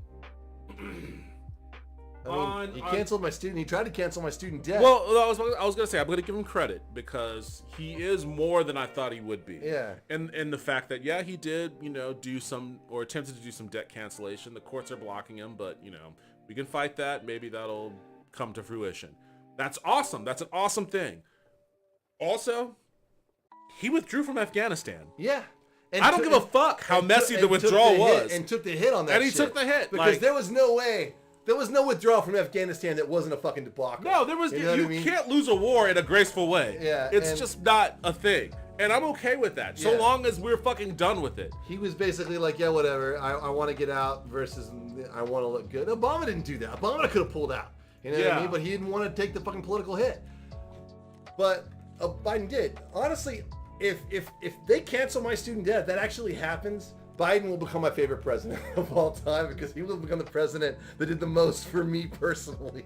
He canceled my student. He tried to cancel my student debt. Well, I was gonna say I'm gonna give him credit because he is more than I thought he would be. Yeah. And the fact that he did do some or attempted to do some debt cancellation. The courts are blocking him, but we can fight that. Maybe that'll come to fruition. That's awesome. That's an awesome thing. Also, he withdrew from Afghanistan. Yeah. I don't give a fuck how messy the withdrawal was. And took the hit on that And he shit. took the hit. Because there was no way. There was no withdrawal from Afghanistan that wasn't a fucking debacle. No, there was. You know what I You mean? can't lose a war in a graceful way. Yeah, It's just not a thing. And I'm okay with that. So Yeah. long as we're fucking done with it. He was basically like, yeah, whatever. I want to get out versus I want to look good. Obama didn't do that. Obama could have pulled out. You know what I mean? But he didn't want to take the fucking political hit. But Biden did. Honestly, if they cancel my student debt, if that actually happens, Biden will become my favorite president of all time because he will become the president that did the most for me personally.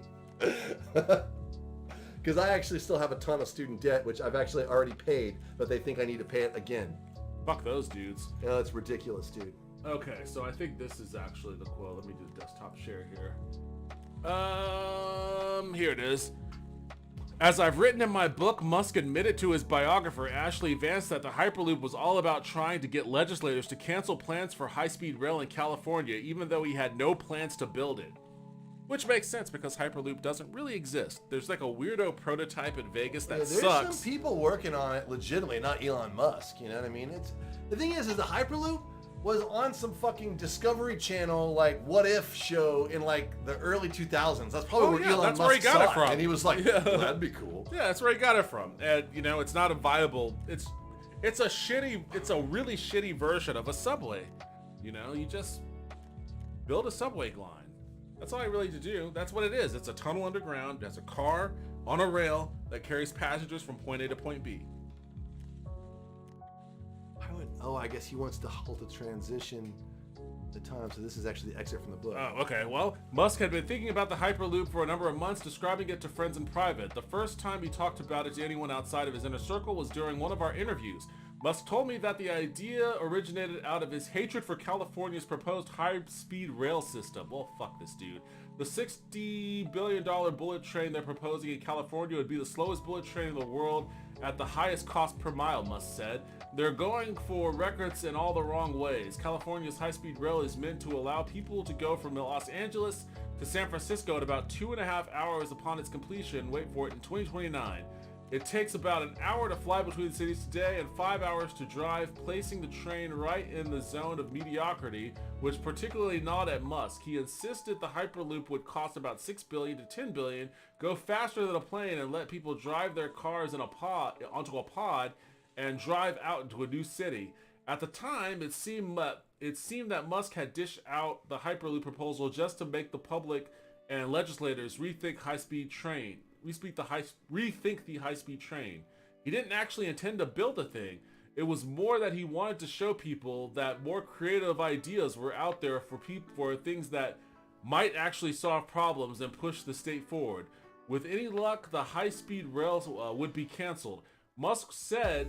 Because I actually still have a ton of student debt, which I've actually already paid, but they think I need to pay it again. Fuck those dudes. You know, it's ridiculous, dude. Okay, so I think this is actually the quote. Let me do desktop share here. Here it is. As I've written in my book, Musk admitted to his biographer, Ashley Vance, that the Hyperloop was all about trying to get legislators to cancel plans for high-speed rail in California, even though he had no plans to build it. Which makes sense because Hyperloop doesn't really exist. There's like a weirdo prototype in Vegas that There's sucks. some people working on it legitimately, not Elon Musk. You know what I mean? The thing is the Hyperloop was on some fucking Discovery Channel like What If show in like the early 2000s. That's probably where Elon that's Musk where he got it saw from. and he was like, Yeah. well, that'd be cool. Yeah, that's where he got it from. And it's not a viable. It's a really shitty version of a subway. You just build a subway line. That's all I really need to do. That's what it is. It's a tunnel underground. There's a car on a rail that carries passengers from point A to point B. I guess he wants to halt the transition the time. So this is actually the excerpt from the book. Oh, okay. Well, Musk had been thinking about the Hyperloop for a number of months, describing it to friends in private. The first time he talked about it to anyone outside of his inner circle was during one of our interviews. Musk told me that the idea originated out of his hatred for California's proposed high-speed rail system. Well, fuck this dude. The $60 billion bullet train they're proposing in California would be the slowest bullet train in the world at the highest cost per mile, Musk said. They're going for records in all the wrong ways. California's high-speed rail is meant to allow people to go from Los Angeles to San Francisco in about 2.5 hours upon its completion. Wait for it, in 2029. It takes about an hour to fly between cities today and 5 hours to drive, placing the train right in the zone of mediocrity, which particularly gnawed at Musk. He insisted the Hyperloop would cost about $6 billion to $10 billion, go faster than a plane, and let people drive their cars in onto a pod and drive out into a new city. At the time, it seemed that Musk had dished out the Hyperloop proposal just to make the public and legislators rethink the high-speed train. He didn't actually intend to build the thing. It was more that he wanted to show people that more creative ideas were out there for things that might actually solve problems and push the state forward. With any luck, the high-speed rails would be canceled. Musk said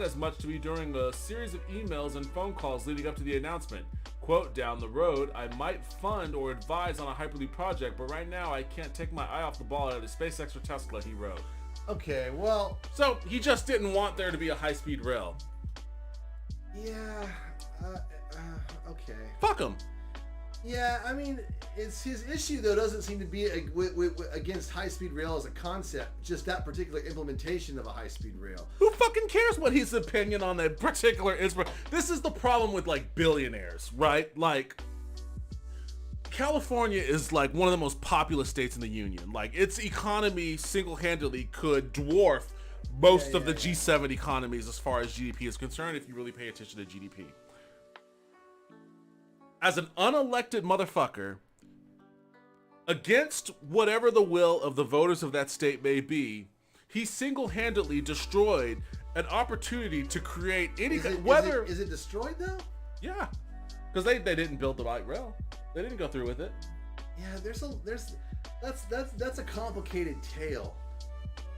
as much to me during a series of emails and phone calls leading up to the announcement. Quote, down the road, I might fund or advise on a Hyperloop project, but right now I can't take my eye off the ball out of SpaceX or Tesla, he wrote. Okay, well... So, he just didn't want there to be a high-speed rail. Yeah, okay. Fuck him. Yeah, I mean, it's his issue though doesn't seem to be against high-speed rail as a concept, just that particular implementation of a high-speed rail. Who fucking cares what his opinion on that particular This is the problem with like billionaires, right? Like, California is like one of the most populous states in the union. Like, its economy single-handedly could dwarf most of the G7 economies as far as GDP is concerned if you really pay attention to GDP. As an unelected motherfucker, against whatever the will of the voters of that state may be, he single-handedly destroyed an opportunity to create any is it destroyed though? Yeah, because they didn't build the light rail. They didn't go through with it. Yeah, that's a complicated tale.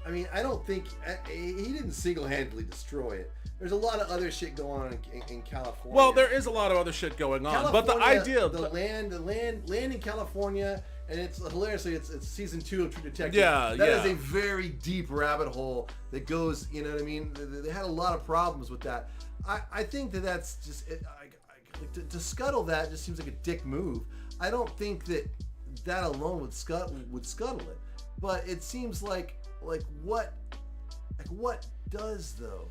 I mean, I don't think he didn't single-handedly destroy it. There's a lot of other shit going on in California. Well, there is a lot of other shit going on, but the idea, the land in California, and it's hilariously it's season 2 of True Detective. Yeah, that is a very deep rabbit hole that goes. You know what I mean? They had a lot of problems with that. I think that's just to scuttle that just seems like a dick move. I don't think that alone would scuttle it, but it seems like what does though?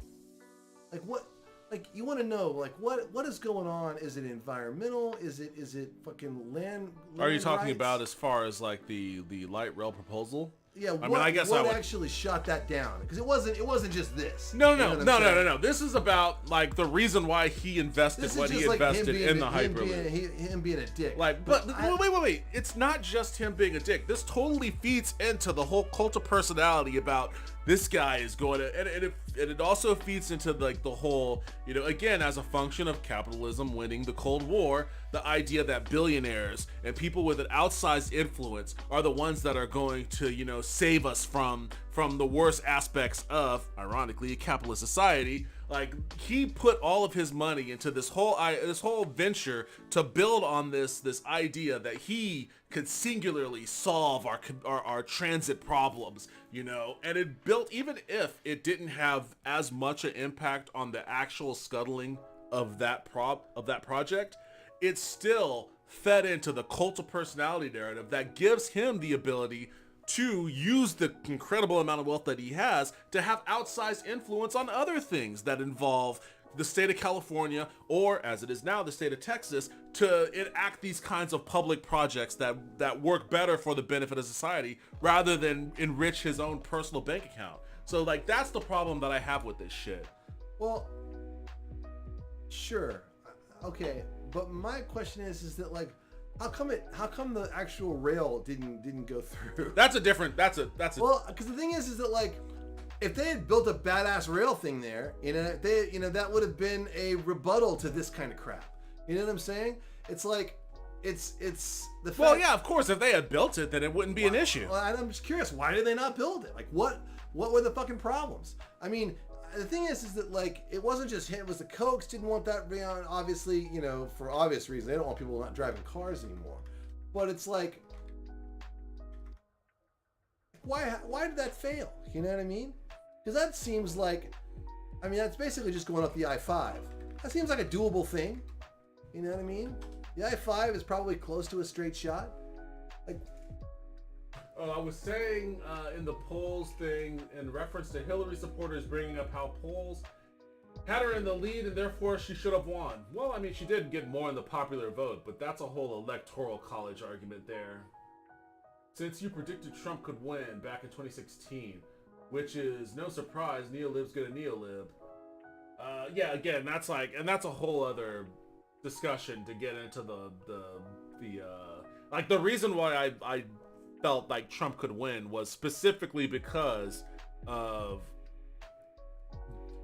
You want to know what is going on? Is it environmental? Is it fucking land? Are you talking rights? about as far as like the light rail proposal? Yeah, I guess I would actually shot that down because it wasn't just this. No. This is about like the reason why he invested what he invested in the Hyperloop. Him being a dick. Like, but wait. It's not just him being a dick. This totally feeds into the whole cult of personality about this guy is going to, and it also feeds into like the whole, again, as a function of capitalism winning the Cold War, the idea that billionaires and people with an outsized influence are the ones that are going to, save us from the worst aspects of, ironically, a capitalist society. Like, he put all of his money into this whole venture to build on this idea that he could singularly solve our transit problems, and it built, even if it didn't have as much an impact on the actual scuttling of that project, it still fed into the cult of personality narrative that gives him the ability to use the incredible amount of wealth that he has to have outsized influence on other things that involve the state of California, or as it is now, the state of Texas, to enact these kinds of public projects that work better for the benefit of society rather than enrich his own personal bank account. So like, that's the problem that I have with this shit. Well, sure. Okay. But my question is that like, how come the actual rail didn't go through? That's a Well, because the thing is that like, if they had built a badass rail thing there, that would have been a rebuttal to this kind of crap. You know what I'm saying? It's like, it's the fact. Well, yeah, of course, if they had built it, then it wouldn't be an issue. Well, I'm just curious, why did they not build it? Like, what were the fucking problems? I mean, the thing is that like, it wasn't just him. It was the Kochs didn't want that beyond, obviously, for obvious reasons. They don't want people not driving cars anymore. But it's like, why did that fail? You know what I mean? Because that seems like, that's basically just going up the I-5. That seems like a doable thing. You know what I mean? The I-5 is probably close to a straight shot. Like, I was saying in the polls thing, in reference to Hillary supporters bringing up how polls had her in the lead and therefore she should have won. Well, she did get more in the popular vote, but that's a whole electoral college argument there. Since you predicted Trump could win back in 2016, which is no surprise, neolib's gonna neolib. Yeah, again, that's a whole other discussion to get into the reason why I felt like Trump could win was specifically because of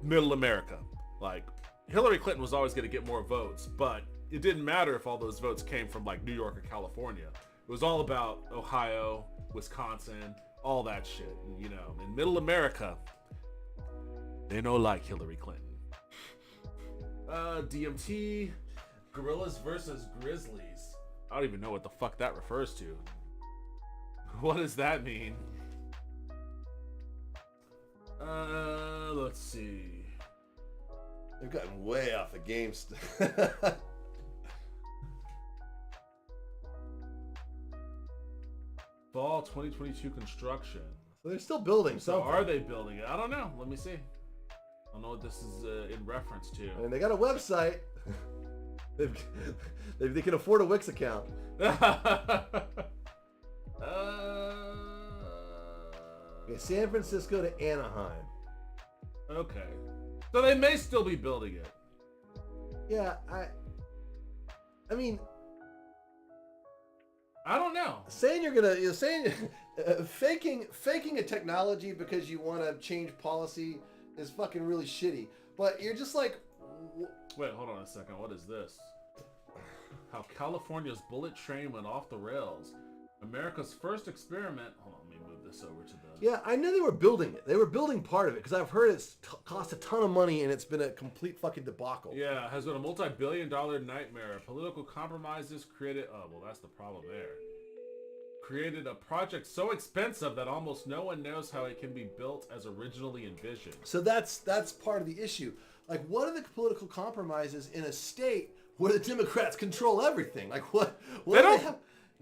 middle America. Like, Hillary Clinton was always going to get more votes, but it didn't matter if all those votes came from like New York or California. It was all about Ohio, Wisconsin, all that shit. You know, in middle America, they know like Hillary Clinton. DMT, gorillas versus grizzlies. I don't even know what the fuck that refers to. What does that mean? Let's see. They've gotten way off the game. Fall 2022 construction. So they're still building So something. are they building it? I don't know. Let me see. I don't know what this is in reference to. And they got a website. they can afford a Wix account. Okay, San Francisco to Anaheim. Okay. So they may still be building it. Yeah, I mean, I don't know. saying faking a technology because you want to change policy is fucking really shitty. But you're just like, Wait, hold on a second. What is this? How California's bullet train went off the rails. America's first experiment. Hold on, let me move this over to the... yeah, I know they were building it. They were building part of it because I've heard it's cost a ton of money and it's been a complete fucking debacle. Yeah, has been a multi-billion-dollar nightmare. Political compromises created... Oh, well, that's the problem there. Created a project so expensive that almost no one knows how it can be built as originally envisioned. So that's part of the issue. Like, what are the political compromises in a state where the Democrats control everything? Like, what They don't- have?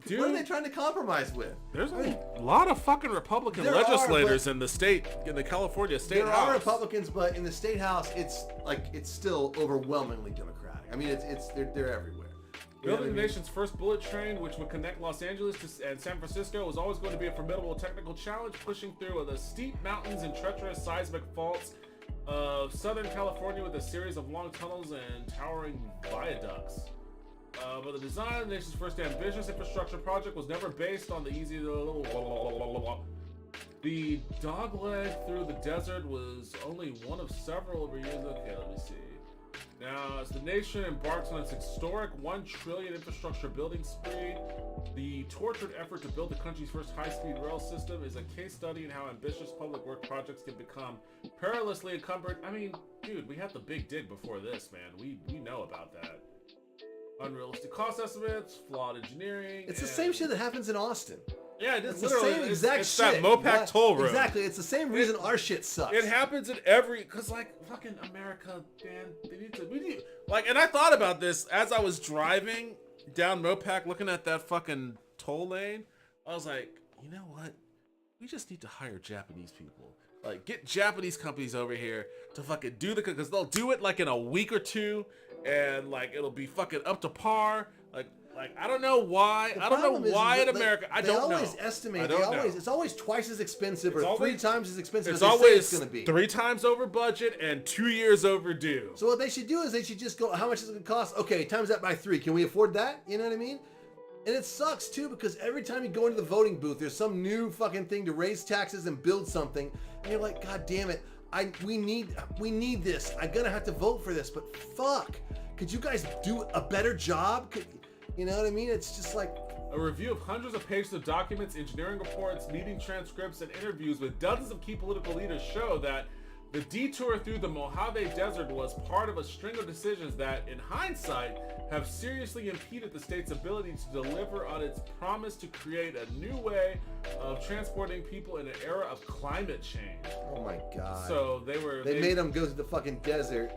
Dude, What are they trying to compromise with? There's a lot of fucking Republican There are, legislators but- in the state, in the California state There house. are Republicans, but in the state house, it's still overwhelmingly Democratic. I mean, they're everywhere. You know what I Building the mean? nation's first bullet train, which would connect Los Angeles and San Francisco, was always going to be a formidable technical challenge, pushing through the steep mountains and treacherous seismic faults of Southern California with a series of long tunnels and towering viaducts. But the design of the nation's first ambitious infrastructure project was never based on the easy The dogleg through the desert was only one of several over years. Okay, let me see. Now, as the nation embarks on its historic $1 trillion infrastructure building spree, the tortured effort to build the country's first high-speed rail system is a case study in how ambitious public work projects can become perilously encumbered. I mean, dude, we had the big dig before this, man. We know about that. Unrealistic cost estimates, flawed engineering. It's the same shit that happens in Austin. Yeah, It's it's the literally same it's exact shit. that Mopac toll road. Exactly. It's the same reason our shit sucks. It happens in every, cause like fucking America, man, we need, like, and I thought about this as I was driving down Mopac, looking at that fucking toll lane. I was like, you know what? We just need to hire Japanese people. Like, get Japanese companies over here to fucking do the, cause they'll do it like in a week or two, and like it'll be fucking up to par. Like I don't know why. I don't know why in America. I don't know. They always estimate. They always. It's always twice as expensive, or always- 3 times as expensive It's as they say always it's going to be. 3 times over budget and 2 years overdue. So what they should do is they should just go, how much is it going to cost? Okay, times that by 3. Can we afford that? You know what I mean? And it sucks too because every time you go into the voting booth, there's some new fucking thing to raise taxes and build something, and you're like, God damn it, we need this. I'm gonna have to vote for this, but fuck, could you guys do a better job? You know what I mean? It's just like A review of hundreds of pages of documents, engineering reports, meeting transcripts, and interviews with dozens of key political leaders show that the detour through the Mojave Desert was part of a string of decisions that, in hindsight, have seriously impeded the state's ability to deliver on its promise to create a new way of transporting people in an era of climate change. oh my God. So they They made them go to the fucking desert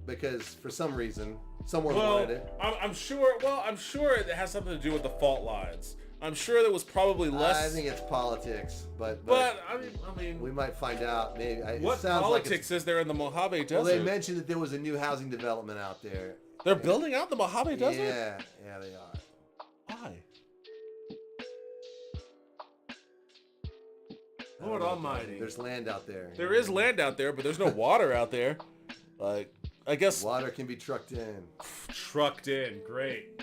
because for some reason someone Well, wanted it. I'm sure. Well, I'm sure it has something to do with the fault lines. I'm sure there was probably less. I think it's politics, but I mean, we might find out. Maybe what it sounds politics is there in the Mojave Desert? Well, they mentioned that there was a new housing development out there. They're building out the Mojave Desert. Yeah, they are. Why? Lord Almighty. There's land out there. There is land out there, but there's no water out there. Like, I guess Water can be trucked in. trucked in. Great.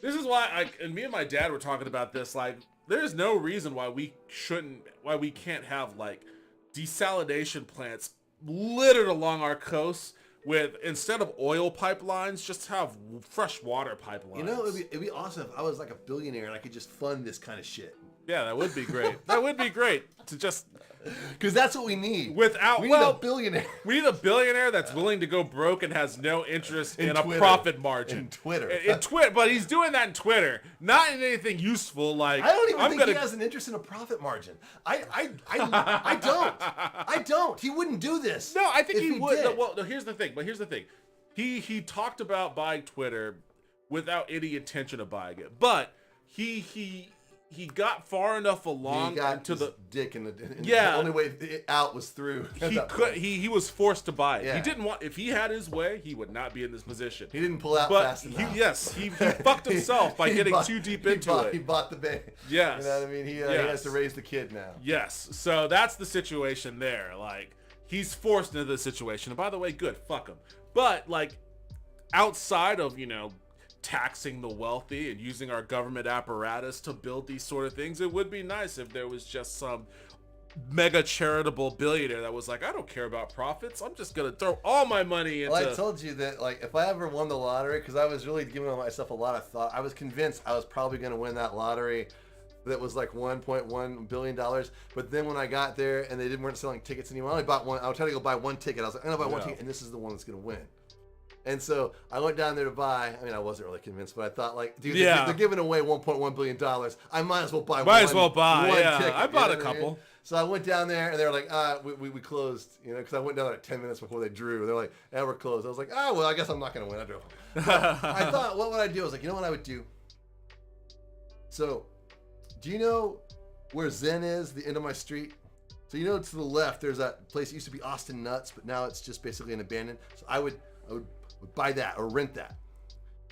This is why and me and my dad were talking about this. Like, there's no reason why we can't have like desalination plants littered along our coasts with, instead of oil pipelines, just have fresh water pipelines. You know, it'd be awesome if I was like a billionaire and I could just fund this kind of shit. Yeah, that would be great. That would be great to just Because that's what we need. we need a billionaire. We need a billionaire that's willing to go broke and has no interest in a Twitter. profit margin. In Twitter. In Twitter, but he's doing that in Twitter, not in anything useful. Like I don't even think he has an interest in a profit margin. I don't. I don't. He wouldn't do this. No, I think if he would. did. No, well, no, here's the thing. But here's the thing. He talked about buying Twitter without any intention of buying it, but he got far enough along He got into his the dick in the Yeah. The only way out was through. he was forced to buy it. Yeah. He didn't want. If he had his way, he would not be in this position. He didn't pull out But fast enough. he fucked himself by getting too deep into it. He bought the bank. Yes. You know what I mean? He has to raise the kid now. Yes. So that's the situation there. Like, he's forced into the situation. And by the way, good. Fuck him. But, like, outside of, taxing the wealthy and using our government apparatus to build these sort of things, it would be nice if there was just some mega charitable billionaire that was like, I don't care about profits. I'm just going to throw all my money into... Well, I told you that, like, if I ever won the lottery, because I was really giving myself a lot of thought, I was convinced I was probably going to win that lottery that was like $1.1 billion. But then when I got there and they weren't selling tickets anymore, I only bought one. I was trying to go buy one ticket. I was like, I'm going to buy one ticket, and this is the one that's going to win. And so I went down there to buy. I mean, I wasn't really convinced, but I thought, like, dude, they're giving away $1.1 billion. I might as well buy one. Might as well buy, one yeah. ticket. I bought a couple. So I went down there, and they were like, we closed, because I went down there like 10 minutes before they drew. They're like, yeah, we're closed. I was like, well, I guess I'm not going to win. I drove home. I thought, what would I do? I was like, you know what I would do? So, do you know where Zen is, the end of my street? So, to the left, there's that place that used to be Austin Nuts, but now it's just basically an abandoned. So I would buy that or rent that.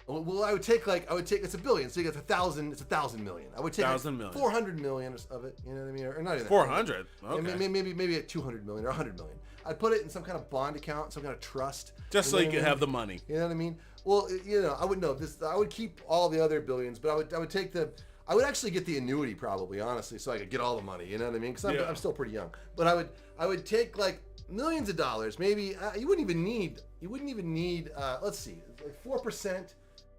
Well, I would take it's $1 billion, so you get it's $1,000 million. I would take like 400 million of it, you know what I mean, or not even 400. Okay. Maybe at 200 million or 100 million. I'd put it in some kind of bond account, some kind of trust, just so you could have the money. You know what I mean? Well, I would know this. I would keep all the other billions, but I would actually get the annuity probably, honestly, so I could get all the money. You know what I mean? Because I'm still pretty young. But I would take like millions of dollars. Maybe you wouldn't even need. Let's see, like 4%.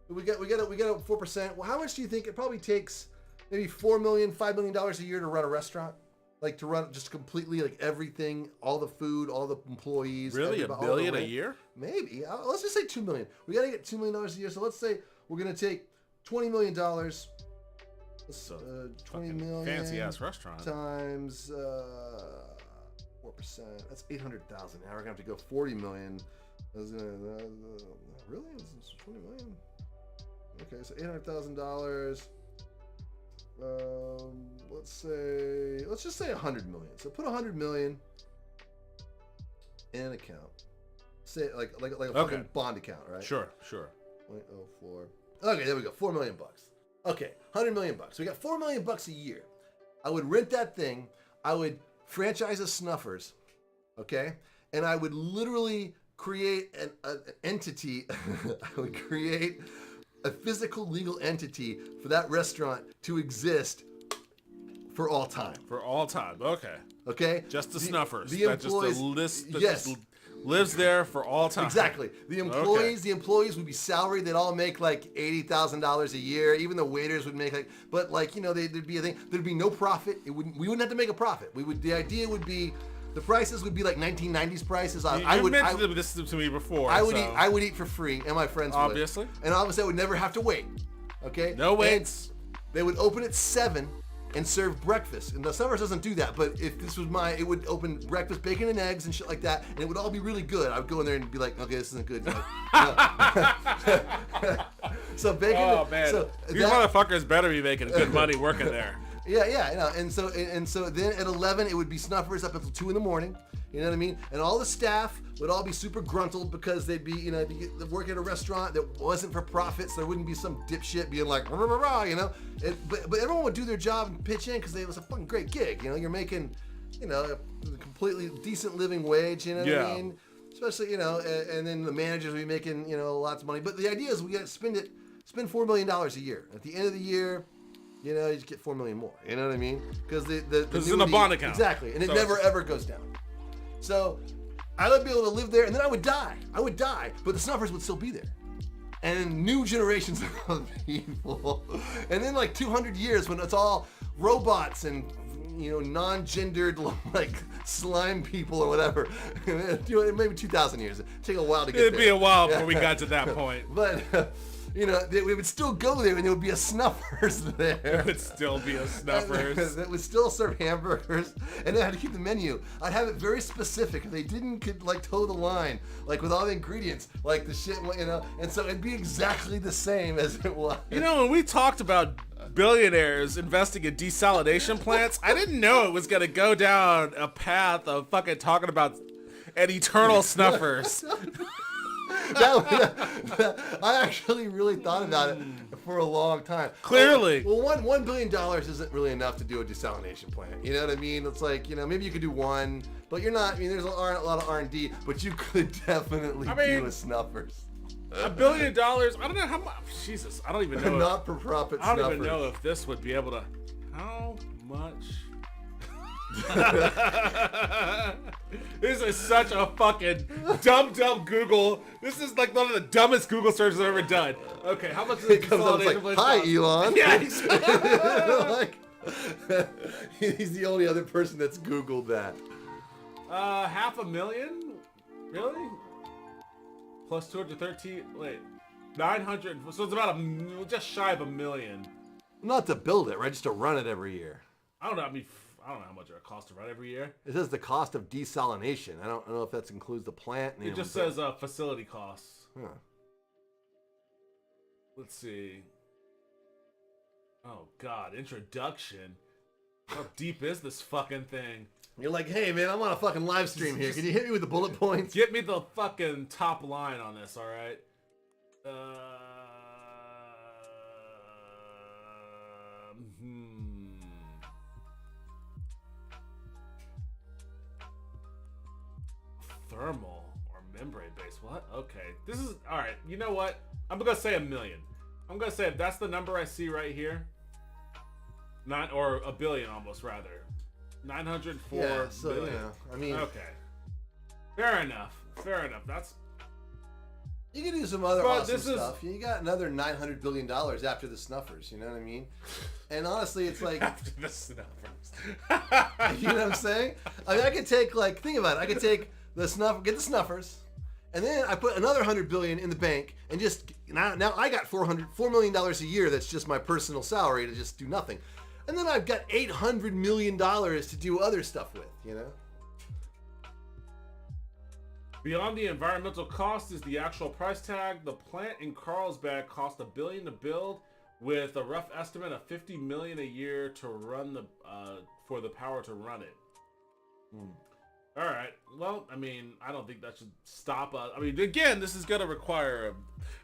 We get a 4%. Well, how much do you think it probably takes? Maybe $4 million, $5 million a year to run a restaurant, like to run just completely like everything, all the food, all the employees. Really, $1 billion a year? Maybe. Let's just say $2 million. We gotta get $2 million a year. So let's say we're gonna take $20 million. 20 million fancy ass restaurant times 4%. That's 800,000. Now we're gonna have to go 40 million. Really? It's 20 million. Okay, so $800,000. Let's just say 100 million. So put 100 million in an account. Say like a fucking bond account, right? Sure. 0.04. Okay, there we go. $4 million. Okay, $100 million. We got $4 million a year. I would rent that thing. I would franchise a Snuffers, okay, and I would literally create an entity. I would create a physical legal entity for that restaurant to exist for all time. For all time. Okay. Okay. Just the Snuffers. The employees. Just a list that yes. just lives there for all time. Exactly. The employees would be salaried. They'd all make like $80,000 a year. Even the waiters would make there'd be a thing. There'd be no profit. We wouldn't have to make a profit. The idea would be, the prices would be like 1990s prices. You mentioned this to me before. I would eat for free, and my friends obviously. would. And obviously I would never have to wait. Okay? No waits. They would open at 7 and serve breakfast. And the Snuffers doesn't do that, but if this was it would open breakfast, bacon and eggs and shit like that, and it would all be really good. I would go in there and be like, okay, this isn't good. So bacon. Oh man, so these motherfuckers better be making good money working there. Yeah. And so then at 11 it would be Snuffers up until 2 in the morning. You know what I mean? And all the staff would all be super gruntled because they'd be, work at a restaurant that wasn't for profit, so there wouldn't be some dipshit being like, rah, rah, rah, But everyone would do their job and pitch in because it was a fucking great gig. You're making, a completely decent living wage. You know what I mean? Especially, and then the managers would be making, lots of money. But the idea is we got to spend $4 million a year. At the end of the year, you just get $4 million more. You know what I mean? Because it's in a bond account. Exactly, and it never ever goes down. So I would be able to live there, and then I would die, but the Snuffers would still be there. and then new generations of people, and then like 200 years when it's all robots and non-gendered like slime people or whatever. Maybe 2,000 years. It'd take a while to get there. It'd be a while before we got to that point. But we would still go there, and there would be a Snuffers there. It would still be a Snuffers. That would still serve hamburgers, and they had to keep the menu. I'd have it very specific. If they could like toe the line, like with all the ingredients, like the shit, and so it'd be exactly the same as it was. When we talked about billionaires investing in desalination plants, I didn't know it was gonna go down a path of fucking talking about an eternal Snuffers. I actually really thought about it for a long time. Clearly. Well, $1 billion isn't really enough to do a desalination plant. You know what I mean? It's like, maybe you could do one, but you're not. I mean, there's a lot of R&D, but you could definitely do a Snuffers. $1 billion? I don't know how much. Jesus, I don't even know. Not for profit I don't Snuffers. even know if this would be able to. How much? This is such a fucking dumb Google. This is like one of the dumbest Google searches I've ever done. Okay, how much is it comes up like, hi, Elon. Yeah, exactly. He's the only other person that's Googled that. $500,000? Really? Plus 213. Wait, 900. So it's about just shy of $1 million. Not to build it, right? Just to run it every year. I don't know. I don't know how much it costs to run every year. It says the cost of desalination. I don't know if that includes the plant. It just says facility costs. Huh. Let's see. Oh God, introduction. How deep is this fucking thing? You're like, hey man, I'm on a fucking live stream here. Can you hit me with the bullet points? Get me the fucking top line on this, all right? Thermal or membrane based. What? Okay. This is all right. You know what? I'm gonna say $1 million. I'm gonna say if that's the number I see right here. Or $1 billion almost rather. 904 yeah, so, million. I mean, okay. Fair enough. That's. You can do some other awesome stuff. You got another $900 billion after the Snuffers. You know what I mean? And honestly, it's like after the Snuffers. You know what I'm saying? I mean, I could take think about it. I could take get the Snuffers, and then I put another $100 billion in the bank, and just now I got $4 million a year. That's just my personal salary to just do nothing, and then I've got $800 million to do other stuff with. Beyond the environmental cost is the actual price tag. The plant in Carlsbad cost $1 billion to build, with a rough estimate of $50 million a year to run for the power to run it. All right. Well, I mean, I don't think that should stop us. I mean, again, this is going to require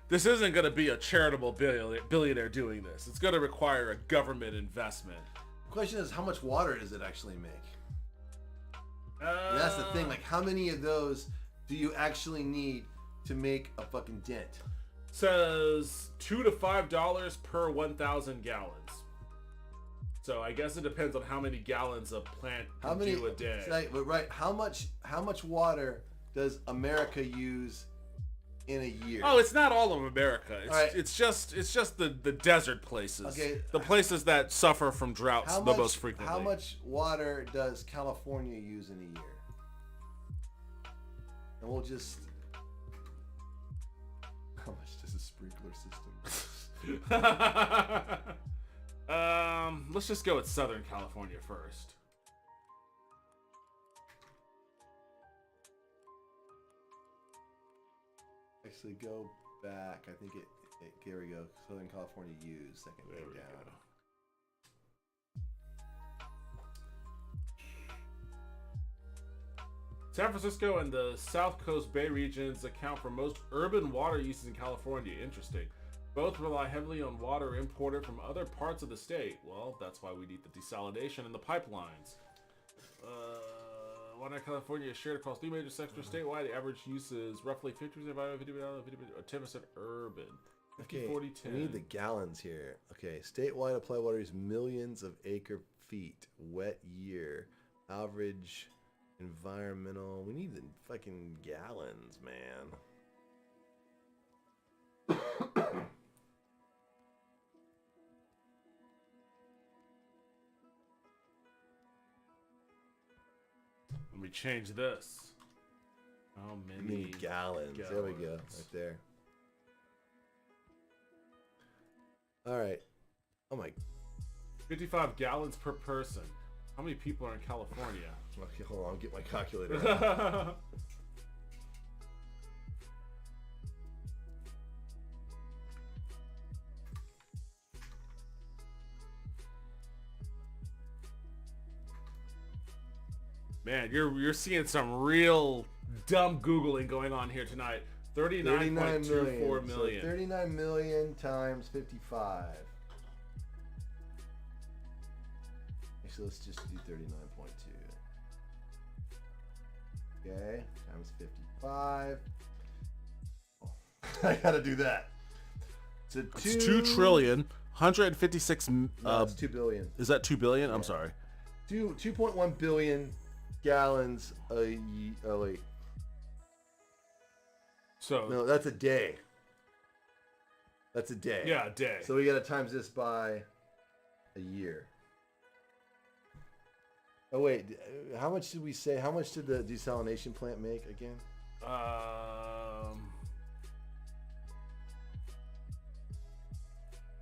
this isn't going to be a charitable billionaire doing this. It's going to require a government investment. The question is, how much water does it actually make? That's the thing. Like, how many of those do you actually need to make a fucking dent? Says $2 to $5 per 1,000 gallons. So I guess it depends on how many gallons a plant can do a day. Right. How much water does America use in a year? Oh, it's not all of America. Right. It's just the desert places. Okay. The places that suffer from droughts the most frequently. How much water does California use in a year? And we'll just. How much does a sprinkler system? Let's just go with Southern California first. Actually, go back. I think here we go. Southern California used. Second There we down. go. San Francisco and the South Coast Bay regions account for most urban water uses in California. Interesting. Both rely heavily on water imported from other parts of the state. Well, that's why we need the desalination and the pipelines. Water California is shared across 3 major sectors statewide. The average use is roughly 50% environmental, 10% urban. 50, 40, 10. We need the gallons here. Okay, statewide applied water is millions of acre feet. Wet year. Average environmental. We need the fucking gallons, man. Let me change this. How many gallons? There we go. Right there. All right. Oh my. 55 gallons per person. How many people are in California? Okay, hold on. I'll get my calculator out. Man, you're seeing some real dumb Googling going on here tonight. 39.24 million. So 39 million times 55. Actually, let's just do 39.2. Okay, times 55. Oh, I gotta do that. So It's 2 trillion, 156. No, it's 2 billion. Is that 2 billion? I'm sorry. 2.1 billion gallons a year. Oh, wait. So No, that's a day. That's a day. yeah, a day. So we gotta times this by a year. Oh wait, how much did we say? How much did the desalination plant make again? I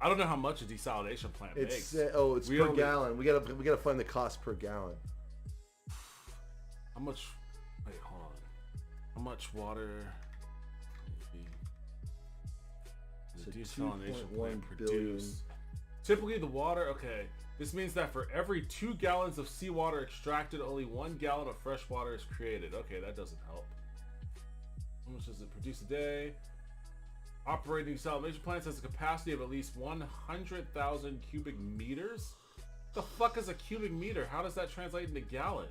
don't know how much a desalination plant makes. It's per gallon. We gotta find the cost per gallon. How much? Wait, hold on. How much water? The desalination plant produce. Typically, the water. Okay, this means that for every 2 gallons of seawater extracted, only 1 gallon of fresh water is created. Okay, that doesn't help. How much does it produce a day? Operating desalination plants has a capacity of at least 100,000 cubic meters. The fuck is a cubic meter? How does that translate into gallon?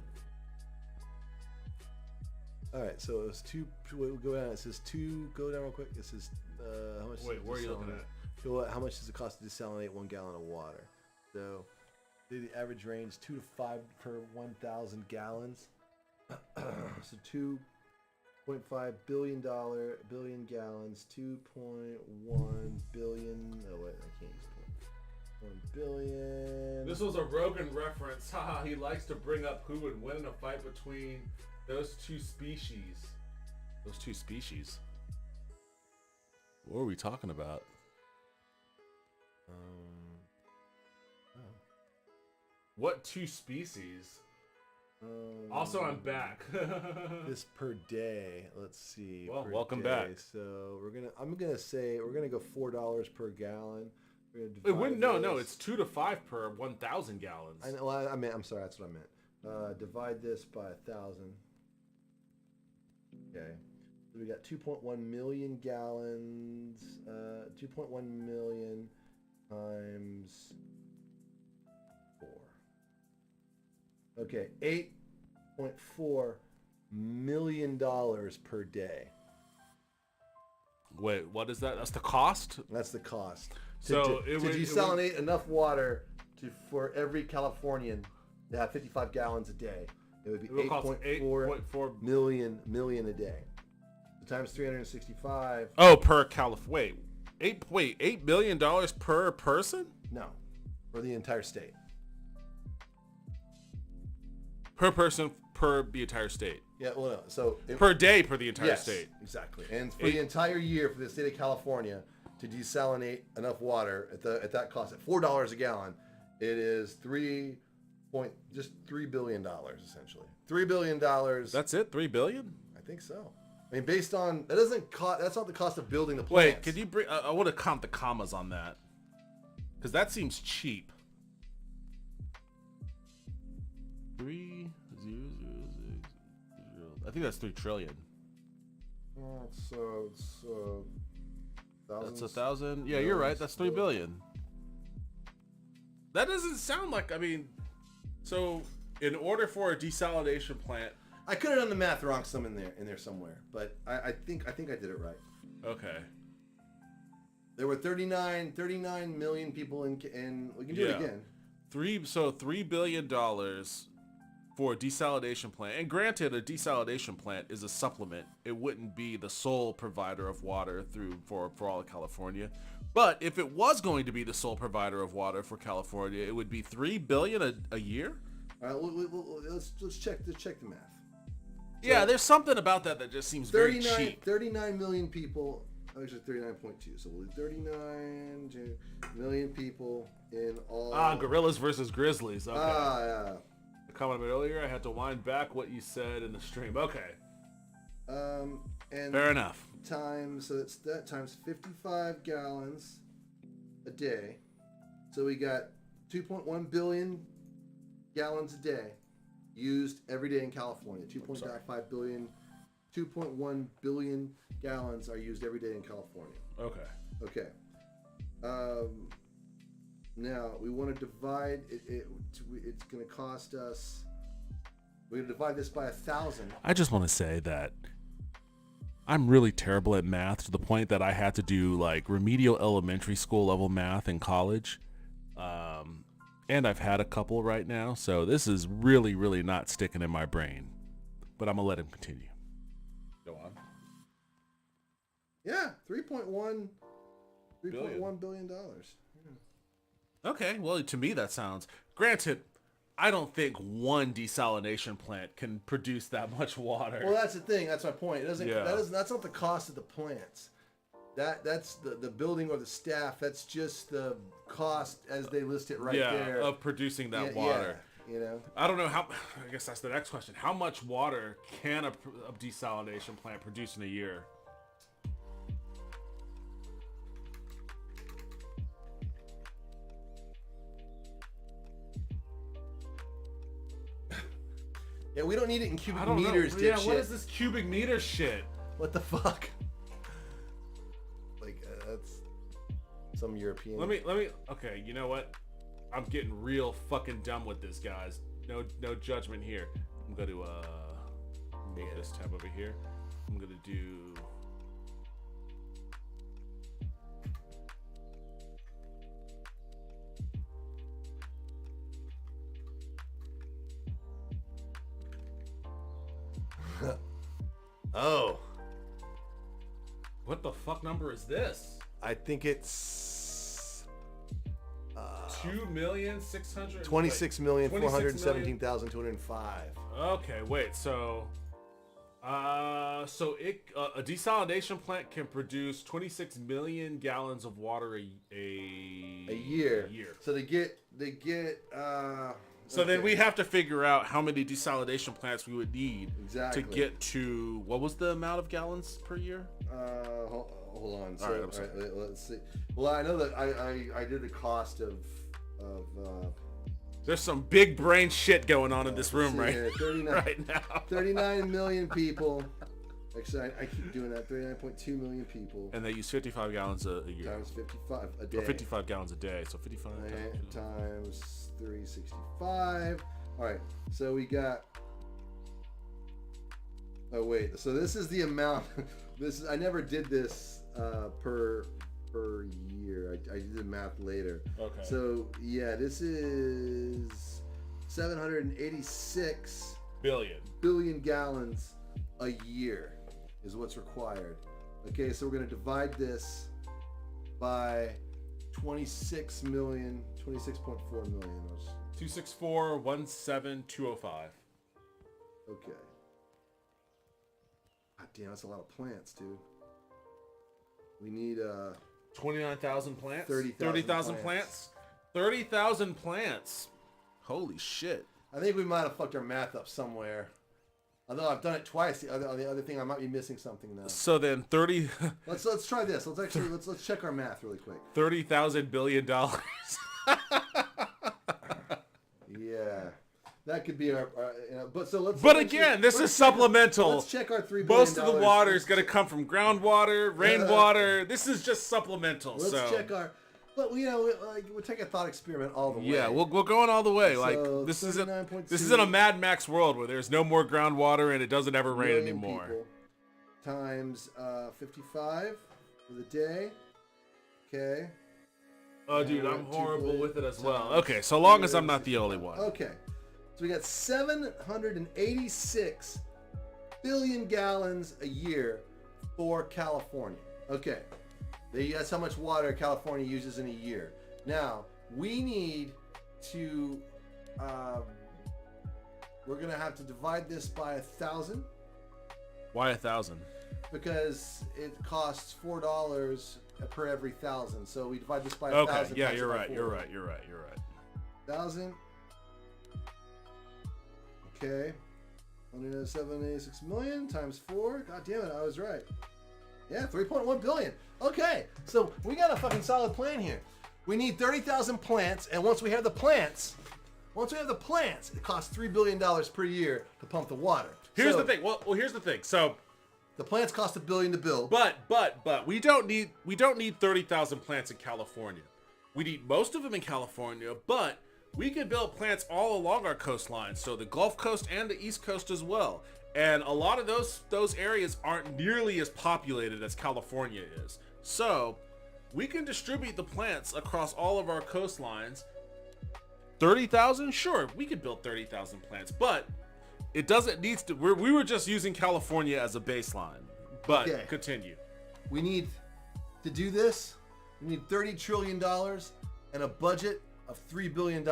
All right, so it was two. We'll go down. It says two. Go down real quick. It says how much? Wait, where are you looking at? How much does it cost to desalinate 1 gallon of water? So the average range 2 to 5 per 1,000 gallons. So 2.5 billion gallons. 2.1 billion. Oh wait, I can't use 1 billion. This was a Rogan reference. Haha, he likes to bring up who would win in a fight between those two species. Those two species? What are we talking about? What two species? Also, I'm back. This per day. Let's see. Well, per welcome day. back. So I'm gonna say we're gonna go $4 per gallon. It wouldn't. No. It's 2 to 5 per 1,000 gallons. I know. Well, I'm sorry. That's what I meant. Divide this by 1,000. Okay. So we got 2.1 million gallons. 2.1 million times 4. Okay, $8.4 million per day. Wait, what is that? That's the cost? That's the cost. So to desalinate enough water for every Californian to have 55 gallons a day, it would be 8.4 million a day. So times 365. Oh, per California. Wait, $8 million per person? No, for the entire state. Per person per the entire state. Yeah, well, no. So per day per the entire state. Exactly. And for the entire year for the state of California to desalinate enough water at that cost at $4 a gallon, it is $3 billion essentially. $3 billion. That's it? $3 billion? I think so. I mean, based on that doesn't cost. That's not the cost of building the plants. Wait, could you bring? I want to count the commas on that, because that seems cheap. 3 0 0 0. I think that's 3 trillion. That's 1,000. Yeah, you're right. That's 3 billion. That doesn't sound like. I mean, so in order for a desalination plant, I could have done the math wrong in there somewhere, but I think I did it right. Okay. There were 39 million people in we can do it again. $3 billion for a desalination plant. And granted, a desalination plant is a supplement. It wouldn't be the sole provider of water for all of California. But if it was going to be the sole provider of water for California, it would be $3 billion a year. All right, let's check the math. Yeah, there's something about that just seems very cheap. 39 million people. Actually, 39.2. So we'll do 39 million people in all. Gorillas versus grizzlies. Okay. Yeah. A comment earlier, I had to wind back what you said in the stream. Okay. And fair enough. Times 55 gallons a day. So we got 2.1 billion gallons a day used every day in California. 2.5 billion. 2.1 billion gallons are used every day in California. Okay. Now we want to divide it. It's going to cost us. We're going to divide this by 1,000. I just want to say that I'm really terrible at math to the point that I had to do like remedial elementary school level math in college. And I've had a couple right now, so this is really, really not sticking in my brain. But I'm going to let him continue. Go on. Yeah, $3.1 billion. Yeah. Okay, well, to me that sounds... Granted, I don't think one desalination plant can produce that much water. Well, that's the thing. That's my point. It doesn't. Yeah. That's not the cost of the plants. That's the building or the staff. That's just the cost as they list it right there. Of producing that water. Yeah, you know. I don't know how. I guess that's the next question. How much water can a desalination plant produce in a year? Yeah, we don't need it in cubic meters, dipshit. Yeah, shit. what is this cubic meter shit? What the fuck? Like that's some European. Let me. Okay, you know what? I'm getting real fucking dumb with this, guys. No judgment here. I'm going to move this tab over here. I'm going to do. Oh. What the fuck number is this? I think it's 2,600,000. 26,417,205. Okay, wait. So a desalination plant can produce 26 million gallons of water a year. So they get. So then we have to figure out how many desalination plants we would need exactly to get to what was the amount of gallons per year? Hold on. All right, let's see. Well, I know that I did the cost of There's some big brain shit going on in this room right now. 39 million people. Actually, I keep doing that. 39.2 million people. And they use 55 gallons a year. Times 55 a day. Or 55 gallons a day. So 55 times 365. All right. So we got. Oh wait. So this is the amount. I never did this per year. I did the math later. Okay. So yeah, this is 786 billion gallons a year is what's required. Okay, so we're going to divide this by 26.4 million. 264,17205. Okay. God damn, that's a lot of plants, dude. We need 29,000 plants. 30,000 plants. 30,000 plants. Holy shit. I think we might have fucked our math up somewhere. Although I've done it twice. The other thing, I might be missing something now. So then 30. Let's try this. Let's check our math really quick. $30,000 billion. Yeah, that could be our. But so let's. But again, this is supplemental. Let's check our $3 billion. Most of the water is going to come from groundwater, rainwater. This is just supplemental. Let's check our. But we'll take a thought experiment all the way. Yeah, we're going all the way. So like this isn't a Mad Max world where there's no more groundwater and it doesn't ever rain anymore. Times 55 for the day. Okay. Oh, dude, I'm horrible with it as well. Okay, so long as I'm not the only one. Okay. So we got 786 billion gallons a year for California. Okay. That's how much water California uses in a year. Now, we need to, we're going to have to divide this by 1,000. Why 1,000? Because it costs $4 per every 1,000. So we divide this by 1,000. Okay, yeah, you're right. 1,000. Okay. 176 million times 4. God damn it, I was right. Yeah, 3.1 billion. Okay, so we got a fucking solid plan here. We need 30,000 plants, and once we have the plants, it costs $3 billion per year to pump the water. Here's the thing. Well, here's the thing. So the plants cost $1 billion to build. But we don't need 30,000 plants in California. We need most of them in California, but we can build plants all along our coastline, so the Gulf Coast and the East Coast as well. And a lot of those areas aren't nearly as populated as California is. So we can distribute the plants across all of our coastlines. 30,000? Sure, we could build 30,000 plants, but it doesn't need to. We were just using California as a baseline. But Okay. Continue. We need to do this. We need $30 trillion and a budget of $3 billion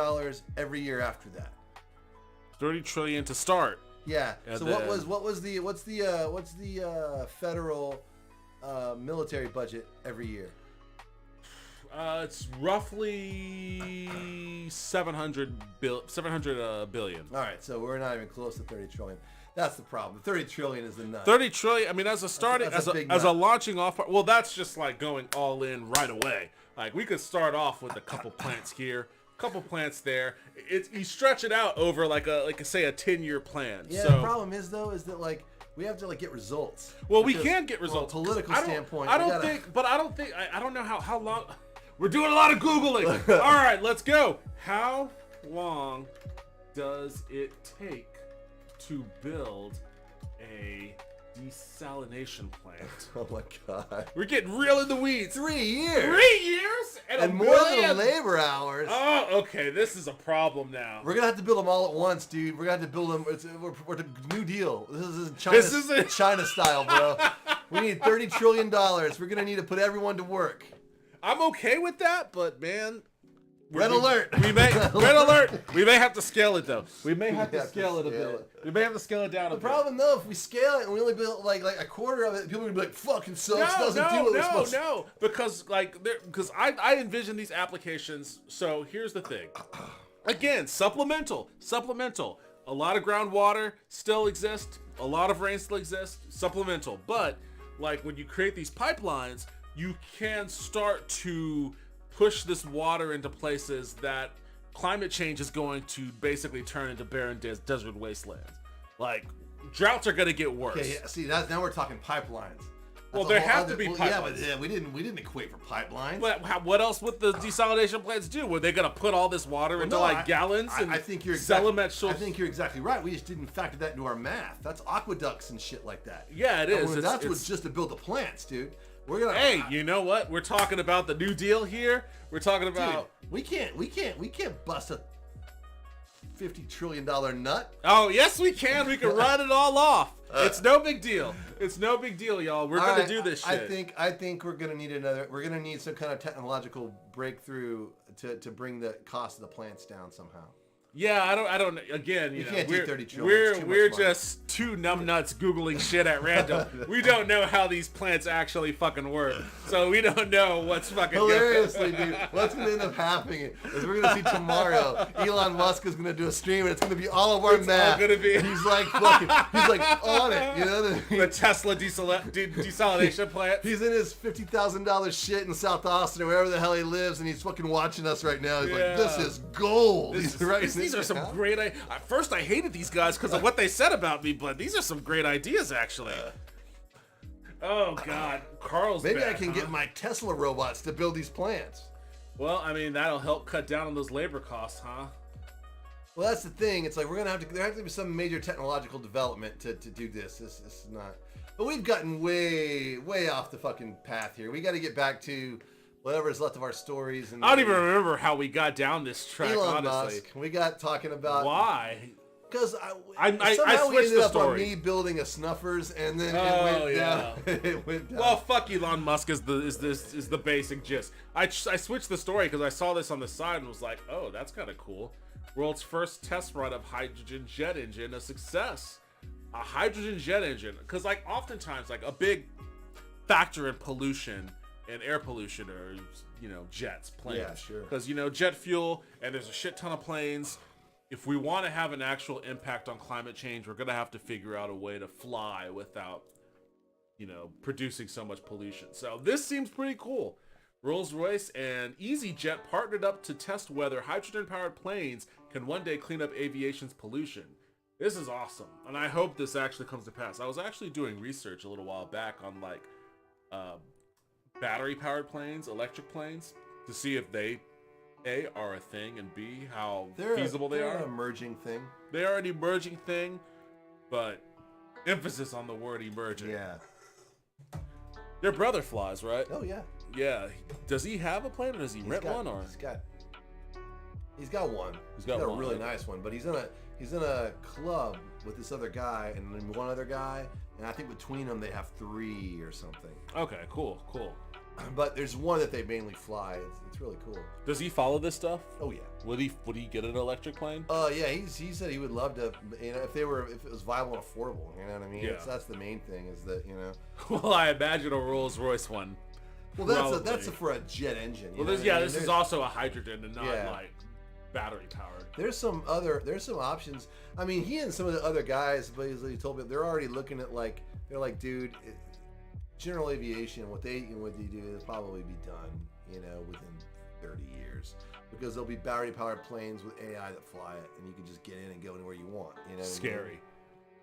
every year after that. 30 trillion to start. Yeah. And So then- what's the federal military budget every year? It's roughly 700 billion. All right, so we're not even close to 30 trillion. That's the problem. 30 trillion is the nut. 30 trillion. I mean, as a starting, that's a as big a nut. launching off. Well, that's just like going all in right away. Like we could start off with a couple plants here, couple plants there. You stretch it out over like a 10-year plan. Yeah, So, the problem is though is that like we have to like get results. well, we Because can get results. From a political I don't- standpoint. I we don't gotta- think, but I don't think, I don't know how long. We're doing a lot of Googling. All right, let's go. How long does it take to build a desalination plant? Oh my god. We're getting real in the weeds. 3 years. 3 years And a more than million? labor hours. Oh, okay. This is a problem now. We're gonna have to build them all at once, dude. We're gonna have to build them. We're the New Deal. This is China. This is it. China style, bro. We need $30 trillion. We're gonna need to put everyone to work. I'm okay with that, but man. Red alert. We may red alert. We may have to scale it though. We may have to have to scale it a scale bit. it. We may have to scale it down a The bit. problem though, if we scale it and we only build like a quarter of it, people are gonna be like, "Fucking sucks. Doesn't do what we're supposed to." No, because I envision these applications. So here's the thing. Again, supplemental. A lot of groundwater still exists. A lot of rain still exists. Supplemental, but like when you create these pipelines, you can start to push this water into places that climate change is going to basically turn into barren desert wastelands. Like droughts are going to get worse. Okay, yeah, see, now we're talking pipelines. Well, That's a there whole have to other- be Yeah, pipelines. but we didn't equate for pipelines. What else would the desalination plants do? Were they going to put all this water into gallons and I think you're sell them exactly, at I think you're exactly right. We just didn't factor that into our math. That's aqueducts and shit like that. Yeah, it is. That's what's just to build the plants, dude. We're gonna. Hey, you know what? We're talking about the New Deal here. We're talking dude, about. we can't bust a $50 trillion nut. Oh, yes, we can. We can run it all off. It's no big deal. It's no big deal, y'all. We're All gonna right, do this shit. I think we're gonna need another. We're gonna need some kind of technological breakthrough to bring the cost of the plants down somehow. Yeah, I don't. Again, you know, can't do we're 30 trillion. It's too we're much money. just two numbnuts googling shit at random. We don't know how these plants actually fucking work, so we don't know what's fucking Hilariously, dude, what's gonna end up happening is we're gonna see tomorrow. Elon Musk is gonna do a stream, and it's gonna be all of our It's all math. gonna be- And he's like fucking. He's like on it. You know. The Tesla desalination plant. He's in his $50,000 shit in South Austin or wherever the hell he lives, and he's fucking watching us right now. He's like, "This Yeah. is gold." He's writing These are this some down. great. At first, I hated these guys because of what they said about me, but these are some great ideas, actually. Oh God, Carl's Maybe I back, can huh? get my Tesla robots to build these plants. Well, I mean, that'll help cut down on those labor costs, huh? Well, that's the thing. It's like we're gonna have to. There has to be some major technological development to do this. This is not. But we've gotten way off the fucking path here. We got to get back to whatever's left of our stories. And I don't even remember how we got down this track, Elon honestly. Musk. We got talking about Why? Because I somehow we switched ended the up on story. me building a Snuffers, and then Oh, it went yeah. down. It went down. Well, fuck Elon Musk is the basic gist. I switched the story because I saw this on the side and was like, oh, that's kind of cool. World's first test run of hydrogen jet engine, a success. A hydrogen jet engine, because like oftentimes like a big factor in pollution and air pollution are jets, planes. Yeah, sure. Because jet fuel, and there's a shit ton of planes. If we want to have an actual impact on climate change, we're gonna have to figure out a way to fly without producing so much pollution. So this seems pretty cool. Rolls-Royce and EasyJet partnered up to test whether hydrogen-powered planes can one day clean up aviation's pollution. This is awesome, and I hope this actually comes to pass. I was actually doing research a little while back on like battery-powered planes, electric planes, to see if they A, are a thing, and B, how feasible they are. They're an emerging thing. They are an emerging thing, but emphasis on the word emerging. Yeah. Your brother flies, right? Oh yeah. Yeah. Does he have a plane, or does he rent one? Or He's got one. He's got a one, really right? nice one, but he's in a club with this other guy and then one other guy, and I think between them they have 3 or something. Okay, cool. But there's one that they mainly fly. It's really cool. Does he follow this stuff? Oh yeah. Would he get an electric plane? Yeah. He said he would love to. If it was viable and affordable. You know what I mean? Yeah. That's the main thing. Is that Well, I imagine a Rolls-Royce one. Well, that's for a jet engine. Well, this is also a hydrogen and not like battery powered. There's some options. I mean, he and some of the other guys, basically told me they're already looking at they're like, dude, general aviation, what they do is probably be done, within 30 years, because there'll be battery powered planes with AI that fly it, and you can just get in and go anywhere you want. Scary.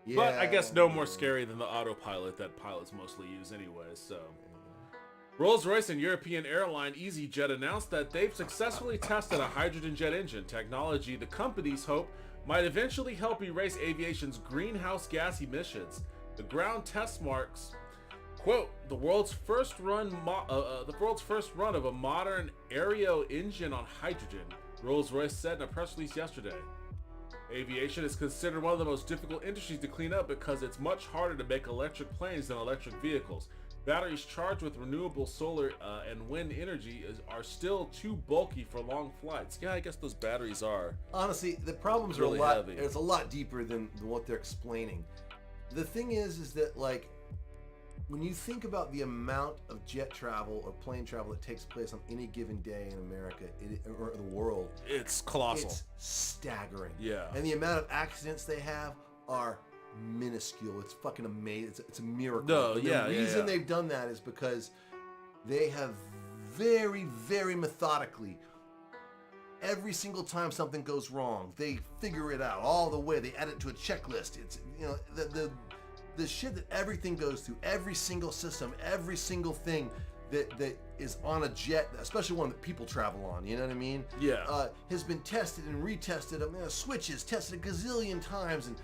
Yeah, But I guess no more scary than the autopilot that pilots mostly use anyway. So. Rolls-Royce and European airline EasyJet announced that they've successfully tested a hydrogen jet engine technology the companies hope might eventually help erase aviation's greenhouse gas emissions. The ground test marks, quote, the world's first run of a modern aero engine on hydrogen, Rolls-Royce said in a press release yesterday. Aviation is considered one of the most difficult industries to clean up because it's much harder to make electric planes than electric vehicles. Batteries charged with renewable solar and wind energy are still too bulky for long flights. Yeah, I guess those batteries are. Honestly, the problems really are heavy. It's a lot deeper than what they're explaining. The thing is that when you think about the amount of jet travel or plane travel that takes place on any given day in America or the world, It's colossal. it's staggering. Yeah. And the amount of accidents they have are minuscule. It's fucking amazing. It's a miracle. No, And yeah, the yeah, reason yeah. they've done that is because they have very, very methodically, every single time something goes wrong, they figure it out all the way. They add it to a checklist. It's the shit that everything goes through, every single system, every single thing that is on a jet, especially one that people travel on, you know what I mean? Yeah. Has been tested and retested. Switches tested a gazillion times, and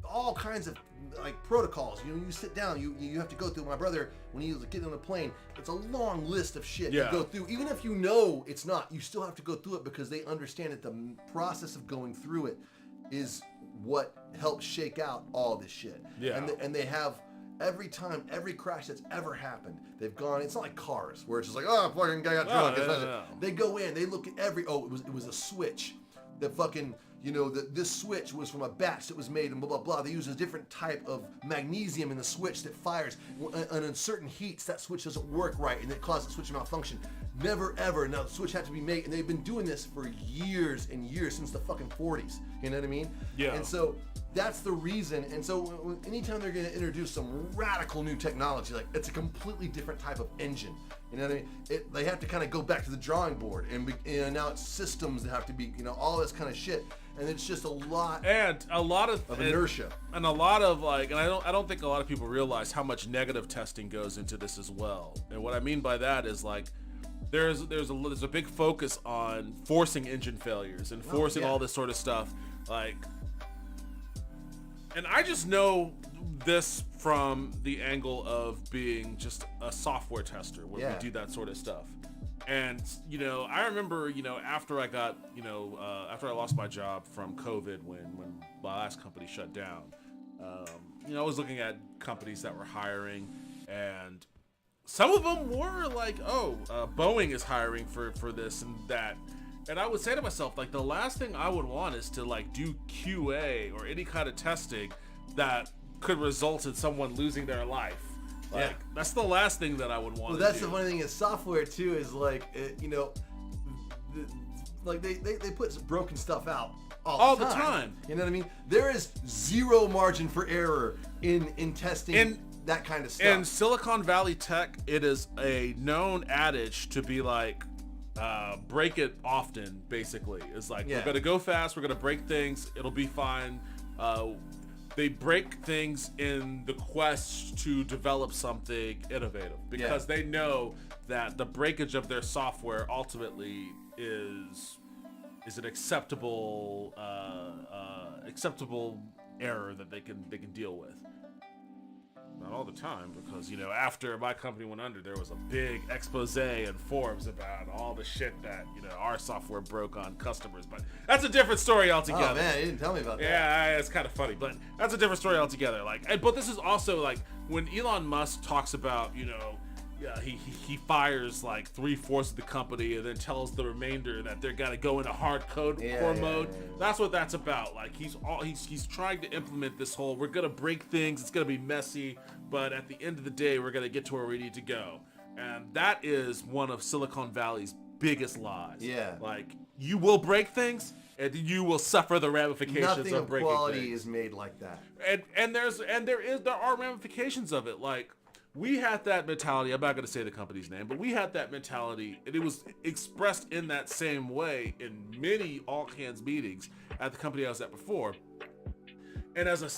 all kinds of protocols. You sit down, you have to go through. My brother, when he was getting on a plane, it's a long list of shit to go through. Even if you know it's not, you still have to go through it because they understand that the process of going through it is what helps shake out all this shit. Yeah. And they have every crash that's ever happened, they've gone. It's not like cars where it's just like, oh, fucking guy got drunk. No. They go in, they look at every. Oh, it was a switch. The fucking. This switch was from a batch that was made and blah, blah, blah. They use a different type of magnesium in the switch that fires. And in certain heats, that switch doesn't work right, and it causes the switch to malfunction. Never, ever. Now, the switch had to be made, and they've been doing this for years and years, since the fucking 40s. You know what I mean? Yeah. And so that's the reason. And so anytime they're going to introduce some radical new technology, it's a completely different type of engine. You know what I mean? They have to kind of go back to the drawing board, and now it's systems that have to be, all this kind of shit. And it's just a lot of inertia, and a lot of and I don't think a lot of people realize how much negative testing goes into this as well. And what I mean by that is there's a big focus on forcing engine failures and forcing all this sort of stuff. And I just know this from the angle of being just a software tester when we do that sort of stuff. And, you know, I remember, you know, after I got, you know, after I lost my job from COVID when my last company shut down, you know, I was looking at companies that were hiring, and some of them were like, oh, Boeing is hiring for this and that. And I would say to myself, like, the last thing I would want is to, like, do QA or any kind of testing that could result in someone losing their life. Like, that's the last thing that I would want to do. Well, that's the funny thing is software, too, is, like, you know, like, they put broken stuff out all the time. You know what I mean? There is zero margin for error in testing that kind of stuff. In Silicon Valley tech, it is a known adage to be like, break it often, basically. It's like, we're gonna go fast, we're gonna break things, it'll be fine. They break things in the quest to develop something innovative because they know that the breakage of their software ultimately is an acceptable error that they can deal with. Not all the time, because, you know, after my company went under, there was a big expose in Forbes about all the shit that, you know, our software broke on customers. But that's a different story altogether. Oh man, you didn't tell me about that. Yeah, it's kind of funny, but that's a different story altogether. Like, but this is also like when Elon Musk talks about, you know, he fires like 3/4 of the company and then tells the remainder that they're gonna go into core mode. That's what that's about. Like, he's trying to implement this whole, we're gonna break things, it's gonna be messy, but at the end of the day, we're gonna get to where we need to go. And that is one of Silicon Valley's biggest lies. Yeah. Like, you will break things, and you will suffer the ramifications of breaking things. Nothing of quality is made like that. And there are ramifications of it. Like, we had that mentality. I'm not going to say the company's name, but we had that mentality, and it was expressed in that same way in many all-hands meetings at the company I was at before. And as a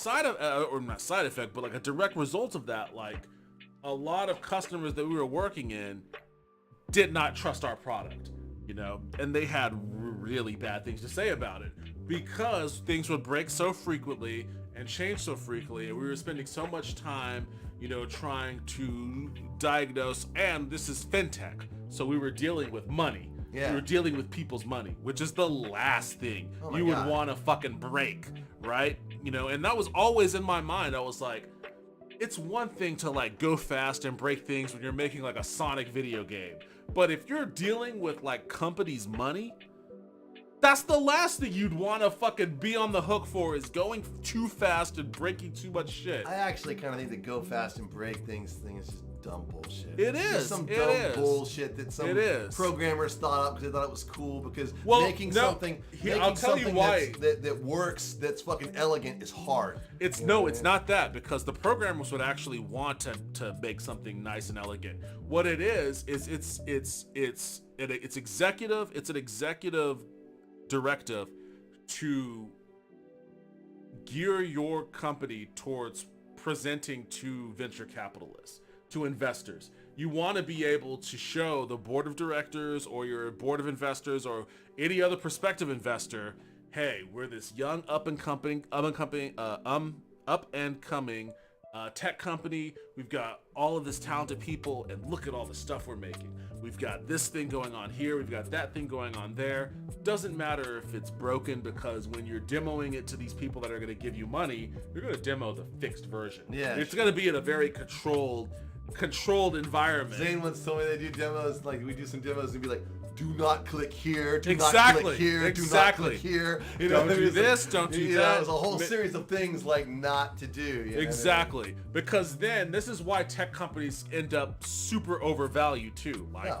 or not side effect, but like a direct result of that, like, a lot of customers that we were working in did not trust our product, you know, and they had really bad things to say about it because things would break so frequently and change so frequently, and we were spending so much time, you know, trying to diagnose, and this is fintech, so we were dealing with money. We were dealing with people's money, which is the last thing you would want to fucking break, right? You know, and that was always in my mind. I was like, it's one thing to like go fast and break things when you're making like a Sonic video game, but if you're dealing with like companies' money, that's the last thing you'd want to fucking be on the hook for, is going too fast and breaking too much shit. I actually kind of think the go fast and break things thing is just dumb bullshit. It is. Just some dumb bullshit that some programmers thought up because they thought it was cool, because making something that works, that's fucking elegant, is hard. It's it's not that, because the programmers would actually want to make something nice and elegant. What it is it's an executive directive to gear your company towards presenting to venture capitalists, to investors. You want to be able to show the board of directors or your board of investors or any other prospective investor, hey, we're this young up and coming tech company. We've got all of this talented people, and look at all the stuff we're making. We've got this thing going on here, we've got that thing going on there. Doesn't matter if it's broken, because when you're demoing it to these people that are going to give you money, you're going to demo the fixed version. Yeah, it's going to be in a very controlled environment. Zane once told me they do demos, like we do some demos and be like, do not click here, do not click here, do not click here. You know, don't do this, don't do that. There's a whole series of things like not to do. You know exactly. I mean? Because then this is why tech companies end up super overvalued too. Like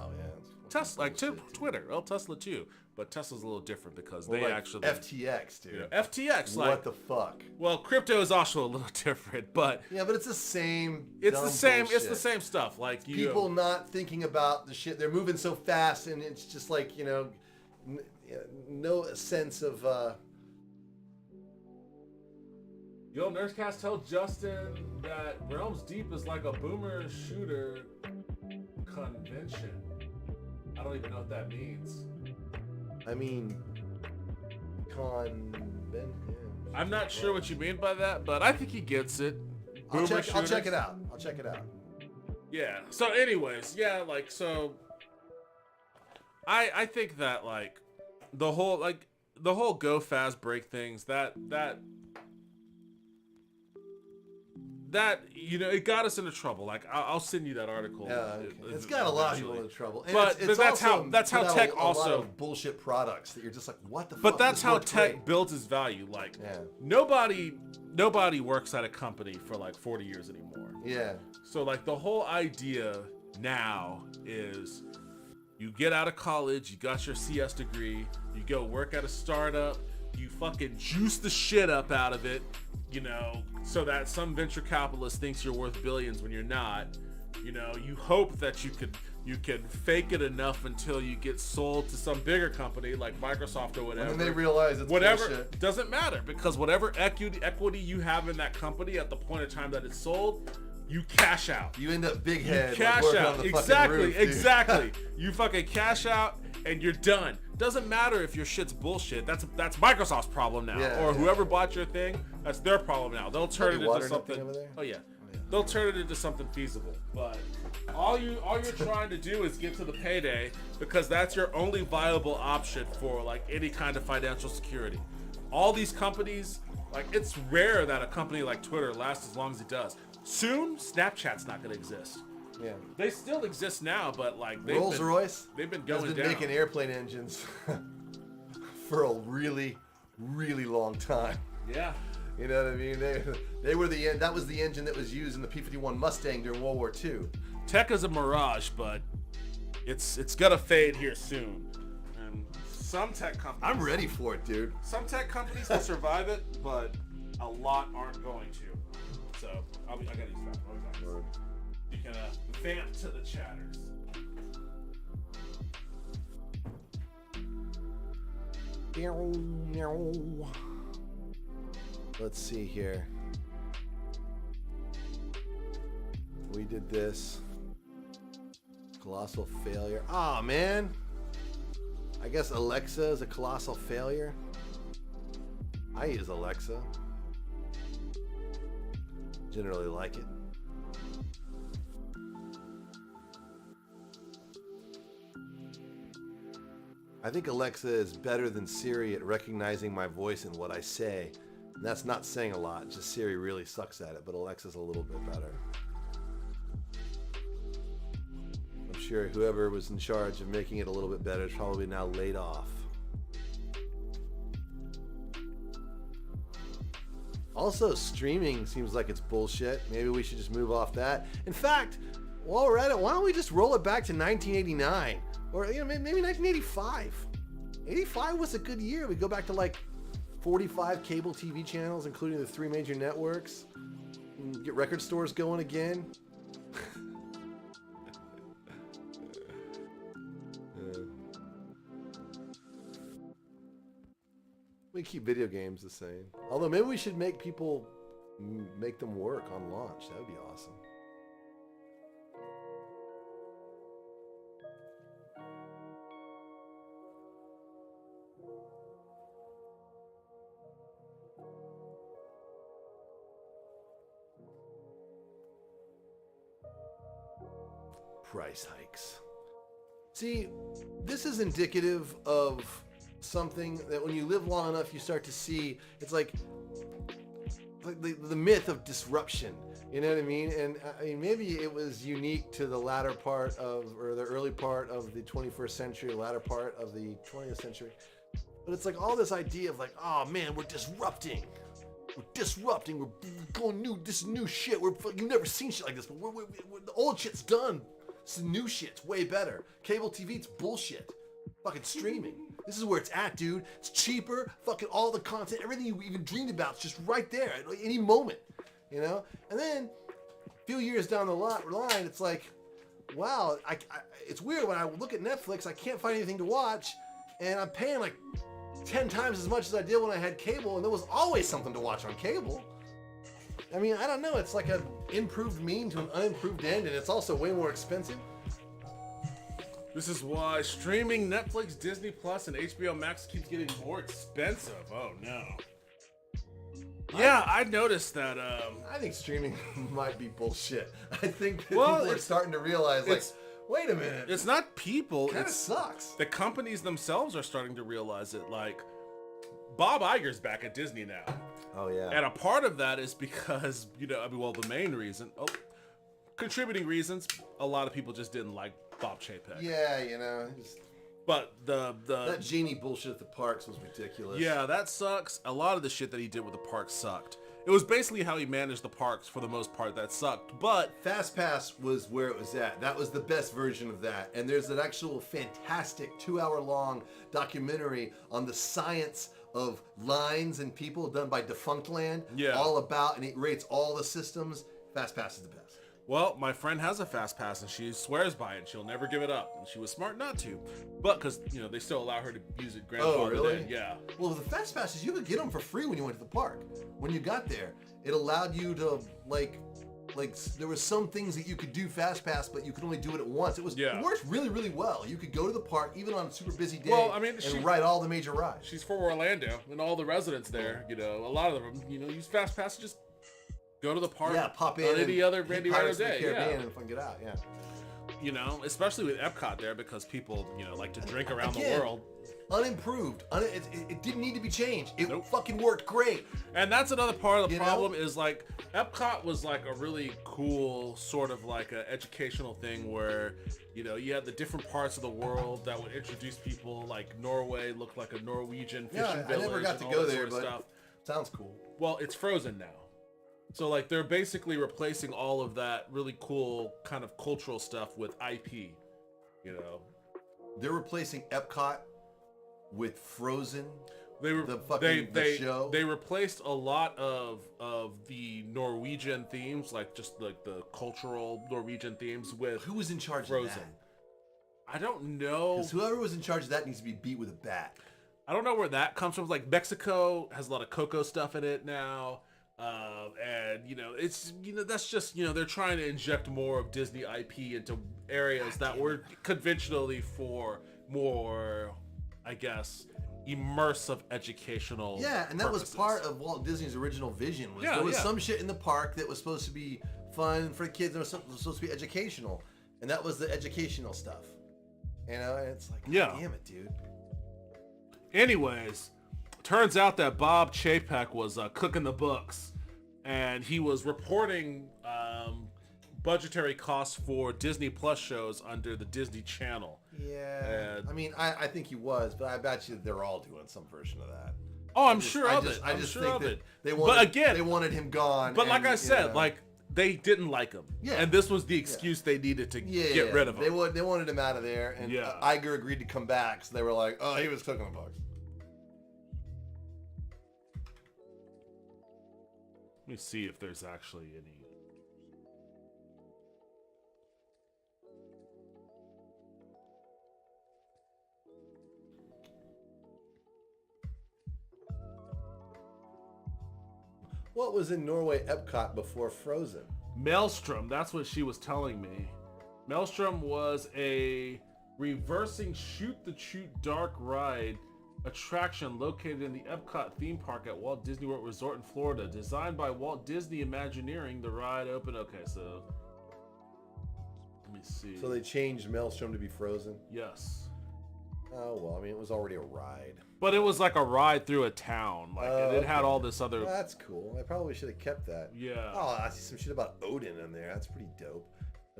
Tesla, like Twitter, well, Tesla too. But Tesla's a little different because they like actually FTX, dude. You know, FTX, like, what the fuck? Well, crypto is also a little different, but but it's the same. It's the same. Bullshit. It's the same stuff. Like people not thinking about the shit. They're moving so fast, and it's just like, you know, no sense of. Yo, Nerdcast, tell Justin that Realms Deep is like a boomer shooter convention. I don't even know what that means. I mean, I'm not sure what you mean by that, but I think he gets it. I'll check it out. Yeah. So anyways, I think that like the whole go fast break things that it got us into trouble. Like I'll send you that article. Yeah, okay. It's got a lot of people into trouble. And But it's that's also how put out tech a also lot of bullshit products that you're just like, what the fuck? But that's This how worked tech great. builds its value. Like Yeah. nobody works at a company for like 40 years anymore. Yeah. So like the whole idea now is you get out of college, you got your CS degree, you go work at a startup, you fucking juice the shit up out of it, so that some venture capitalist thinks you're worth billions when you're not. You hope that you can fake it enough until you get sold to some bigger company like Microsoft or whatever. And then they realize it's bullshit. Doesn't matter, because whatever equity you have in that company at the point of time that it's sold, you cash out. You end up big head. Cash like out. on the Exactly. roof, dude. Exactly. You fucking cash out and you're done. Doesn't matter if your shit's bullshit. That's Microsoft's problem now, or whoever bought your thing. That's their problem now. They'll turn it into something. Over there? Oh yeah. They'll turn it into something feasible. But all you're trying to do is get to the payday, because that's your only viable option for like any kind of financial security. All these companies, like, it's rare that a company like Twitter lasts as long as it does. Soon, Snapchat's not going to exist. Yeah. They still exist now, but like Rolls-Royce they've been going has been down. making airplane engines for a really, really long time. Yeah. You know what I mean? They were that was the engine that was used in the P-51 Mustang during World War II. Tech is a mirage, but it's gonna fade here soon. And some tech companies, I'm ready for it, dude. Some tech companies can survive it, but a lot aren't going to. So I gotta use that. Lord. You can vamp to the chatters. Let's see here. We did this. Colossal failure. Oh man. I guess Alexa is a colossal failure. I use Alexa. Generally like it. I think Alexa is better than Siri at recognizing my voice and what I say. And that's not saying a lot, just Siri really sucks at it, but Alexa's a little bit better. I'm sure whoever was in charge of making it a little bit better is probably now laid off. Also, streaming seems like it's bullshit. Maybe we should just move off that. In fact, while we're at it, why don't we just roll it back to 1989? Or maybe 1985. 85 was a good year. We go back to like 45 cable TV channels, including the 3 major networks. And get record stores going again. We keep video games the same. Although maybe we should make people make them work on launch. That would be awesome. Price hikes. See, this is indicative of something that when you live long enough, you start to see. It's like the myth of disruption. You know what I mean? And I mean, maybe it was unique to the latter part of, or the early part of the 21st century, latter part of the 20th century. But it's like all this idea of like, oh man, we're disrupting. We're going new. This is new shit. You've never seen shit like this. But we're the old shit's done. This is new shit. It's way better. Cable TV, it's bullshit. Fucking streaming. This is where it's at, dude. It's cheaper. Fucking all the content, everything you even dreamed about, is just right there at any moment. You know? And then a few years down the line, it's like, wow, it's weird when I look at Netflix, I can't find anything to watch, and I'm paying like 10 times as much as I did when I had cable, and there was always something to watch on cable. I mean, I don't know. It's like an improved mean to an unimproved end, and it's also way more expensive. This is why streaming Netflix, Disney Plus, and HBO Max keeps getting more expensive. Oh no. Yeah, I noticed that. I think streaming might be bullshit. I think that Well, people are starting to realize, like, Wait a minute. It's not people. Kind of It's sucks. the companies themselves are starting to realize it. Like, Bob Iger's back at Disney now. Oh, yeah. And a part of that is because, the main reason, contributing reasons, a lot of people just didn't like Bob Chapek. Yeah, But that genie bullshit at the parks was ridiculous. Yeah, that sucks. A lot of the shit that he did with the parks sucked. It was basically how he managed the parks for the most part that sucked, but... Fast Pass was where it was at. That was the best version of that. And there's an actual fantastic 2-hour-long documentary on the science of lines and people done by Defunctland. Yeah. All about, and it rates all the systems. Fast Pass is the best. Well, my friend has a Fast Pass, and she swears by it, and she'll never give it up. And she was smart not to. But, because, they still allow her to use it grandfathered Oh, really? in. Yeah. Well, the Fast Passes, you could get them for free when you went to the park. When you got there, it allowed you to, like there were some things that you could do Fast Pass, but you could only do it at once. It worked really, really well. You could go to the park, even on a super busy day, and ride all the major rides. She's from Orlando, and all the residents there, a lot of them, use Fast Pass to just go to the park. Yeah, pop in on any other Randy Rider day. Yeah. And fucking get out. Yeah. Especially with Epcot there, because people, like to drink around the world. Unimproved. It didn't need to be changed. It Nope. fucking worked great. And that's another part of the problem is like Epcot was like a really cool sort of like an educational thing where, you had the different parts of the world that would introduce people. Like Norway looked like a Norwegian fishing village. I never got to and go all that there, sort of but stuff. sounds cool. Well, it's frozen now. So like they're basically replacing all of that really cool kind of cultural stuff with IP, They're replacing Epcot with Frozen. The show. They replaced a lot of the Norwegian themes, like just like the cultural Norwegian themes with Who was in charge Frozen. of that? I don't know. Because whoever was in charge of that needs to be beat with a bat. I don't know where that comes from. Like Mexico has a lot of cocoa stuff in it now. And it's that's just they're trying to inject more of Disney IP into areas that were conventionally for more, I guess, immersive educational. Yeah, and that purposes. was part of Walt Disney's original vision. There was some shit in the park that was supposed to be fun for the kids. There was something supposed to be educational, and that was the educational stuff. And it's like, God damn it, dude. Anyways, turns out that Bob Chapek was cooking the books, and he was reporting budgetary costs for Disney Plus shows under the Disney Channel. Yeah. And I think he was, but I bet you they're all doing some version of that. Oh, I'm sure of it. I I'm just sure think of that it. they wanted him gone. But like and, I said, they didn't like him. Yeah. And this was the excuse they needed to get rid of him. They wanted him out of there, and Iger agreed to come back, so they were like, oh, he was cooking the books. Let me see if there's actually any. What was in Norway Epcot before Frozen? Maelstrom, that's what she was telling me. Maelstrom was a reversing shoot-the-chute dark ride attraction located in the Epcot theme park at Walt Disney World Resort in Florida. Designed by Walt Disney Imagineering, the ride opened... Okay, so... Let me see. So they changed Maelstrom to be Frozen? Yes. Oh, well, it was already a ride. But it was like a ride through a town. And it had all this other... Well, that's cool. I probably should have kept that. Yeah. Oh, I see some shit about Odin in there. That's pretty dope.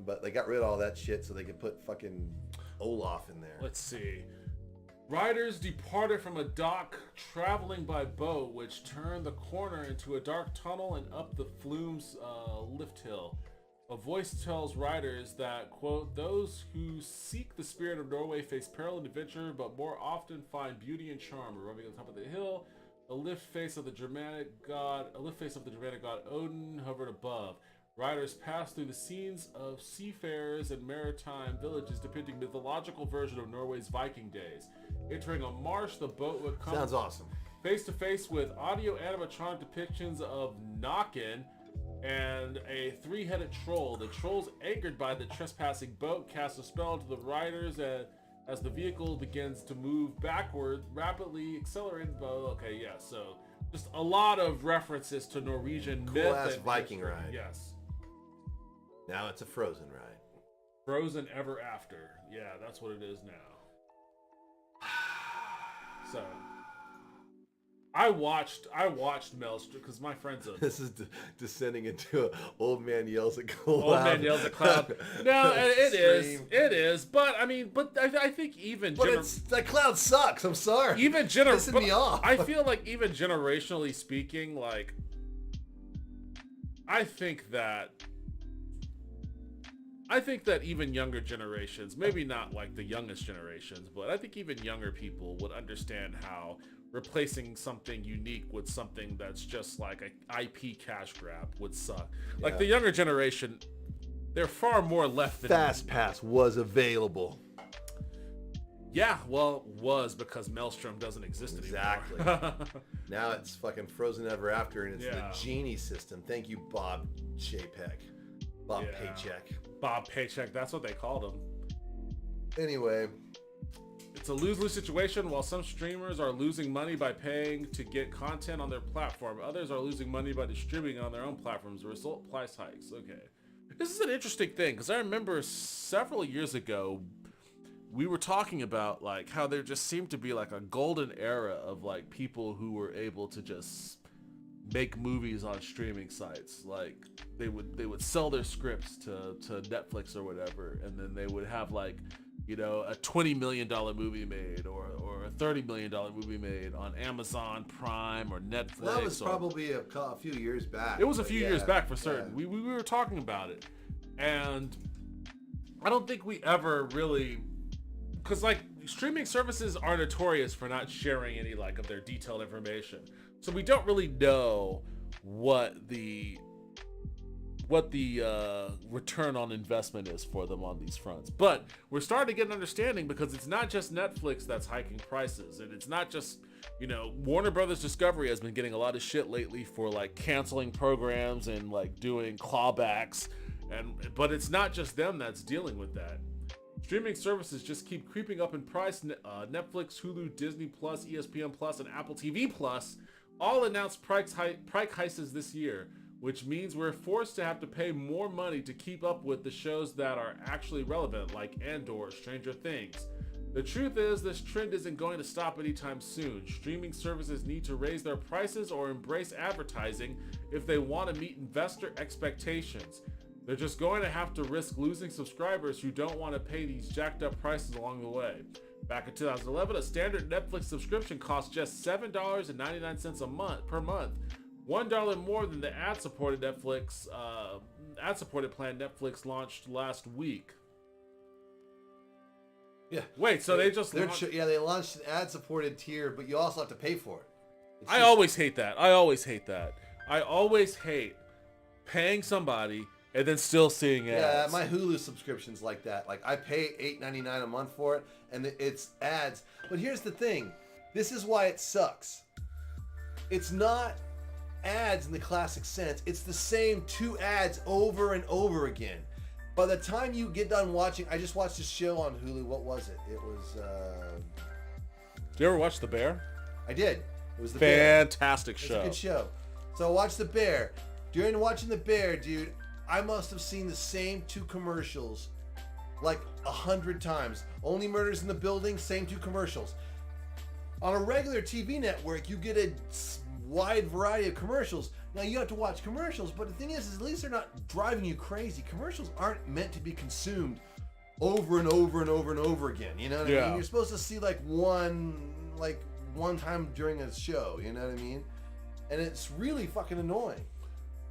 But they got rid of all that shit so they could put fucking Olaf in there. Let's see. Riders departed from a dock traveling by boat, which turned the corner into a dark tunnel and up the Flumes lift hill. A voice tells riders that, quote, those who seek the spirit of Norway face peril and adventure, but more often find beauty and charm. Arriving on top of the hill, a lift face of the Germanic god Odin hovered above. Riders passed through the scenes of seafarers and maritime villages depicting mythological version of Norway's Viking days. Entering a marsh, the boat would come Sounds awesome. face to face with audio animatronic depictions of Naken and a three-headed troll. The trolls, angered by the trespassing boat, cast a spell to the riders as the vehicle begins to move backward, rapidly accelerated. Okay, yeah, so just a lot of references to Norwegian myth. Cool-ass Viking ride. Yes. Now it's a Frozen ride. Frozen Ever After. Yeah, that's what it is now. So, I watched Maelstrom because my friend's a This is descending into a old man yells at cloud. old man yells at cloud. No, it is. But I mean, I think even that cloud sucks. I'm sorry. Even pissing me off. I feel like even generationally speaking, like I think that even younger generations, maybe not like the youngest generations, but I think even younger people would understand how replacing something unique with something that's just like a IP cash grab would suck. Yeah. Like the younger generation, they're far more left than Fast Pass was available. Yeah, well, was because Maelstrom doesn't exist anymore. Exactly. Now it's fucking Frozen Ever After, and it's the Genie system. Thank you, Bob Chapek. Bob Paycheck. Bob Paycheck, that's what they called him. Anyway. It's a lose-lose situation. While some streamers are losing money by paying to get content on their platform, others are losing money by distributing on their own platforms. The result, price hikes. Okay. This is an interesting thing, because I remember several years ago, we were talking about like how there just seemed to be like a golden era of like people who were able to just make movies on streaming sites. Like they would sell their scripts to Netflix or whatever, and then they would have like, you know, a $20 million movie made or a $30 million movie made on Amazon Prime or Netflix. That was probably a few years back. It was a few years back for certain. Yeah. We were talking about it, and I don't think we ever really, because like streaming services are notorious for not sharing any like of their detailed information, so we don't really know what the return on investment is for them on these fronts. But we're starting to get an understanding, because it's not just Netflix that's hiking prices, and it's not just, you know, Warner Brothers Discovery has been getting a lot of shit lately for like canceling programs and like doing clawbacks, but it's not just them that's dealing with that. Streaming services just keep creeping up in price. Netflix, Hulu, Disney Plus, ESPN Plus, and Apple TV Plus all announced price hikes this year, which means we're forced to have to pay more money to keep up with the shows that are actually relevant, like Andor, Stranger Things. The truth is, this trend isn't going to stop anytime soon. Streaming services need to raise their prices or embrace advertising if they want to meet investor expectations. They're just going to have to risk losing subscribers who don't want to pay these jacked up prices along the way. Back in 2011, a standard Netflix subscription cost just $7.99 per month. $1 more than the ad-supported plan Netflix launched last week. Yeah. Wait, so they launched an ad-supported tier, but you also have to pay for it. I always hate that. I always hate paying somebody and then still seeing ads. Yeah, my Hulu subscription's like that. Like I pay $8.99 a month for it, and it's ads. But here's the thing. This is why it sucks. It's not ads in the classic sense. It's the same 2 ads over and over again. By the time you get done watching, I just watched a show on Hulu. What was it? It was Did you ever watch The Bear? I did. It was The Fantastic Bear. show. It's a good show. So I watched The Bear. During watching The Bear, dude, I must have seen the same 2 commercials like 100 times. Only Murders in the Building, same 2 commercials. On a regular TV network, you get a wide variety of commercials. Now you have to watch commercials, but the thing is at least they're not driving you crazy. Commercials aren't meant to be consumed over and over and over and over again. You know what I mean? You're supposed to see like one time during a show. You know what I mean? And it's really fucking annoying.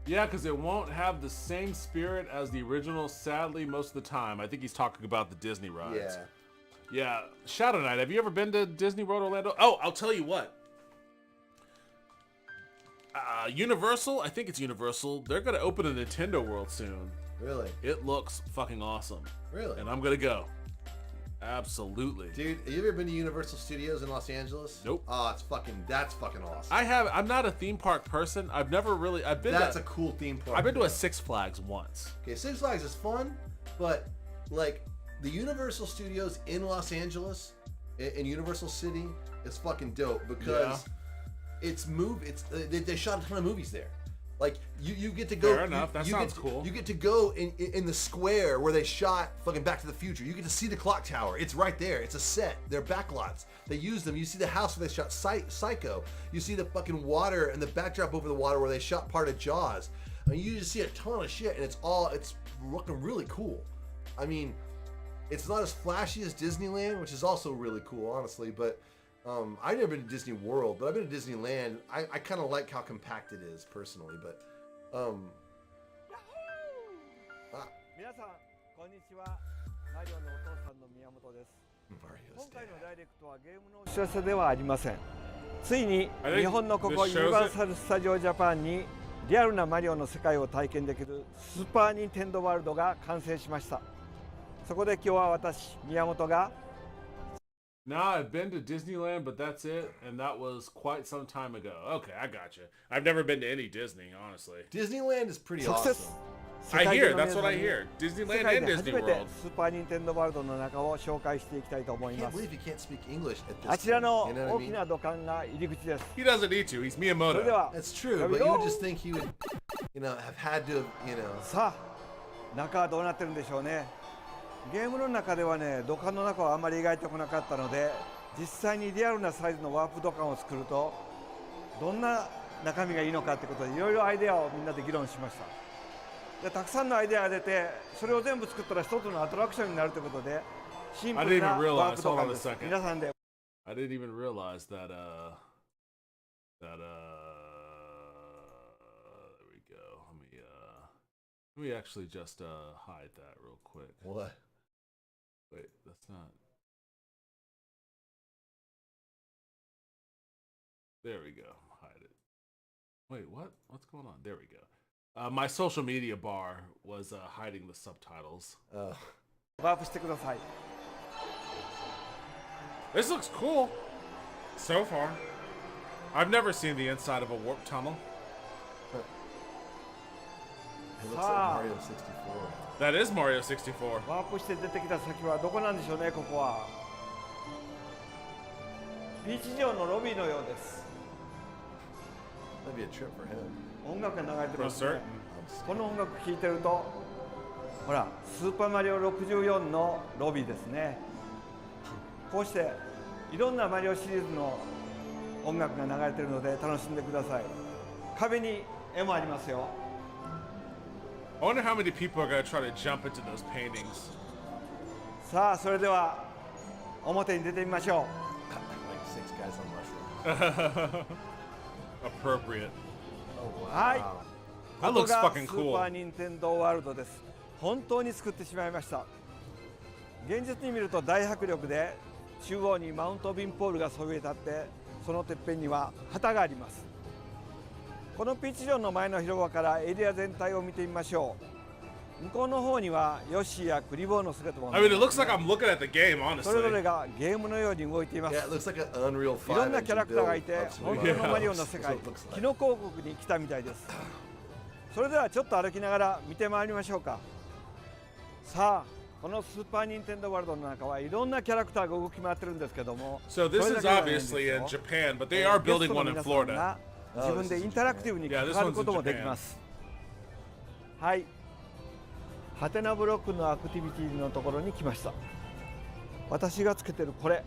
Yeah, because it won't have the same spirit as the original, sadly, most of the time. I think he's talking about the Disney rides. Yeah. Shadow Knight, have you ever been to Disney World Orlando? Oh, I'll tell you what. Universal, I think it's Universal. They're going to open a Nintendo World soon. Really? It looks fucking awesome. Really? And I'm going to go. Absolutely. Dude, have you ever been to Universal Studios in Los Angeles? Nope. Oh, that's fucking awesome. I'm not a theme park person. That's a cool theme park. I've been to a Six Flags once. Okay, Six Flags is fun, but like the Universal Studios in Los Angeles, in Universal City, is fucking dope because they shot a ton of movies there. Like you get to go. Fair enough. That sounds cool. You get to go in the square where they shot fucking Back to the Future. You get to see the clock tower. It's right there. It's a set. They're backlots. They use them. You see the house where they shot Psycho. You see the fucking water and the backdrop over the water where they shot part of Jaws. I mean, you just see a ton of shit, and it's looking really cool. I mean, it's not as flashy as Disneyland, which is also really cool, honestly. But I've never been to Disney World, but I've been to Disneyland. I kind of like how compact it is, personally. But 皆さんこんにちは。マリオのお父さんの宮本です。今回のダイレクトはゲームのお知らせではありません。ついに日本のここユニバーサル・スタジオ・ジャパンにリアルなマリオの世界を体験できるスーパー・ニンテンドー・ワールドが完成しました。そこで今日は私宮本が Nah, I've been to Disneyland, but that's it, and that was quite some time ago. Okay, I got you. I've never been to any Disney, honestly. Disneyland is pretty 直 awesome. 接 I hear, that's what I hear. 世 Disneyland 界 and で初 Disney めて World. スーパー・ニンテンドー・ワールドの中を紹介していきたいと思 I いま can't す。 believe you can't speak English at this あちら point. の You know what I 大 mean? きな土管が入り口です。 He doesn't need to. He's それで Miyamoto. は That's true, There we but you would go. just think he would, have had to, さあ中はどうなってるんでしょうね。ゲームの中ではね土管の中はあまり描いてこなかったので実際にリアルなサイズのワープ土管を作るとどんな中身がいいのかってことでいろいろアイデアをみんなで議論しました。でたくさんのアイデアが出てそれを全部作ったら一つのアトラクションになるということでシンプルなワープ土管です。皆さんで I didn't even realize that, there we go. Let me actually just, hide that real quick. What? Wait, that's not. There we go. Hide it. Wait, what? What's going on? There we go. My social media bar was hiding the subtitles. ワープしてください。 This looks cool. So far. I've never seen the inside of a warp tunnel. It looks like Mario 64. That is Mario 64. ワープして出てきた先はどこなんでしょうね。ここはビーチ上のロビーのようです。 That'd be a trip for him. 音楽が流れて For ますね。 certain. この音楽聴いてるとほらスーパーマリオ64のロビーですね。こうしていろんなマリオシリーズの音楽が流れてるので楽しんでください。壁に絵もありますよ。 I wonder how many people are going to try to jump into those paintings. さあそれでは表に出てみましょ Like 6 guys on mushrooms. Appropriate. う。はい。 That ここ looks が fucking スーパー cool. ニンテンドーワールドです。本当に作ってしまいました。現実に見ると大迫力で中央にマウントビンポールがそびえ立ってそのてっぺんには旗があります。このピーチ城の前の広場からエリア全体を見てみましょう。向こうの方にはヨッシーやクリボーの姿も I mean, it looks like I'm looking at the game, それぞ honestly. れがゲームのように動いています。 Yeah, it looks like an Unreal いろん 5なキャラ engine クターが build いて of some 本 Mario. 当のマリオの世 That's 界 what it looks キ like. ノコ王国に来たみたいです。それではちょっと歩きながら見てまいりましょうか。さあこのスーパーニンテンドーワールドの中はいろんなキャラクターが動き回ってるんですけども So this それだ is けではないんです obviously よ in Japan, but they are ゲス building トの one in 皆さん Florida. が自分でインタラクティブに関わることもできます。はいハテナブロックのアクティビティのところに来ました。私がつけてるこれ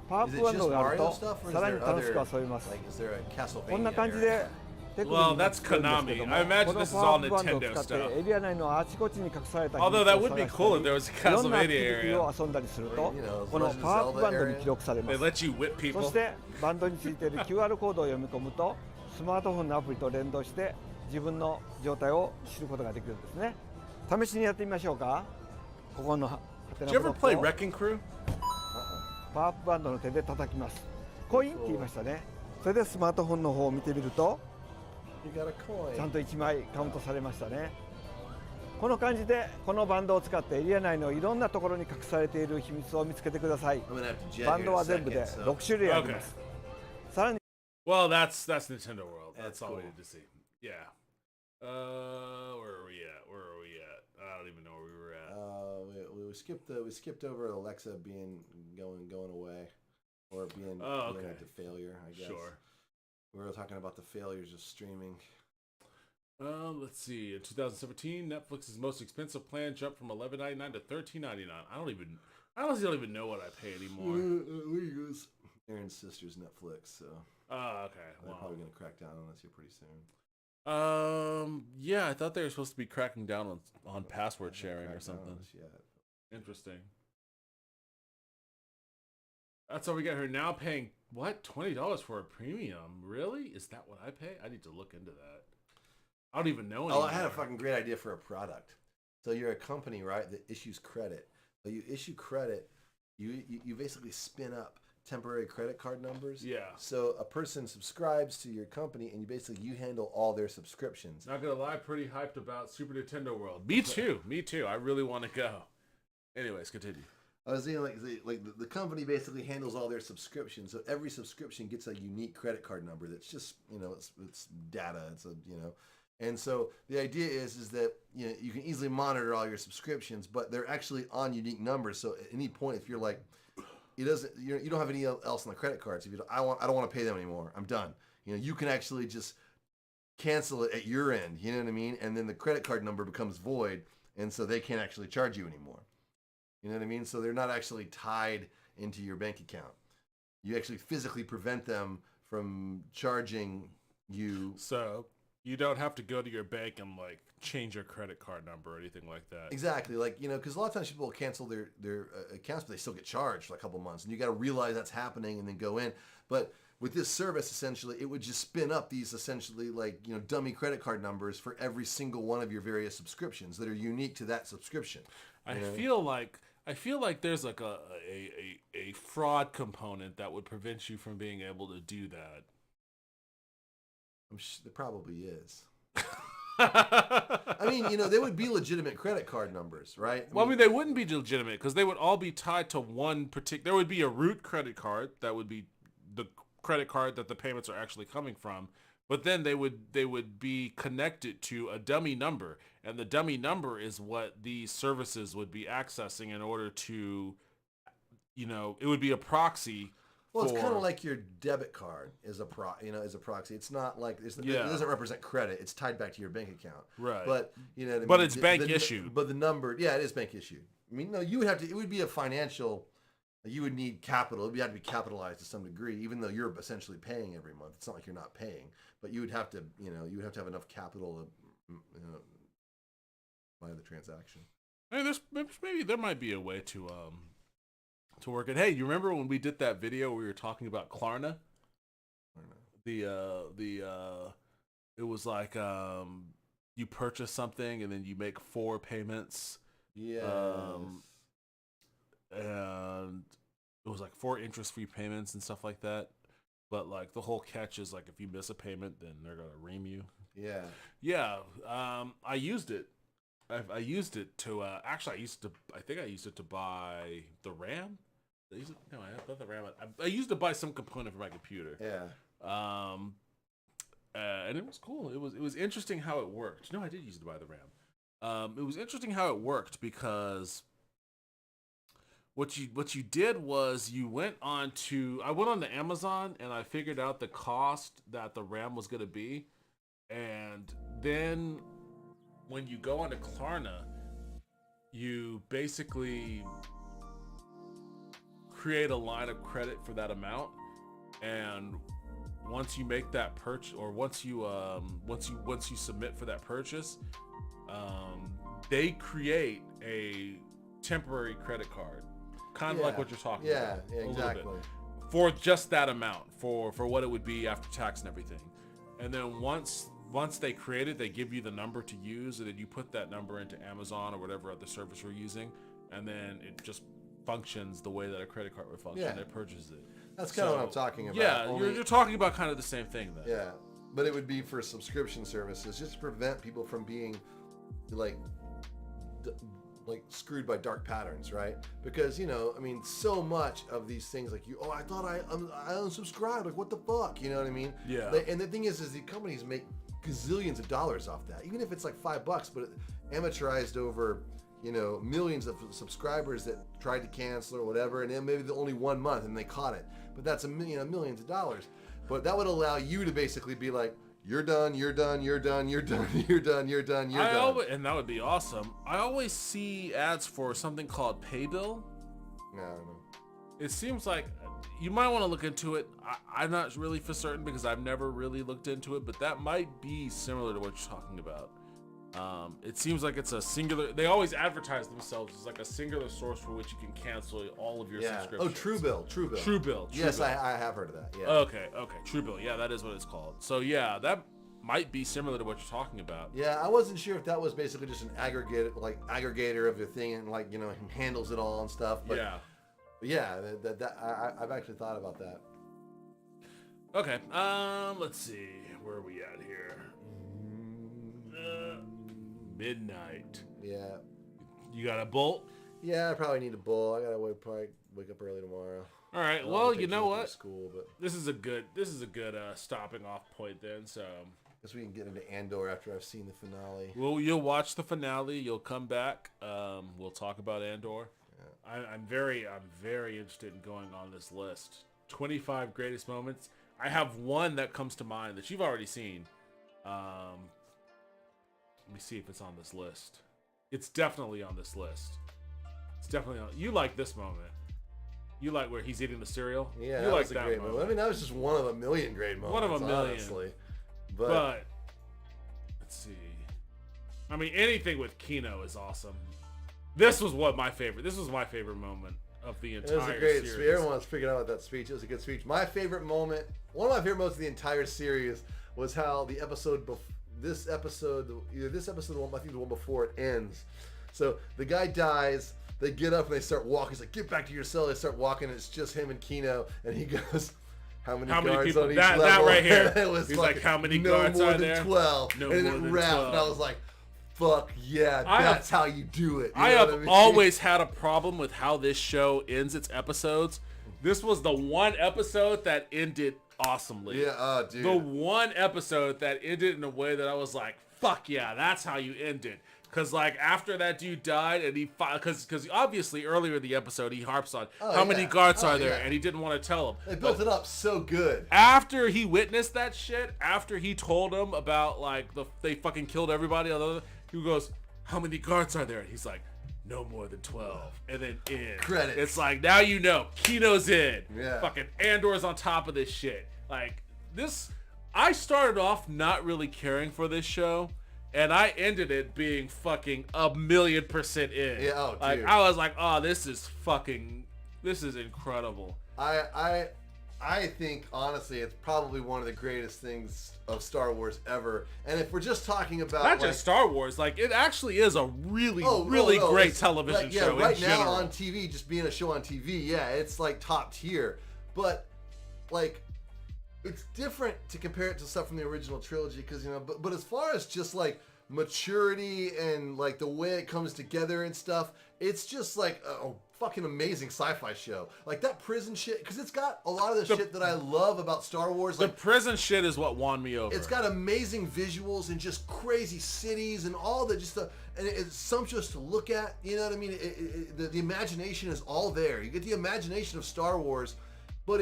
パワ Is ー it プワンド just がある Mario と stuff, or さ is らに there 楽しく other, 遊べます。 like, is there a Castlevania こんな感じ area? で手首に Well, なっ that's てるんですけ Konami. ども I imagine この this is パ all ワープワンドを Nintendo 使って stuff. エリア内のあちこちに隠された秘 Although 密 that を would be 探した cool if り there was a いろんなアク Castlevania ティビティ area. を遊んだりすると You know, この Legend パワー of プバン Zelda ドに記録されま They す。 let you whip そ people. してバンドについている QR コードを読み込むとスマートフォンのアプリと連動して自分の状態を知ることができるんですね。試しにやってみましょうか。ここのハテナ Did you ブロ ever ック play を Wrecking Crew? パワーアップバンドの手で叩きます。コインって言いましたね。それでスマートフォンの方を見てみると You got a ちゃん coin. と1枚カウントされましたね。この感じでこのバンドを使ってエリア内のいろんなところに隠されている秘密を見つけてください。 I'm gonna have to jet バ here ン in ド a は全部で second, 6 so 種類あります。さらに Well, that's Nintendo World. That's That's all we cool. need to see. Yeah. Where are we at? Where are we at? I don't even know where we were at. we skipped over Alexa going away, or being Oh, being okay. to failure. I guess. Sure. We were talking about the failures of streaming. Let's see. In 2017, Netflix's most expensive plan jumped from $11.99 to $13.99. I honestly don't even know what I pay anymore. We use Aaron's sister's Netflix, so Oh, okay. they're Wow. probably gonna crack down on us here pretty soon. Yeah, I thought they were supposed to be cracking down on password sharing or Crack down on something. us yet. Interesting. That's all we got here. Now paying what? $20 for a premium? Really? Is that what I pay? I need to look into that. I don't even know anymore. Oh, I had a fucking great idea for a product. So you're a company, right, that issues credit. So you issue credit, you basically spin up temporary credit card numbers. Yeah. So a person subscribes to your company, and you handle all their subscriptions. Not gonna lie, pretty hyped about Super Nintendo World. Me too. Me too. I really want to go. Anyways, continue. I was saying, the company basically handles all their subscriptions. So every subscription gets a unique credit card number. That's just it's data. It's and so the idea is that you can easily monitor all your subscriptions, but they're actually on unique numbers. So at any point, if you're like, you don't have any else on the credit cards. If I don't want to pay them anymore. I'm done. You can actually just cancel it at your end. You know what I mean? And then the credit card number becomes void, and so they can't actually charge you anymore. You know what I mean? So they're not actually tied into your bank account. You actually physically prevent them from charging you. So you don't have to go to your bank and change your credit card number or anything like that. Exactly. Because a lot of times people will cancel their accounts, but they still get charged for a couple months. And you got to realize that's happening and then go in. But with this service, essentially, it would just spin up these essentially dummy credit card numbers for every single one of your various subscriptions that are unique to that subscription. I feel like there's a fraud component that would prevent you from being able to do that. There probably is. I mean, they would be legitimate credit card numbers, right? Well, they wouldn't be legitimate because they would all be tied to one particular. There would be a root credit card that would be the credit card that the payments are actually coming from, but then they would be connected to a dummy number, and the dummy number is what these services would be accessing in order to, it would be a proxy. Well, it's kind of like your debit card is a proxy. It's not like it doesn't represent credit. It's tied back to your bank account. Right. But what I mean? But it's bank issued. But the number, it is bank issued. I mean, no, you would have to. It would be a financial. You would need capital. It would have to be capitalized to some degree, even though you're essentially paying every month. It's not like you're not paying, but you would have to. You would have to have enough capital to buy the transaction. Hey, maybe there might be a way to work it. Hey, you remember when we did that video where we were talking about Klarna? It was like you purchase something and then you make 4 payments. Yes. And it was like 4 interest-free payments and stuff like that. But the whole catch is if you miss a payment, then they're gonna ream you. Yeah. Yeah. I used it. I used it to I think I used it to buy the RAM. I bought the RAM. I used to buy some component for my computer. Yeah. And it was cool. It was interesting how it worked. No, I did use it to buy the RAM. It was interesting how it worked because what you did was I went on to Amazon and I figured out the cost that the RAM was gonna be, and then when you go onto Klarna, you basically create a line of credit for that amount, and once you make that purchase, or once you submit for that purchase, they create a temporary credit card, kind of like what you're talking about. Yeah, exactly. For just that amount, for what it would be after tax and everything, and then once they create it, they give you the number to use, and then you put that number into Amazon or whatever other service you're using, and then it just functions the way that a credit card would function. Yeah. It purchases it. That's kind of what I'm talking about. Yeah, you're talking about kind of the same thing then. Yeah, but it would be for subscription services, just to prevent people from being screwed by dark patterns, right? Because so much of these things I thought I unsubscribed. What the fuck? You know what I mean? Yeah. And the thing is the companies make gazillions of dollars off that, even if it's $5, but amateurized over millions of subscribers that tried to cancel or whatever, and then maybe the only 1 month and they caught it. But that's millions of dollars. But that would allow you to basically be like, you're done, you're done, you're done, you're done, you're done, you're done, you're done. And that would be awesome. I always see ads for something called Paybill. No, I don't know. It seems like you might want to look into it. I'm not really for certain because I've never really looked into it, but that might be similar to what you're talking about. It seems like it's a singular. They always advertise themselves as like a singular source for which you can cancel all of your subscriptions. Oh, Truebill. Truebill. Yes, I have heard of that. Yeah. Okay. Truebill. Yeah, that is what it's called. So yeah, that might be similar to what you're talking about. Yeah, I wasn't sure if that was basically just an aggregator of the thing, and like, you know, he handles it all and stuff. But yeah, I've actually thought about that. Okay. Let's see. Where are we at here? Midnight. Yeah. You got a bolt? Yeah, I probably need a bowl. I gotta probably wake up early tomorrow. All right. Well, you know what? School, but this is a good stopping off point then. So guess we can get into Andor after I've seen the finale. Well, you'll watch the finale. You'll come back. We'll talk about Andor. Yeah. I'm very interested in going on this list. 25 greatest moments. I have one that comes to mind that you've already seen. Let me see if it's on this list. It's definitely on this list. It's definitely on. You like this moment. You like where he's eating the cereal. Yeah, you that like was a great moment. I mean, that was just one of a million great moments. One of a million. Honestly. But let's see. I mean, anything with Kino is awesome. This was my favorite moment of the entire series. It was a great speech. Everyone's freaking out about that speech. It was a good speech. My favorite moment, one of my favorite moments of the entire series, was how the episode this episode, either this episode or I think the one before it ends. So the guy dies, they get up and they start walking. He's like, get back to your cell. They start walking, and it's just him and Kino, and he goes, how many guards people? On each that level? That right here. It was He's like, how many guards are there? No more than 12. No and more it than wrapped, 12. and I was like, fuck yeah, that's how you do it. You I know have what I mean? always had a problem with how this show ends its episodes. This was the one episode that ended awesomely. Yeah, dude. The one episode that ended in a way that I was like, fuck yeah, that's how you end it. Because, like, after that dude died, and because obviously earlier in the episode, he harps on how many guards are there, and he didn't want to tell him. They built it up so good. After he witnessed that shit, after he told him about, like, they fucking killed everybody, he goes, how many guards are there? And he's like, no more than 12. And then in. Credits. It's like, now you know, Kino's in. Yeah. Fucking Andor's on top of this shit. Like, I started off not really caring for this show. And I ended it being fucking 1,000,000% in. Yeah, oh, dude. Like, I was like, oh, this is incredible. I think, honestly, it's probably one of the greatest things of Star Wars ever. And if we're just talking about... Not just Star Wars, like, it actually is a really great television show right in now general. on TV, just being a show on TV, yeah, it's, like, top tier. But, like... It's different to compare it to stuff from the original trilogy because, you know, but as far as just like maturity and like the way it comes together and stuff, it's just like a fucking amazing sci-fi show. Like that prison shit, because it's got a lot of the shit that I love about Star Wars. Like, the prison shit is what won me over. It's got amazing visuals and just crazy cities and all the and it's sumptuous to look at. You know what I mean? The imagination is all there. You get the imagination of Star Wars. But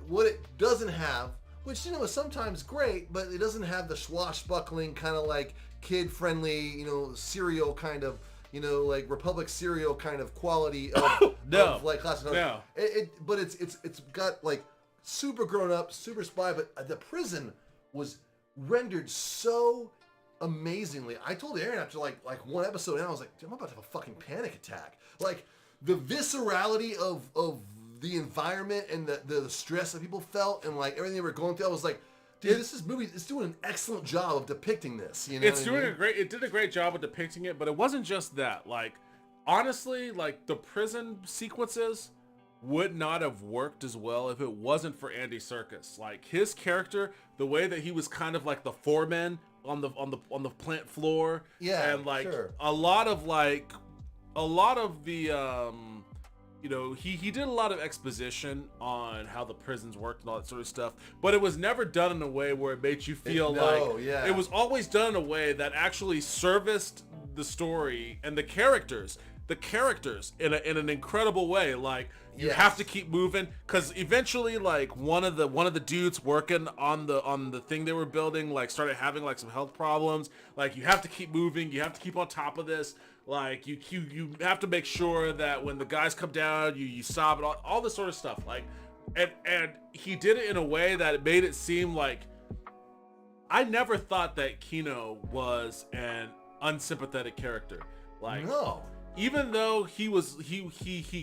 what it doesn't have, which, you know, is sometimes great, but it doesn't have the swashbuckling kind of like kid-friendly, you know, serial kind of, you know, like Republic serial kind of quality of, of like classic. No. But it's got like super grown up, super spy, but the prison was rendered so amazingly. I told Aaron after like one episode, and I was like, I'm about to have a fucking panic attack. Like the viscerality of the environment and the stress that people felt and like everything they were going through, I was like, dude, this movie is doing an excellent job of depicting this. You know, it did a great job of depicting it, but it wasn't just that. Like, honestly, like the prison sequences would not have worked as well if it wasn't for Andy Serkis. Like his character, the way that he was kind of like the foreman on the plant floor, and like a lot of the you know, he did a lot of exposition on how the prisons worked and all that sort of stuff, but it was never done in a way where it made you feel it was always done in a way that actually serviced the story and the characters. the characters in an incredible way. Like you Yes. have to keep moving because eventually, like one of the dudes working on the thing they were building, like started having like some health problems. Like you have to keep moving. You have to keep on top of this. Like you have to make sure that when the guys come down, you stop it. All this sort of stuff. Like, and he did it in a way that it made it seem like. I never thought that Kino was an unsympathetic character. Like, No. even though he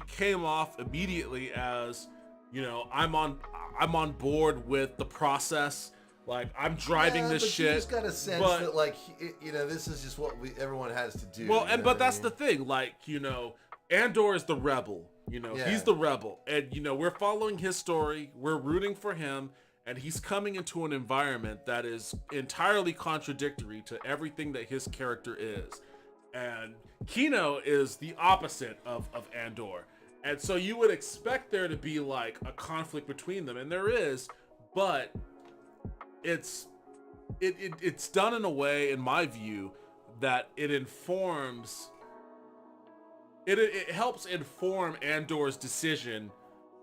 came off immediately as, you know, I'm on board with the process. Like, I'm driving this but shit. You just got a sense but, that, like, you know, this is just what everyone has to do. well, you know but what I that's mean? the thing. Like, you know, Andor is the rebel. You know, Yeah. he's the rebel, and you know, we're following his story. We're rooting for him. And he's coming into an environment that is entirely contradictory to everything that his character is. And Kino is the opposite of Andor. And so you would expect there to be like a conflict between them. And there is, but it's done in a way, in my view, that it informs, it helps inform Andor's decision.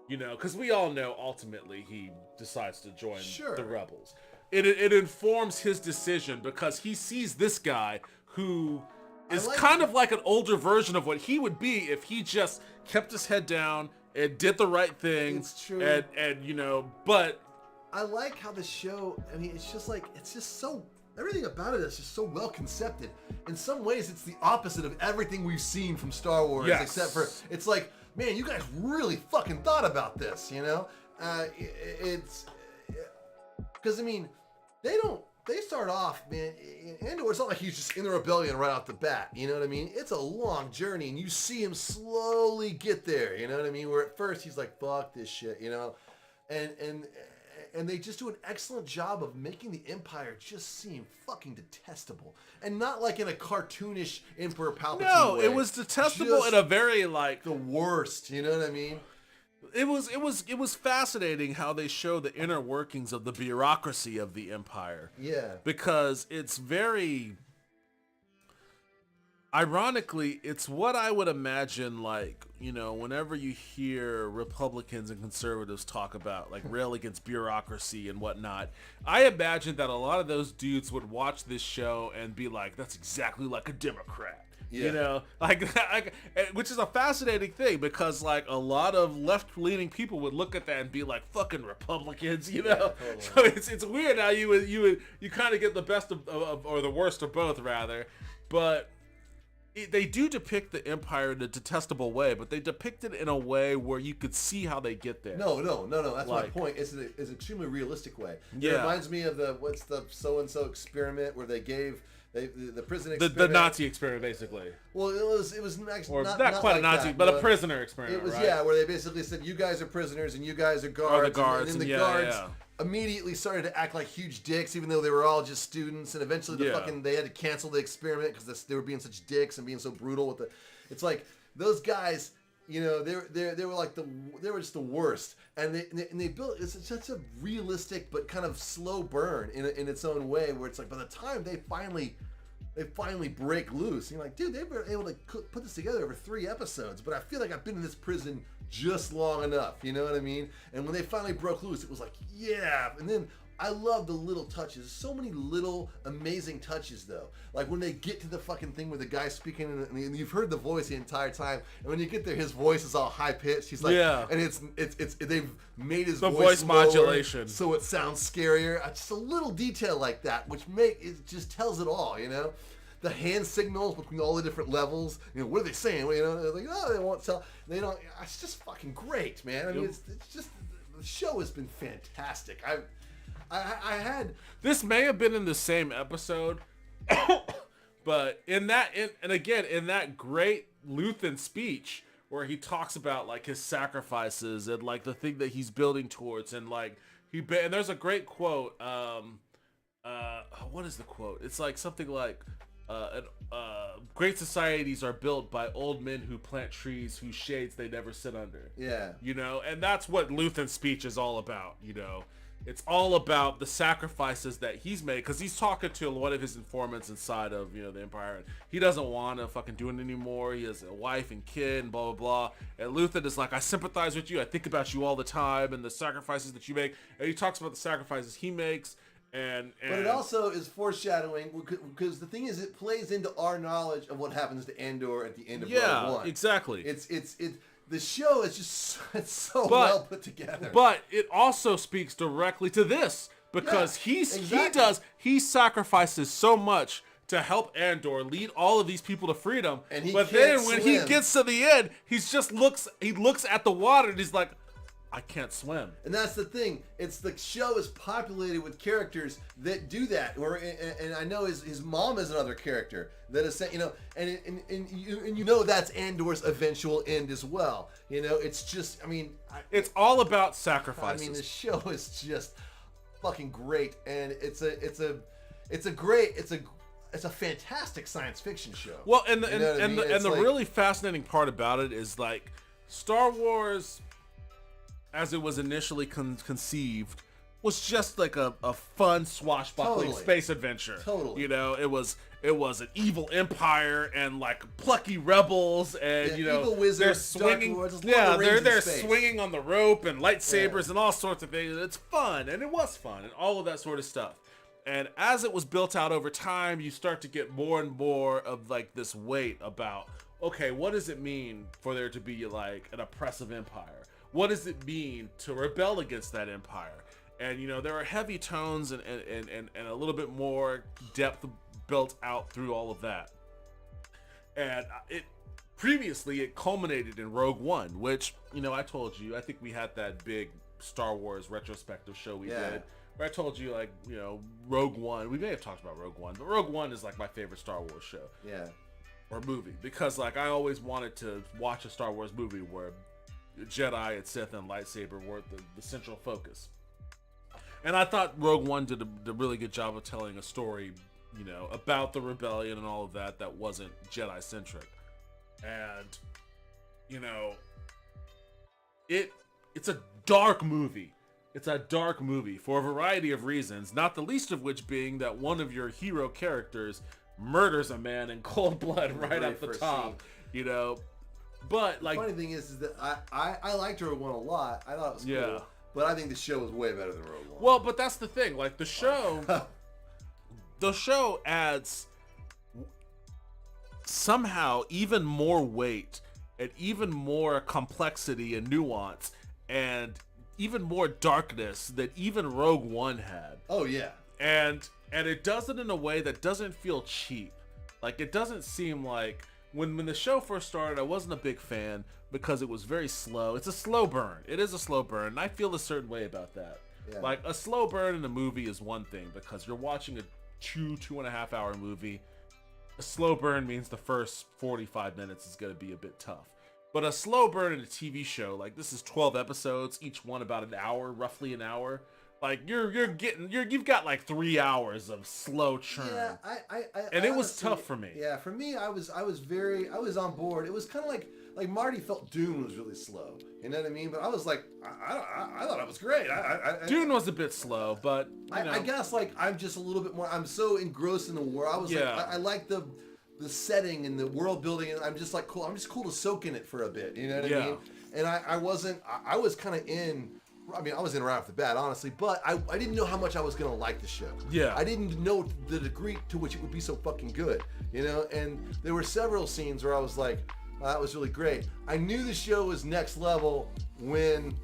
You know, because we all know ultimately he decides to join Sure. the rebels. It informs his decision because he sees this guy who is like- kind of like an older version of what he would be if he just kept his head down and did the right thing. It's true. And you know, but I like how the show, I mean, it's just so, everything about it is just so well concepted. In some ways, it's the opposite of everything we've seen from Star Wars, Yes. except for, it's like, man, you guys really fucking thought about this, you know? It's, because, I mean, they start off, man, in Andor, it's not like he's just in the rebellion right off the bat, you know what I mean? It's a long journey, and you see him slowly get there, you know what I mean? Where at first he's like, fuck this shit, you know? And they just do an excellent job of making the Empire just seem fucking detestable, and not like in a cartoonish Emperor Palpatine no, way. it was detestable Just in a very like the worst. You know what I mean? it was fascinating how they show the inner workings of the bureaucracy of the Empire. Yeah. Because it's very ironically, it's what I would imagine, like, you know, whenever you hear Republicans and conservatives talk about, like, rail against bureaucracy and whatnot, I imagine that a lot of those dudes would watch this show and be like, that's exactly like a Democrat. Yeah. You know, like, which is a fascinating thing because, like, a lot of left-leaning people would look at that and be like, "Fucking Republicans," you know. totally. So it's weird how you kind of get the best of or the worst of both, rather. But they do depict the Empire in a detestable way, but they depict it in a way where you could see how they get there. No. That's Like- my point. It's an extremely realistic way. Yeah. It reminds me of what's the so and so experiment where they gave the prison The experiment. Nazi experiment, basically, Well, it was actually or not quite like a Nazi, that, but no. a prisoner experiment. It was right? where they basically said you guys are prisoners and you guys are guards, guards, and then the and guards yeah. immediately started to act like huge dicks, even though they were all just students. And eventually, Yeah. they had to cancel the experiment because they were being such dicks and being so brutal with the. It's like those guys, you know, they were like they were just the worst, and they built it's such a realistic but kind of slow burn in its own way, where it's like by the time they finally break loose. And you're like, dude, they've been able to put this together over 3 episodes, but I feel like I've been in this prison just long enough. You know what I mean? And when they finally broke loose, it was like, yeah. And then I love the little touches. So many little amazing touches, though. Like when they get to the fucking thing where the guy's speaking, and you've heard the voice the entire time, and when you get there, his voice is all high pitched. He's like, Yeah. and it's they've made his The voice voice lower, modulation. so it sounds scarier. Just a little detail like that, which it just tells it all. You know, the hand signals between all the different levels. You know, what are they saying? Well, you know, they're like, oh, they won't tell. They don't. It's just fucking great, man. I mean, it's just the show has been fantastic. I had This may have been in the same episode, but in that great Luthen speech where he talks about like his sacrifices and like the thing that he's building towards, and like and there's a great quote. What is the quote? It's like something like, "Great societies are built by old men who plant trees whose shades they never sit under." yeah. You know, and that's what Luthen's speech is all about. You know. it's all about the sacrifices that he's made, because he's talking to one of his informants inside of, you know, the Empire, and he doesn't want to fucking do it anymore. He has a wife and kid and blah blah blah. And Luthen is like, I sympathize with you. I think about you all the time and the sacrifices that you make. And he talks about the sacrifices he makes. But it also is foreshadowing, because the thing is, it plays into our knowledge of what happens to Andor at the end of Rogue One. Exactly. The show is just well put together. But it also speaks directly to this, because he sacrifices so much to help Andor lead all of these people to freedom. But then when he gets to the end, he looks at the water and he's like, I can't swim. And that's the thing. The show is populated with characters that do that. And I know his mom is another character that is, you know, and you know that's Andor's eventual end as well. You know, it's just, I mean, it's all about sacrifices. I mean, the show is just fucking great, and it's a fantastic science fiction show. Well, and the really fascinating part about it is, like, Star Wars, as it was initially conceived, was just like a fun swashbuckling space adventure. Totally. You know, it was an evil empire and like plucky rebels and you know, evil wizards, they're swinging. They're swinging on the rope and lightsabers and all sorts of things. It's fun, and it was fun, and all of that sort of stuff. And as it was built out over time, you start to get more and more of like this weight about, okay, what does it mean for there to be like an oppressive empire? What does it mean to rebel against that empire? And, you know, there are heavy tones and a little bit more depth built out through all of that. And it culminated in Rogue One, which, you know, I told you, I think we had that big Star Wars retrospective show we did, where I told you, like, you know, Rogue One, we may have talked about Rogue One, but Rogue One is like my favorite Star Wars show. Yeah. Or movie. Because, like, I always wanted to watch a Star Wars movie where Jedi and Sith and lightsaber were the central focus. And I thought Rogue One did a really good job of telling a story, you know, about the rebellion and all of that wasn't Jedi centric. And, you know, it's a dark movie. It's a dark movie for a variety of reasons, not the least of which being that one of your hero characters murders a man in cold blood right at the top, you know. But like, the funny thing is that I liked Rogue One a lot. I thought it was cool, but I think the show was way better than Rogue One. Well, but that's the thing. Like the show adds somehow even more weight and even more complexity and nuance and even more darkness than even Rogue One had. Oh yeah, and it does it in a way that doesn't feel cheap. Like it doesn't seem like. When the show first started, I wasn't a big fan because it was very slow. It's a slow burn. It is a slow burn, and I feel a certain way about that. Yeah. Like, a slow burn in a movie is one thing because you're watching a 2.5 hour movie. A slow burn means the first 45 minutes is going to be a bit tough. But a slow burn in a TV show, like this is 12 episodes, each one about an hour, roughly an hour. Like you've got like 3 hours of slow churn. Yeah, and it was tough for me. Yeah, for me, I was on board. It was kind of like Marty felt Dune was really slow. You know what I mean? But I was like, I thought it was great. Dune was a bit slow, but you know. I guess like I'm just a little bit more. I'm so engrossed in the world. I was like, I like the setting and the world building, and I'm just like cool. I'm just cool to soak in it for a bit. You know what I mean? And I was kind of in. I mean, I was in right off the bat, honestly, but I didn't know how much I was going to like the show. Yeah. I didn't know the degree to which it would be so fucking good, you know? And there were several scenes where I was like, oh, that was really great. I knew the show was next level when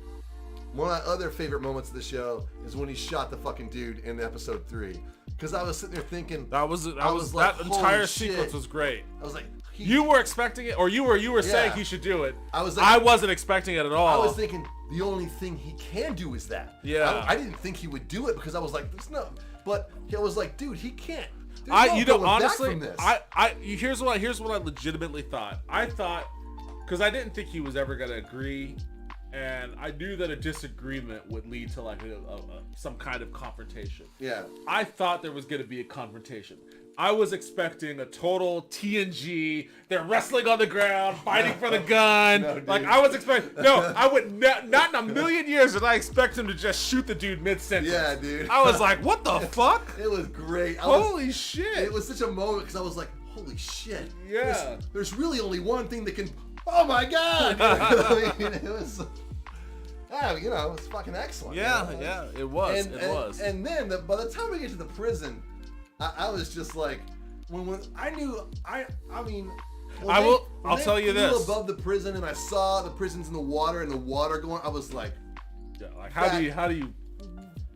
one of my other favorite moments of the show is when he shot the fucking dude in episode 3. Because I was sitting there thinking... That entire sequence was great. I was like... You were expecting it, or you were saying he should do it. I wasn't expecting it at all. I was thinking the only thing he can do is that. Yeah. I didn't think he would do it because I was like, there's no. But I was like, dude, he can't. Honestly, here's what I legitimately thought. I thought, because I didn't think he was ever gonna agree, and I knew that a disagreement would lead to like some kind of confrontation. Yeah. I thought there was gonna be a confrontation. I was expecting a total TNG. They're wrestling on the ground, fighting for the gun. No, dude. Like I was expecting. No, I would not in a million years did I expect him to just shoot the dude mid-sentence. Yeah, dude. I was like, what the fuck? It was great. Holy shit! It was such a moment because I was like, holy shit. Yeah. There's really only one thing that can. Oh my god! It was. Yeah, you know, it was fucking excellent. Yeah, you know? yeah, it was. And, it was. And then by the time we get to the prison, I was just like, when I knew, I mean. I'll tell you this. Above the prison, and I saw the prisons in the water and the water going. I was like, yeah, like how do you?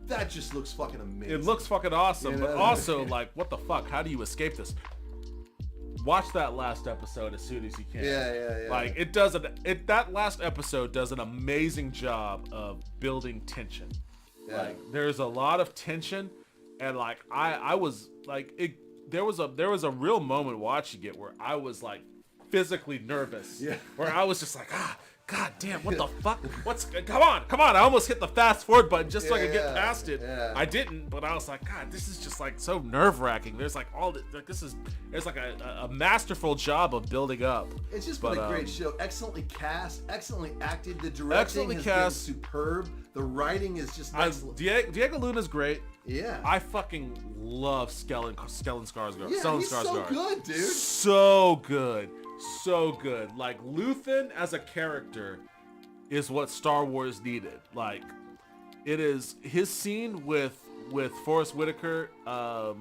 That just looks fucking amazing. It looks fucking awesome, You but know? also like, what the fuck? How do you escape this? Watch that last episode as soon as you can. Yeah. Like that last episode does an amazing job of building tension. Yeah. Like there's a lot of tension, and like I was like there was a real moment watching it where I was like physically nervous. Yeah. Where I was just like, God damn, what the fuck? Come on. I almost hit the fast forward button just so I could get past it. Yeah. I didn't, but I was like, God, this is just like so nerve-wracking. There's like there's like a masterful job of building up. It's just been a great show. Excellently cast, excellently acted. The directing Excellently has cast. been superb. The writing is just excellent. Diego Luna's great. Yeah. I fucking love Stellan Skarsgård. Yeah, Stellan he's so Skarsgård. good, dude. So good. Like Luthen as a character is what Star Wars needed. Like it is his scene with Forrest Whitaker. All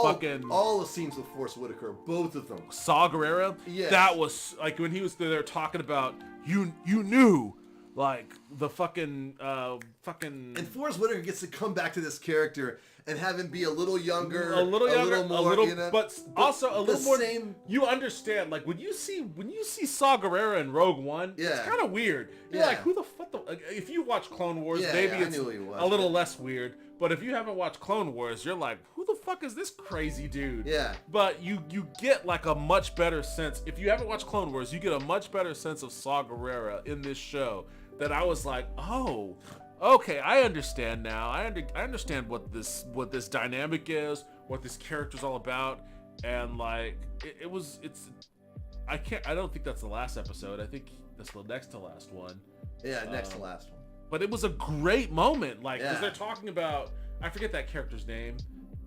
the scenes with Forrest Whitaker, both of them. Saw Gerrera. Yes. That was like when he was there talking about you knew. Like the fucking. And Forrest Whitaker gets to come back to this character and have him be a little younger, but also a little more. Same. You understand, like when you see Saw Gerrera in Rogue One, it's kind of weird. You're like, who the fuck? If you watch Clone Wars, maybe it's a little less weird. But if you haven't watched Clone Wars, you're like, who the fuck is this crazy dude? Yeah. But you get like a much better sense. If you haven't watched Clone Wars, you get a much better sense of Saw Gerrera in this show. That I was like, oh, okay, I understand now. I understand what this dynamic is, what this character's all about, and like I don't think that's the last episode. I think that's the next to last one. Yeah, next to last one. But it was a great moment, like because they're talking about, I forget that character's name,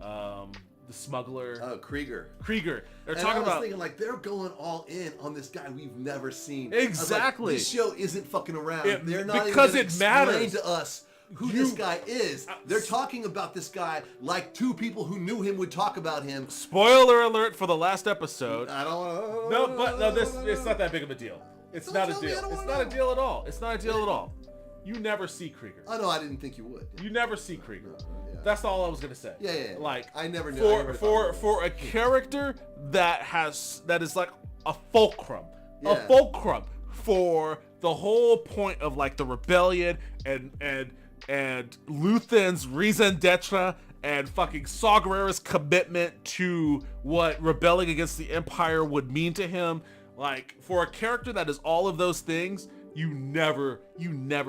the smuggler. Oh, Krieger. They're And talking I was about thinking like they're going all in on this guy we've never seen. Exactly. This show isn't fucking around. They're not because even it explain matters to us who this guy is. They're talking about this guy like two people who knew him would talk about him. Spoiler alert for the last episode. I don't No, it's not that big of a deal. It's not a deal. It's not a deal at all. It's not a deal at all. You never see Krieger. Oh no, I didn't think you would. You never see Krieger. Yeah. That's all I was gonna say. Yeah. Like I never knew. For a character that is like a fulcrum for the whole point of like the rebellion and Luthen's raison d'etre and fucking Saw Gerrera's commitment to what rebelling against the Empire would mean to him. Like for a character that is all of those things. You never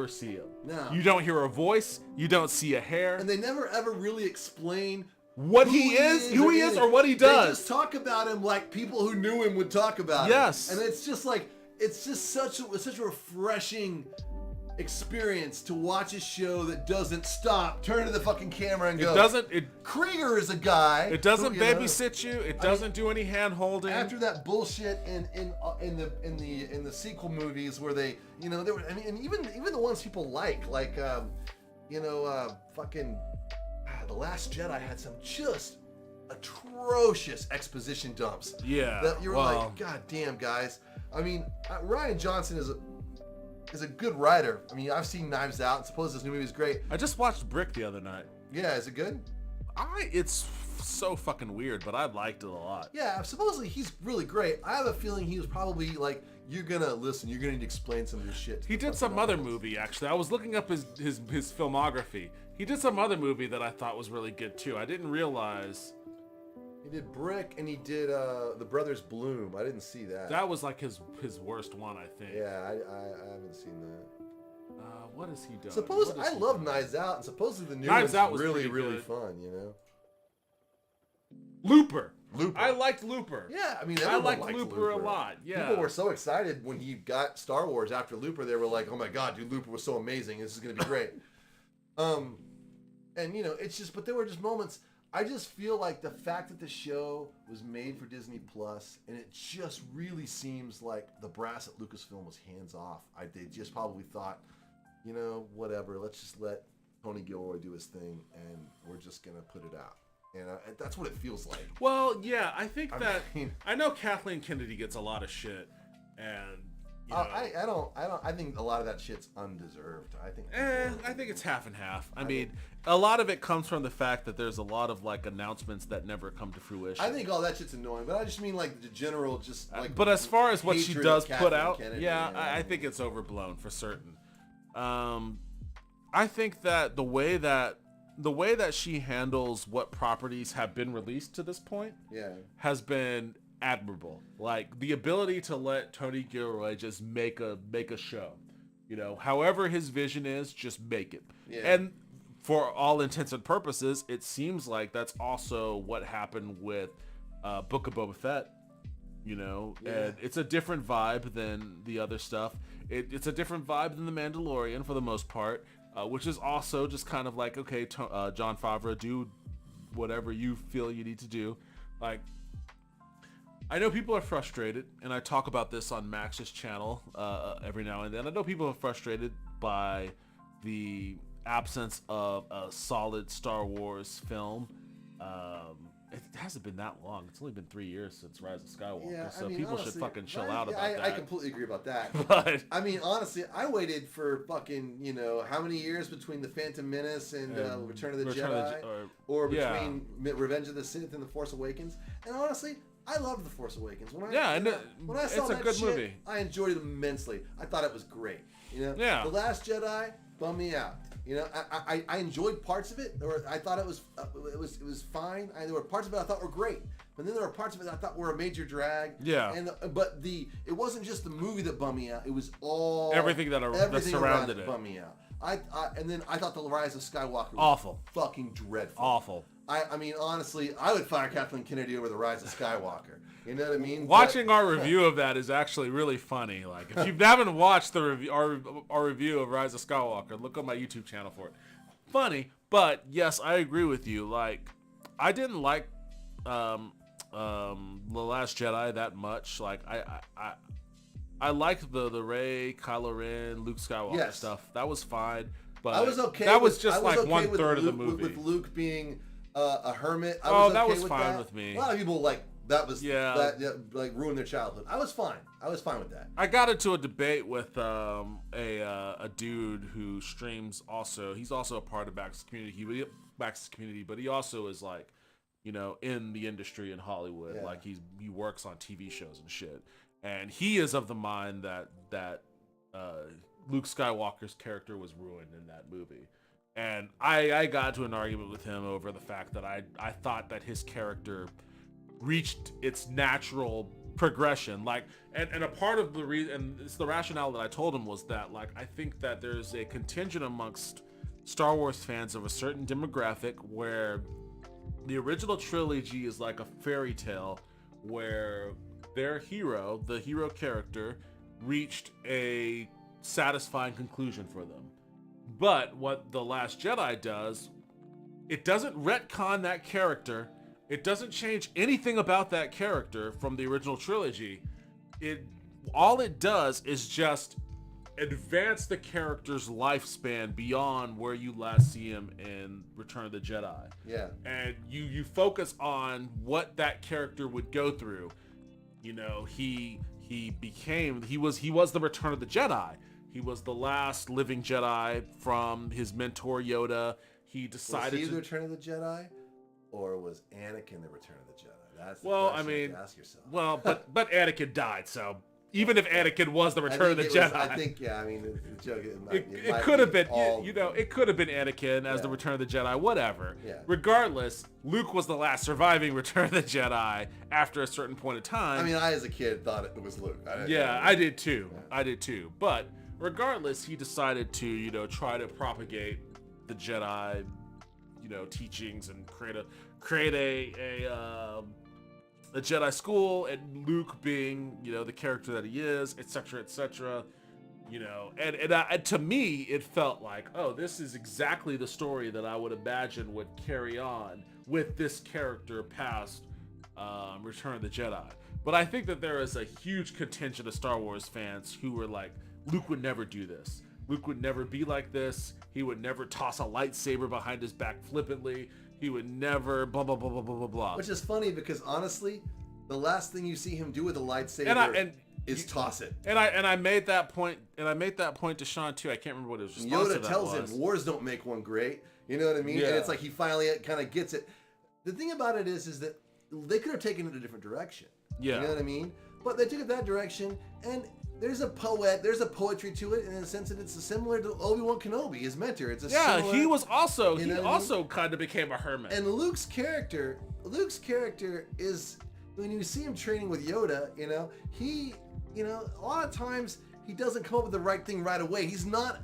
see him. No. You don't hear a voice. You don't see a hair. And they never ever really explain what he is, who he is, or what he does. They just talk about him like people who knew him would talk about him. Yes. And it's just such a refreshing experience to watch a show that doesn't stop, turn to the fucking camera and go. Krieger is a guy. It doesn't babysit you. It doesn't do any hand holding. After that bullshit in the sequel movies where they, there were, even the ones people like fucking The Last Jedi had some just atrocious exposition dumps. Yeah. That you were like, God damn, guys. I mean, Rian Johnson is a good writer. I mean, I've seen Knives Out, and suppose this new movie is great. I just watched Brick the other night. Yeah, is it good? It's so fucking weird, but I liked it a lot. Yeah, supposedly he's really great. I have a feeling he was probably like, you're gonna need to explain some of this shit. He did some other movie, actually. I was looking up his filmography. He did some other movie that I thought was really good, too. I didn't realize... He did Brick, and he did The Brothers Bloom. I didn't see that. That was like his worst one, I think. Yeah, I haven't seen that. What has he done? I love Knives Out, and supposedly the new Knives Out was really pretty good. fun, Looper. Looper. I liked Looper. Yeah, I mean, I everyone liked likes Looper a lot. Yeah. People were so excited when he got Star Wars after Looper. They were like, "Oh my god, dude, Looper was so amazing. This is gonna be great." And you know, it's just, but there were just moments. I just feel like the fact that the show was made for Disney Plus, and it just really seems like the brass at Lucasfilm was hands off. They just probably thought, you know, whatever. Let's just let Tony Gilroy do his thing, and we're just gonna put it out. And that's what it feels like. Well, yeah, I think mean, I know Kathleen Kennedy gets a lot of shit, and you know, I think a lot of that shit's undeserved. I think it's half and half. I mean, a lot of it comes from the fact that there's a lot of like announcements that never come to fruition. I think all that shit's annoying, but I just mean like the general, just like. But as far as what she does put out, Kennedy, yeah, you know? I think it's overblown for certain. I think that the way that she handles what properties have been released to this point, has been admirable. Like the ability to let Tony Gilroy just make a show, you know, however his vision is, just make it. Yeah. And for all intents and purposes, it seems like that's also what happened with Book of Boba Fett. You know, and it's a different vibe than the other stuff. It's a different vibe than The Mandalorian for the most part, which is also just kind of like, okay, Jon Favreau, do whatever you feel you need to do. Like, I know people are frustrated, and I talk about this on Max's channel every now and then. I know people are frustrated by the absence of a solid Star Wars film. It hasn't been that long. It's only been 3 years since Rise of Skywalker, so people honestly, should fucking chill out about that. I completely agree about that. But I mean, honestly, I waited for fucking, you know, how many years between The Phantom Menace and Return of the Jedi, or between Revenge of the Sith and The Force Awakens, and honestly, I loved The Force Awakens. When I saw it's a that good shit, movie. I enjoyed it immensely. I thought it was great. You know, The Last Jedi bummed me out. You know, I enjoyed parts of it, or I thought it was fine. There were parts of it I thought were great, but then there were parts of it I thought were a major drag. Yeah. But it wasn't just the movie that bummed me out. It was everything surrounded it bummed me out. And then I thought The Rise of Skywalker was awful, fucking dreadful, awful. I mean, honestly, I would fire Kathleen Kennedy over The Rise of Skywalker. You know what I mean? Watching our review of that is actually really funny. Like, if you haven't watched the review, our review of Rise of Skywalker, look on my YouTube channel for it. Funny, but yes, I agree with you. Like, I didn't like The Last Jedi that much. Like, I liked the Rey, Kylo Ren, Luke Skywalker stuff. That was fine. But I was okay. That was just like like 1/3 of the movie. With Luke being a hermit. That was fine with me. A lot of people like like ruined their childhood. I was fine with that. I got into a debate with a dude who streams also. He's also a part of Max's community, but he also is like, you know, in the industry in Hollywood. Yeah. Like he works on TV shows and shit. And he is of the mind that Luke Skywalker's character was ruined in that movie. And I got into an argument with him over the fact that I thought that his character reached its natural progression. Like, and a part of the reason, and it's the rationale that I told him, was that, like, I think that there's a contingent amongst Star Wars fans of a certain demographic where the original trilogy is like a fairy tale where their hero, the hero character, reached a satisfying conclusion for them. But what The Last Jedi does, it doesn't retcon that character. It doesn't change anything about that character from the original trilogy. All it does is just advance the character's lifespan beyond where you last see him in Return of the Jedi. Yeah. And you focus on what that character would go through. You know, he was the Return of the Jedi. He was the last living Jedi from his mentor Yoda. He decided was he the Return of the Jedi, or was Anakin the Return of the Jedi? That's the well, question I mean, to ask yourself. Well, but Anakin died, so even if Anakin was the Return of the Jedi, I think, yeah, I mean, the joke. It could have been, you know, it could have been Anakin as the Return of the Jedi, whatever. Yeah. Regardless, Luke was the last surviving Return of the Jedi after a certain point in time. I mean, I as a kid thought it was Luke. I did too. Yeah. I did too. But regardless, he decided to, you know, try to propagate the Jedi, you know, teachings and create a Jedi school, and Luke being, you know, the character that he is, etc., etc. You know, and to me, it felt like, oh, this is exactly the story that I would imagine would carry on with this character past Return of the Jedi. But I think that there is a huge contingent of Star Wars fans who were like, Luke would never do this. Luke would never be like this. He would never toss a lightsaber behind his back flippantly. He would never blah blah blah blah blah blah blah. Which is funny because honestly, the last thing you see him do with a lightsaber is toss it. And I made that point. And I made that point to Sean too. I can't remember what his response to that tells was. him wars don't make one great. You know what I mean? Yeah. And it's like he finally kind of gets it. The thing about it is that they could have taken it a different direction. Yeah. You know what I mean? But they took it that direction, and there's a poetry to it in the sense that it's similar to Obi-Wan Kenobi, his mentor. It's a similar, he was also you he know what I also kind of became a hermit. And Luke's character is, when you see him training with Yoda, you know, a lot of times he doesn't come up with the right thing right away. He's not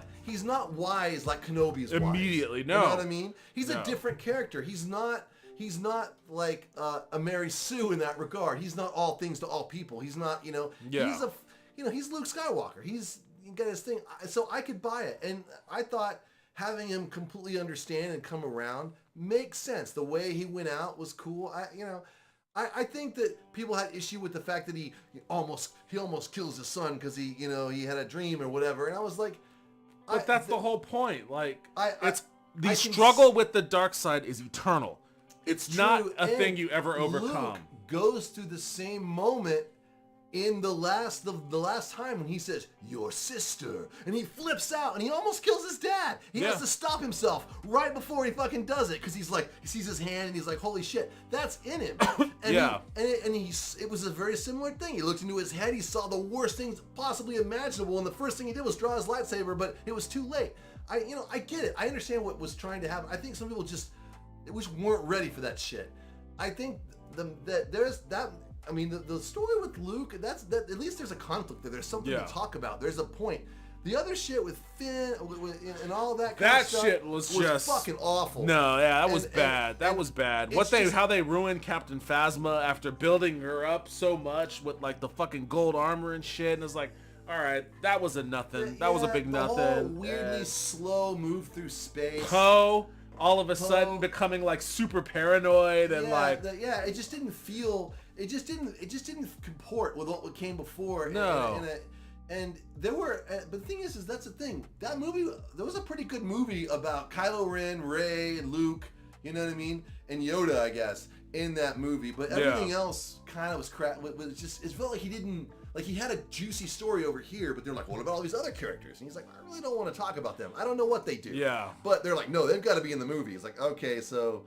wise like Kenobi is wise. Immediately, no. You know what I mean? He's a different character. He's not like a Mary Sue in that regard. He's not all things to all people. He's not, he's Luke Skywalker. He's got his thing. So I could buy it. And I thought having him completely understand and come around makes sense. The way he went out was cool. I think that people had issue with the fact that he almost kills his son because he had a dream or whatever. And I was like, but that's the whole point. Like, I struggle with the dark side is eternal. It's not a and thing you ever overcome. Luke goes through the same moment in the last time when he says, "Your sister," and he flips out and he almost kills his dad. He has to stop himself right before he fucking does it because he's like, he sees his hand and he's like, "Holy shit, that's in him." And it was a very similar thing. He looked into his head. He saw the worst things possibly imaginable, and the first thing he did was draw his lightsaber, but it was too late. I get it. I understand what was trying to happen. I think some people just weren't ready for that shit. I think the story with Luke, that at least there's a conflict there. There's something to talk about. There's a point. The other shit with Finn and all that kind of stuff shit was just fucking awful. No, yeah, that was bad. That was bad. How they ruined Captain Phasma after building her up so much with like the fucking gold armor and shit, and it's like, all right, that was a nothing. That was a big nothing. Whole weirdly slow move through space. Poe all of a sudden becoming like super paranoid and it just didn't feel. It just didn't comport with what came before. No. And there were, but the thing is that's the thing. That movie, there was a pretty good movie about Kylo Ren, Rey, and Luke. You know what I mean? And Yoda, I guess, in that movie. But everything else kind of was crap. But it felt like he didn't. Like, he had a juicy story over here, but they're like, what about all these other characters? And he's like, I really don't want to talk about them. I don't know what they do. Yeah. But they're like, no, they've got to be in the movie. It's like, okay, so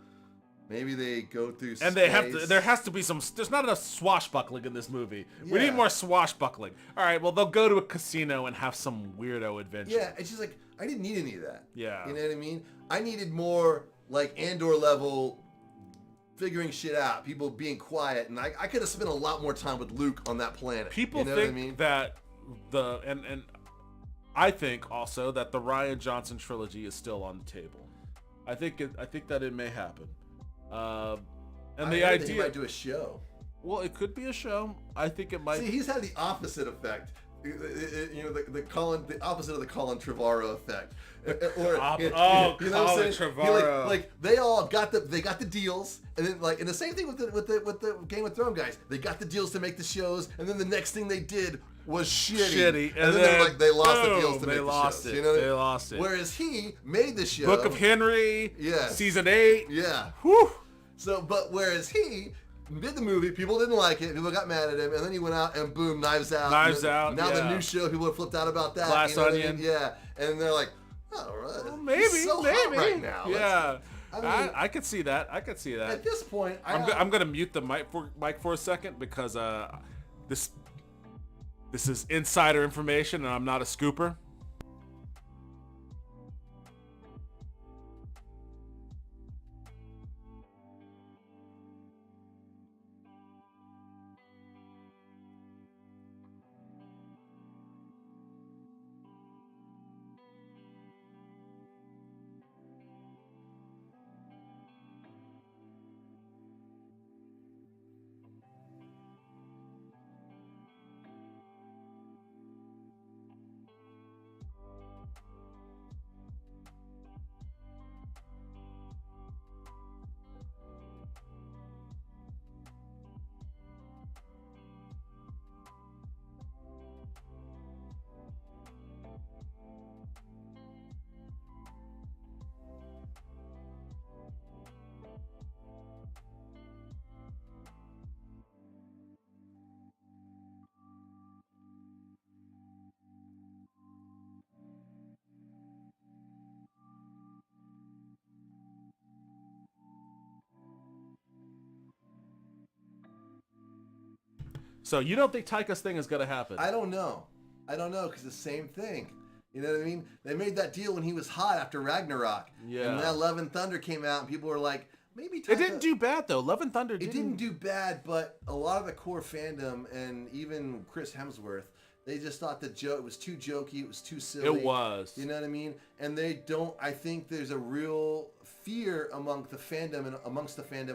maybe they go through space. And there has to be there's not enough swashbuckling in this movie. Yeah. We need more swashbuckling. All right, well, they'll go to a casino and have some weirdo adventure. Yeah, it's just like, I didn't need any of that. Yeah. You know what I mean? I needed more, like, Andor level figuring shit out, people being quiet, and I could have spent a lot more time with Luke on that planet. People think that and I think also that the Rian Johnson trilogy is still on the table. I think that it may happen. And the idea he might do a show. Well, it could be a show. I think it might. See, he's had the opposite effect. The opposite of the Colin Trevorrow effect. Colin Trevorrow. They all got the deals, and then and the same thing with the Game of Thrones guys. They got the deals to make the shows, and then the next thing they did was shitty. And then they lost the deals to make the shows. They lost it. Whereas he made the show. Book of Henry. Yes. Season 8. Yeah. Whew. So, but whereas he did the movie, people didn't like it, people got mad at him, and then he went out and boom, Knives Out. Now the new show, people have flipped out about that. Glass Onion. I mean? Yeah, and they're like, oh, well, maybe, hot right now. Yeah, I could see that. At this point, I'm gonna mute the mic for a second because this is insider information, and I'm not a scooper. So you don't think Taika's thing is gonna happen? I don't know because the same thing. You know what I mean? They made that deal when he was hot after Ragnarok. Yeah. And then Love and Thunder came out, and people were like, maybe Taika... It didn't do bad though. Love and Thunder It didn't do bad, but a lot of the core fandom and even Chris Hemsworth, they just thought that it was too jokey, it was too silly. It was. You know what I mean? And they don't. I think there's a real fear amongst the fandom,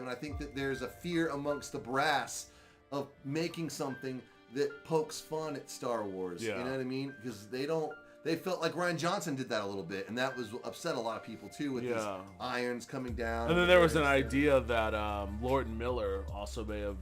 and I think that there's a fear amongst the brass of making something that pokes fun at Star Wars. Yeah. You know what I mean? Because they felt like Ryan Johnson did that a little bit, and that was upset a lot of people too with his irons coming down. And then there was an idea that Lord and Miller also may have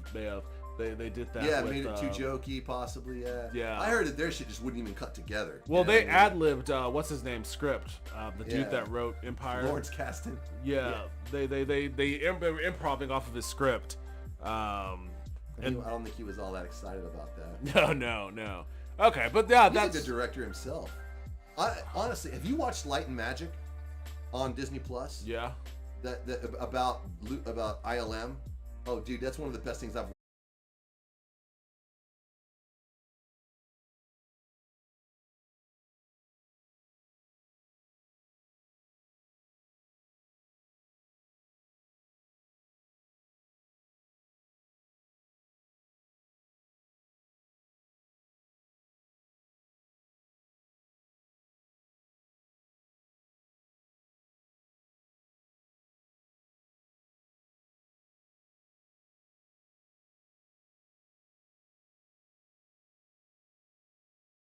they did that. Yeah, with, made it too jokey, possibly. Yeah. Yeah. I heard that their shit just wouldn't even cut together. Well, You know they what I mean? ad-libbed what's his name script, the dude Yeah. that wrote Empire. Lawrence Kasdan. Yeah, they were improving off of his script. I don't think he was all that excited about that. No. Okay, but yeah, He's that's the director himself. Honestly, have you watched Light and Magic on Disney Plus? yeah. That about ILM. Oh, dude, that's one of the best things I've